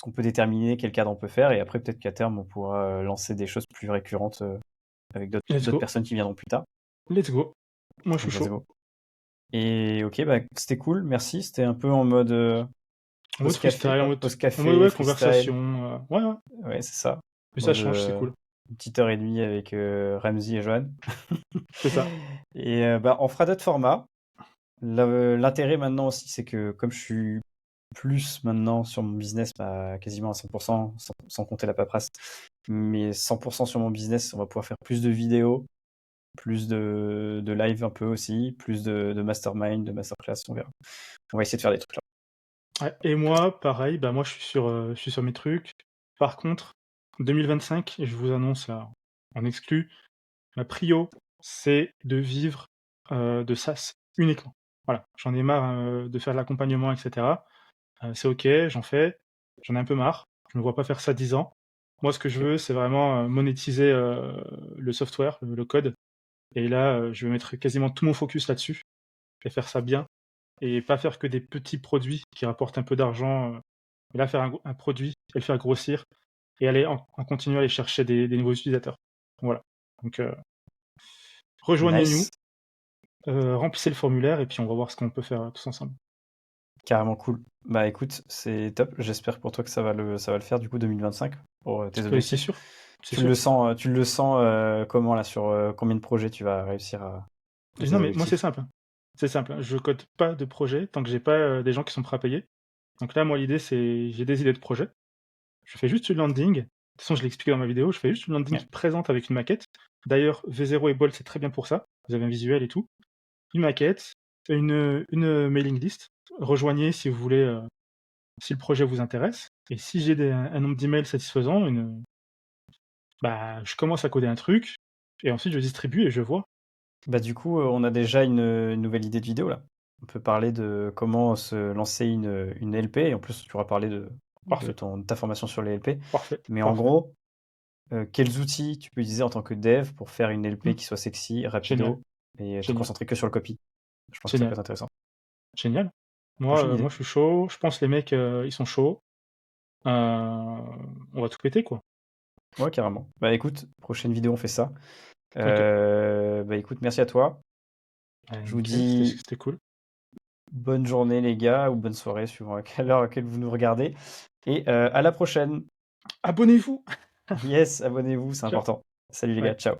qu'on peut déterminer, quel cadre on peut faire. Et après, peut-être qu'à terme, on pourra lancer des choses plus récurrentes avec Let's d'autres go. personnes qui viendront plus tard. Let's go. Moi, je suis Donc, let's chaud. go. Et ok, bah, c'était cool, merci. C'était un peu en mode En mode pause café, freestyle, quoi. Pause café, ouais, freestyle. conversation. Ouais, ouais. Ouais, c'est ça. Mais ça Mode change, c'est cool. une petite heure et demie avec Ramsey et Johan. C'est ça. Et bah, on fera d'autres formats. L'intérêt maintenant aussi, c'est que comme je suis plus maintenant sur mon business, bah, quasiment à 100%, sans compter la paperasse, mais 100% sur mon business, on va pouvoir faire plus de vidéos, plus de live un peu aussi, plus de mastermind, de masterclass, on verra. On va essayer de faire des trucs là. Ouais. Et moi, pareil, bah moi je suis sur mes trucs. Par contre, 2025, je vous annonce là, en exclu, ma prio, c'est de vivre de SaaS uniquement. Voilà, j'en ai marre de faire de l'accompagnement, etc. C'est ok, j'en fais, j'en ai un peu marre. Je ne me vois pas faire ça 10 ans. Moi, ce que je Ok. veux, c'est vraiment monétiser le software, le code. Et là, je vais mettre quasiment tout mon focus là-dessus. Je vais faire ça bien et pas faire que des petits produits qui rapportent un peu d'argent. Mais là, faire un produit et le faire grossir et aller en continuer à aller chercher des nouveaux utilisateurs. Voilà. Donc, rejoignez-nous, Nice, remplissez le formulaire et puis on va voir ce qu'on peut faire tous ensemble. carrément cool. Bah écoute, c'est top. J'espère pour toi que ça va le faire du coup 2025 pour tes C'est objectifs. sûr, c'est sûr. Tu le sens comment là sur combien de projets tu vas réussir à tes Non, mais moi, c'est objectifs? simple, hein. C'est simple, hein. Je code pas de projet tant que j'ai pas des gens qui sont prêts à payer. Donc là, moi, l'idée, c'est j'ai des idées de projet. Je fais juste une landing. De toute façon, je l'ai expliqué dans ma vidéo. Je fais juste une landing Ouais. qui présente avec une maquette. D'ailleurs, V0 et Bolt, c'est très bien pour ça. Vous avez un visuel et tout. Une maquette, une mailing list. Rejoignez si vous voulez, si le projet vous intéresse. Et si j'ai un nombre d'emails satisfaisant, bah, je commence à coder un truc. Et ensuite, je distribue et je vois. Bah du coup, on a déjà une nouvelle idée de vidéo là. On peut parler de comment se lancer une LP et en plus tu auras parlé Parfait, de ta formation sur les LP. parfait, Mais en parfait. gros, quels outils tu peux utiliser en tant que dev pour faire une LP Hmm. qui soit sexy, Génial, rapido et te génial, concentrer que sur le copy? Je pense que ça peut génial, être intéressant. génial. Prochaine Moi, idée. je suis chaud. Je pense que les mecs, ils sont chauds. On va tout péter, quoi. Ouais, carrément. Bah écoute, prochaine vidéo, on fait ça. Ok. Bah écoute, merci à toi. Je vous Nickel, dis c'était cool. bonne journée les gars, ou bonne soirée, suivant à quelle heure à laquelle vous nous regardez. Et à la prochaine. Abonnez-vous! Yes, abonnez-vous, c'est Ciao. important. Salut les gars, Ouais. ciao.